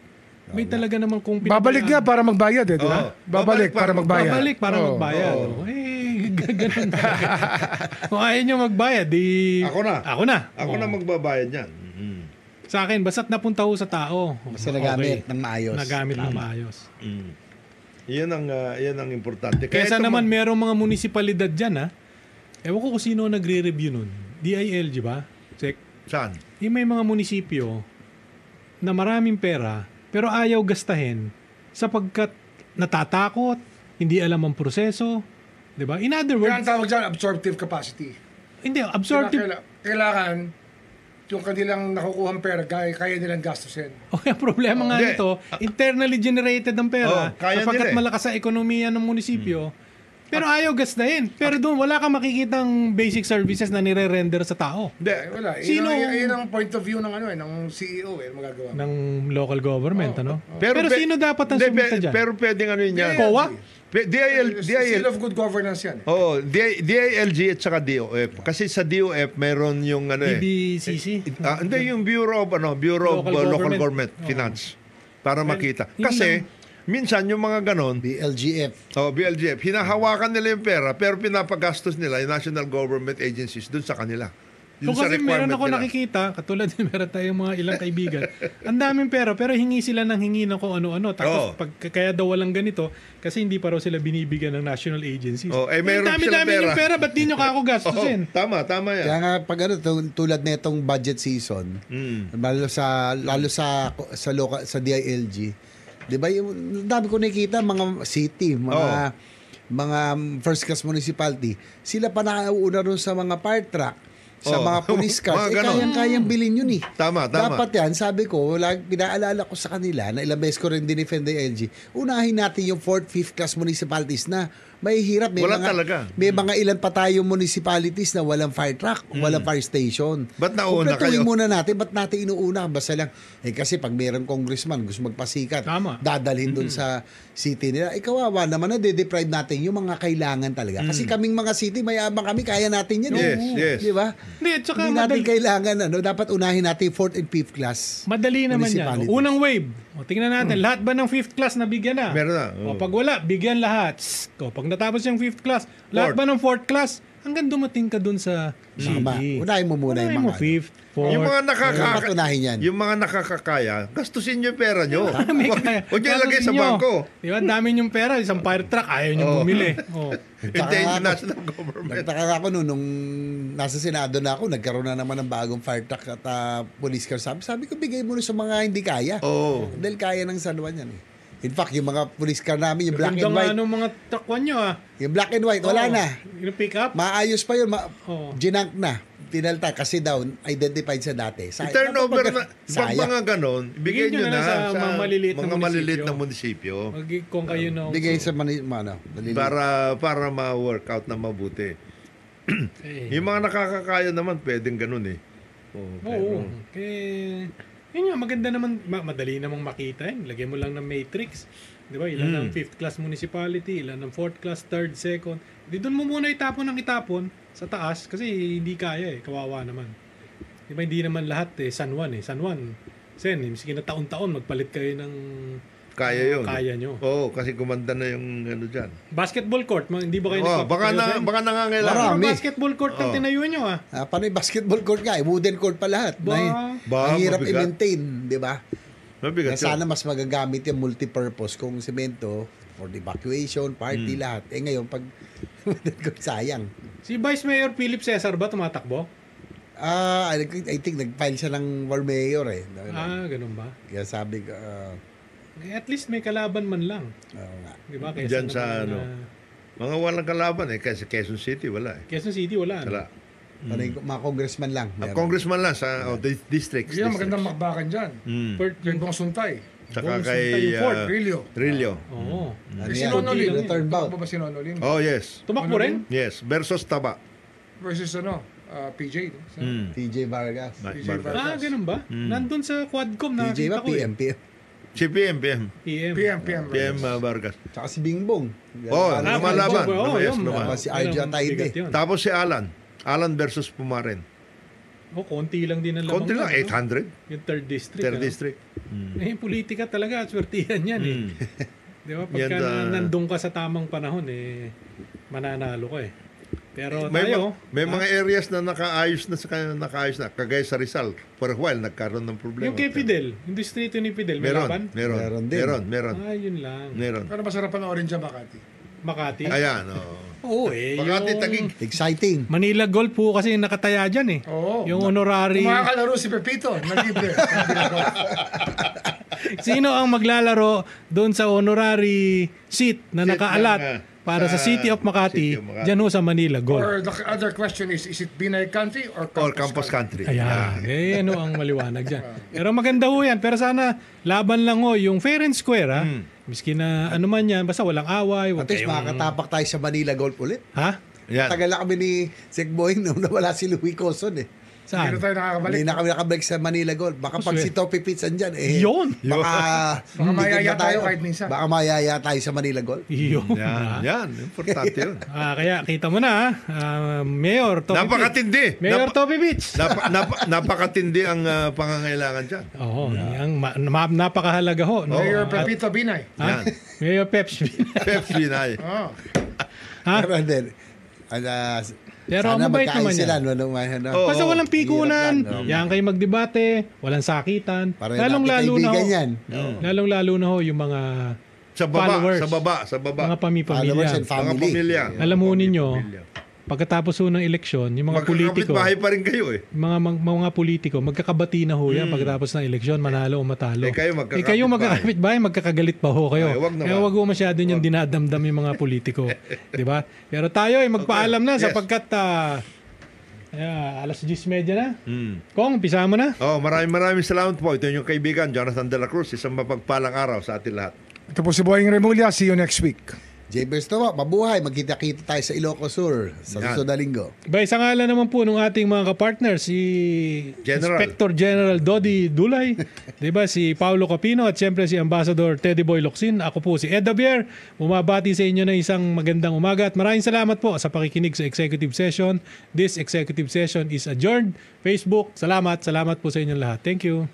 [SPEAKER 1] May talaga naman kung
[SPEAKER 5] Babalik nga para magbayad di ba? Babalik para magbayad.
[SPEAKER 1] Babalik para magbayad. Ganun. Kung ayaw nyo magbayad, di...
[SPEAKER 3] Ako na magbabayad yan.
[SPEAKER 1] Sa akin, basta't napunta ho sa tao.
[SPEAKER 4] Basta nagamit ng maayos.
[SPEAKER 1] Nagamit ng maayos.
[SPEAKER 3] Yan ang importante.
[SPEAKER 1] Kaysa naman merong mga munisipalidad dyan, ha? Ewan ko kung sino nagre-review nun. DILG ba? Check.
[SPEAKER 3] Saan?
[SPEAKER 1] Yung may mga munisipyo na maraming pera pero ayaw gastahin sapagkat natatakot, hindi alam ang proseso. Diba? In other
[SPEAKER 5] Kaya ang
[SPEAKER 1] words,
[SPEAKER 5] tawag dyan, absorptive capacity.
[SPEAKER 1] hindi, absorptive.
[SPEAKER 5] Kailangan yung kanilang nakukuhang pera, kaya nilang gastusin.
[SPEAKER 1] Okay, ang problema nga
[SPEAKER 3] Hindi.
[SPEAKER 1] nito, internally generated ang pera
[SPEAKER 3] kaya
[SPEAKER 1] sapagkat
[SPEAKER 3] nila
[SPEAKER 1] malakas ang ekonomiya ng munisipyo. Pero ayaw gastahin. Pero doon, wala kang makikitang basic services na nire-render sa tao.
[SPEAKER 3] Hindi.
[SPEAKER 5] Wala. Yun ang point of view ng CEO magagawa.
[SPEAKER 1] Ng local government, ano? Pero
[SPEAKER 3] pe-
[SPEAKER 1] sino dapat ang
[SPEAKER 3] hindi,
[SPEAKER 1] sumita dyan?
[SPEAKER 3] Pero pwedeng ano yun yan.
[SPEAKER 1] COA?
[SPEAKER 5] Seal of good governance yan.
[SPEAKER 3] DILG at saka DOF. Kasi sa DOF, meron yung ano
[SPEAKER 1] BBCC?
[SPEAKER 3] hindi, yung Bureau of Local Government Finance. Para makita. Kasi, minsan yung mga ganon,
[SPEAKER 4] BLGF.
[SPEAKER 3] BLGF, hinahawakan nila yung pera, pero pinapagastos nila yung national government agencies dun sa kanila.
[SPEAKER 1] So kasi meron ako nakikita, katulad din meron tayong mga ilang kaibigan, ang daming pera, pero hingi sila ng hingi ng kung ano-ano. Tapos kaya daw walang ganito, kasi hindi pa raw sila binibigyan ng national agencies.
[SPEAKER 3] Meron silang
[SPEAKER 1] dami yung pera, ba't di nyo kako gastusin?
[SPEAKER 3] Tama yan.
[SPEAKER 4] Kaya nga pag tulad nitong budget season, lalo sa DILG, 'di ba? Yung dami ko nakikita mga city, mga first class municipality, sila pa nauuna ron sa mga fire truck, sa mga police cars, kayang-kayang bilhin yun eh.
[SPEAKER 3] Tama.
[SPEAKER 4] Dapat yan, sabi ko, pinaalala ko sa kanila, na ilang beses ko rin dinefend ng LG, unahin natin yung 4th, 5th class municipalities na mahihirap. May mga ilan pa tayong municipalities na walang fire truck, walang fire station.
[SPEAKER 3] Ba't nauna kayo?
[SPEAKER 4] Muna natin, ba't natin inuuna? Basta lang, kasi pag mayroong congressman gusto magpasikat, dadalhin dun sa city nila. Kawawa naman na de-deprive natin yung mga kailangan talaga. Kasi kaming mga city, mayabang kami, kaya natin yan.
[SPEAKER 3] Yes.
[SPEAKER 4] Di ba?
[SPEAKER 1] Hindi
[SPEAKER 4] natin kailangan, dapat unahin natin 4th and 5th class.
[SPEAKER 1] Madali naman yan. Unang wave. Tingnan natin, lahat ba ng 5th class nabigyan na?
[SPEAKER 3] Meron na.
[SPEAKER 1] Pag wala, bigyan lahat. Pag natapos yung 5th class, lahat ba ng 4th class? Hanggang dumating ka dun sa city.
[SPEAKER 4] Unahin mo muna yung mga
[SPEAKER 1] 5th, 4th.
[SPEAKER 3] Yung mga
[SPEAKER 4] yung
[SPEAKER 3] mga nakakakaya, gastusin nyo yung pera nyo. Huwag nyo ilagay sa
[SPEAKER 1] Gastusin nyo.
[SPEAKER 3] bangko.
[SPEAKER 1] Diba, dami yung pera, isang fire truck, ayaw nyo bumili.
[SPEAKER 3] Hindi, national government.
[SPEAKER 4] Nagtaka ako nung nasa Senado na ako, nagkaroon na naman ng bagong fire truck at police car. Sabi ko, bigay mo na sa mga hindi kaya. Dahil kaya ng San Juan yan eh. In fact, yung mga police car namin, yung black and white.
[SPEAKER 1] Ganda mga truck nyo
[SPEAKER 4] Yung black and white, wala na.
[SPEAKER 1] Yung pick up?
[SPEAKER 4] Maayos pa yun. Ginank na. Tinalta kasi daw identified sa dati.
[SPEAKER 3] Turnover na, pag mga ganon, bigay nyo na sa mga maliliit na munisipyo.
[SPEAKER 1] Kung kayo
[SPEAKER 4] bigay sa
[SPEAKER 3] para ma-work out na mabuti. Yung mga nakakakaya naman, pwedeng ganon eh.
[SPEAKER 1] Oo. Yun nga, maganda naman, madali namang makita yun. Lagyan mo lang ng matrix. Di ba? Ilan ng 5th class municipality, ilan ng 4th class, 3rd, 2nd. Di doon mo muna itapon sa taas kasi hindi kaya kawawa naman. Di ba? Hindi naman lahat San Juan San Juan, sige na taon-taon magpalit kayo ng
[SPEAKER 3] kaya yun.
[SPEAKER 1] Kaya nyo.
[SPEAKER 3] Kasi kumanda na yung ano dyan.
[SPEAKER 1] Basketball court, hindi ba kayo nagpapatayo?
[SPEAKER 3] Baka nangangailangan.
[SPEAKER 1] Basketball court ang tinayo nyo
[SPEAKER 4] paano yung basketball court nga? Wooden court pa lahat. Ang hirap i-maintain, di ba? Sana mas magagamit yung multipurpose kung semento for the evacuation, party, lahat. Ngayon, pag sayang.
[SPEAKER 1] Si Vice Mayor Philip Cesar ba tumatakbo?
[SPEAKER 4] I think nag-file siya ng war mayor
[SPEAKER 1] Ganun ba?
[SPEAKER 4] Kaya sabi ko,
[SPEAKER 1] at least may kalaban man lang. Diba?
[SPEAKER 3] Diyan sa mga walang kalaban kasi Quezon City wala
[SPEAKER 1] Quezon City wala.
[SPEAKER 4] Mga congressman lang.
[SPEAKER 3] Congressman lang sa districts.
[SPEAKER 5] Yan, magandang makbakan dyan. Yung Bong Suntay.
[SPEAKER 3] Saka kay
[SPEAKER 5] Rilio.
[SPEAKER 1] Oo.
[SPEAKER 5] Si Nono Lim.
[SPEAKER 4] Turnabout.
[SPEAKER 5] Ba si Nono Lim?
[SPEAKER 3] Oh, yes.
[SPEAKER 1] Tumakbo rin?
[SPEAKER 3] Yes. Versus Taba.
[SPEAKER 5] versus PJ.
[SPEAKER 4] TJ Vargas.
[SPEAKER 1] Ganun ba? Nandun sa Quadcom na
[SPEAKER 4] TJ ba?
[SPEAKER 1] nakita ko eh.
[SPEAKER 4] PM.
[SPEAKER 3] Si PM.
[SPEAKER 1] PM.
[SPEAKER 3] Vargas.
[SPEAKER 4] Tsaka si Bingbong.
[SPEAKER 3] Lumalaban.
[SPEAKER 1] yun.
[SPEAKER 3] Lumayas.
[SPEAKER 4] Si Arja Taide.
[SPEAKER 1] Bigat yun.
[SPEAKER 3] Tapos si Alan. Alan versus Pumaren.
[SPEAKER 1] Konti lang din ang lamang.
[SPEAKER 3] Konti lang,
[SPEAKER 1] yan,
[SPEAKER 3] 800.
[SPEAKER 1] Yung third district.
[SPEAKER 3] Third district.
[SPEAKER 1] Yung politika talaga, swertihan yan eh. Di ba? Pagka nandun ka sa tamang panahon, mananalo ka eh. Pero
[SPEAKER 3] may mga areas na nakaayos na. Kagaya sa Rizal. For a while, nagkaroon ng problema.
[SPEAKER 1] Yung kay Fidel, yung distrito ni Fidel, may laban?
[SPEAKER 3] Meron.
[SPEAKER 1] Yun lang.
[SPEAKER 3] Meron.
[SPEAKER 5] Pero masarap panoorin dyan, Makati.
[SPEAKER 3] Ayan,
[SPEAKER 1] Oo
[SPEAKER 3] Makati, Taguig.
[SPEAKER 4] Exciting.
[SPEAKER 1] Manila Golf po kasi nakataya dyan eh.
[SPEAKER 5] Oo.
[SPEAKER 1] Yung honorary.
[SPEAKER 5] Kumakalaro si Pepito. Naglibre.
[SPEAKER 1] Sino ang maglalaro doon sa honorary seat na nakaalat para sa City of Makati, dyan ho sa Manila Golf?
[SPEAKER 5] Or the other question is it Binay Country or
[SPEAKER 3] Campus Country?
[SPEAKER 1] Ayan. Ano ang maliwanag dyan. Pero maganda ho yan. Pero sana laban lang ho yung fair and square ha. Miski na ano man yan, basta walang away.
[SPEAKER 4] At least makakatapak tayo sa Manila Golf ulit.
[SPEAKER 1] Ha?
[SPEAKER 3] Yan.
[SPEAKER 4] Tagal na kami ni Sek Boying nung nawala si Louie Coson eh.
[SPEAKER 1] Saan?
[SPEAKER 5] Hindi tayo nakakabalik.
[SPEAKER 4] Hindi na kami nakabalik sa Manila Golf. Baka pag si Topi Pitts andyan,
[SPEAKER 1] Yun.
[SPEAKER 4] baka
[SPEAKER 5] mayaya tayo kahit minsan.
[SPEAKER 4] Baka mayaya tayo sa Manila Golf.
[SPEAKER 1] Yun.
[SPEAKER 3] Yan. Importante yun.
[SPEAKER 1] Kaya kita mo na, Mayor Topi
[SPEAKER 3] Napakatindi.
[SPEAKER 1] Mayor Topi Beach.
[SPEAKER 3] Napakatindi ang pangangailangan dyan.
[SPEAKER 1] Oo. Napakahalaga ho. No?
[SPEAKER 5] Mayor Pepito Binay.
[SPEAKER 3] Yan.
[SPEAKER 1] Mayor Peps.
[SPEAKER 3] Peps Binay.
[SPEAKER 5] Oh.
[SPEAKER 4] Pero then,
[SPEAKER 1] Pero
[SPEAKER 4] sana
[SPEAKER 1] mabait naman
[SPEAKER 4] magkaayos
[SPEAKER 1] yan.
[SPEAKER 4] sila.
[SPEAKER 1] Basta walang pikunan,
[SPEAKER 4] Hirap lang,
[SPEAKER 1] yan kayo magdebate, walang sakitan.
[SPEAKER 4] Para
[SPEAKER 1] Lalong-lalo na ho.
[SPEAKER 4] kaibigan yan.
[SPEAKER 1] Lalong-lalo na ho yung mga followers.
[SPEAKER 3] Sa baba.
[SPEAKER 1] Mga pamilya.
[SPEAKER 4] Followers and
[SPEAKER 3] Mga
[SPEAKER 4] family.
[SPEAKER 3] pamilya.
[SPEAKER 1] Alam mo ninyo, pagkatapos ho ng eleksyon, yung mga politiko,
[SPEAKER 3] Magkakapit-bahay pa rin kayo eh.
[SPEAKER 1] mga politiko, magkakabati na ho yan pagkatapos ng eleksyon, manalo o matalo.
[SPEAKER 3] Kayo
[SPEAKER 1] kayo magkakapit-bahay, magkakagalit pa ho kayo.
[SPEAKER 3] Ay, wag naman.
[SPEAKER 1] Kaya wag ho masyado yung dinadamdam yung mga politiko. Di ba? Pero tayo ay magpaalam na sapagkat alas 10:30 na. Kong, umpisa mo na.
[SPEAKER 3] Maraming salamat po. Ito yung kaibigan, Jonathan De La Cruz. Isang mapagpalang araw sa atin lahat.
[SPEAKER 5] Ito po si Boying Remulla. See you next week.
[SPEAKER 4] J. Berstowa, mabuhay. Magkita-kita tayo sa Ilocos Sur sa susunod na linggo.
[SPEAKER 1] Sa ngalan naman po ng ating mga kapartner, si Inspector General Dodi Dulay, diba? Si Paulo Capino at siyempre si Ambassador Teddy Boy Locsin. Ako po si Ed Davier. Bumabati sa inyo na isang magandang umaga at maraming salamat po sa pakikinig sa executive session. This executive session is adjourned. Facebook, salamat po sa inyong lahat. Thank you.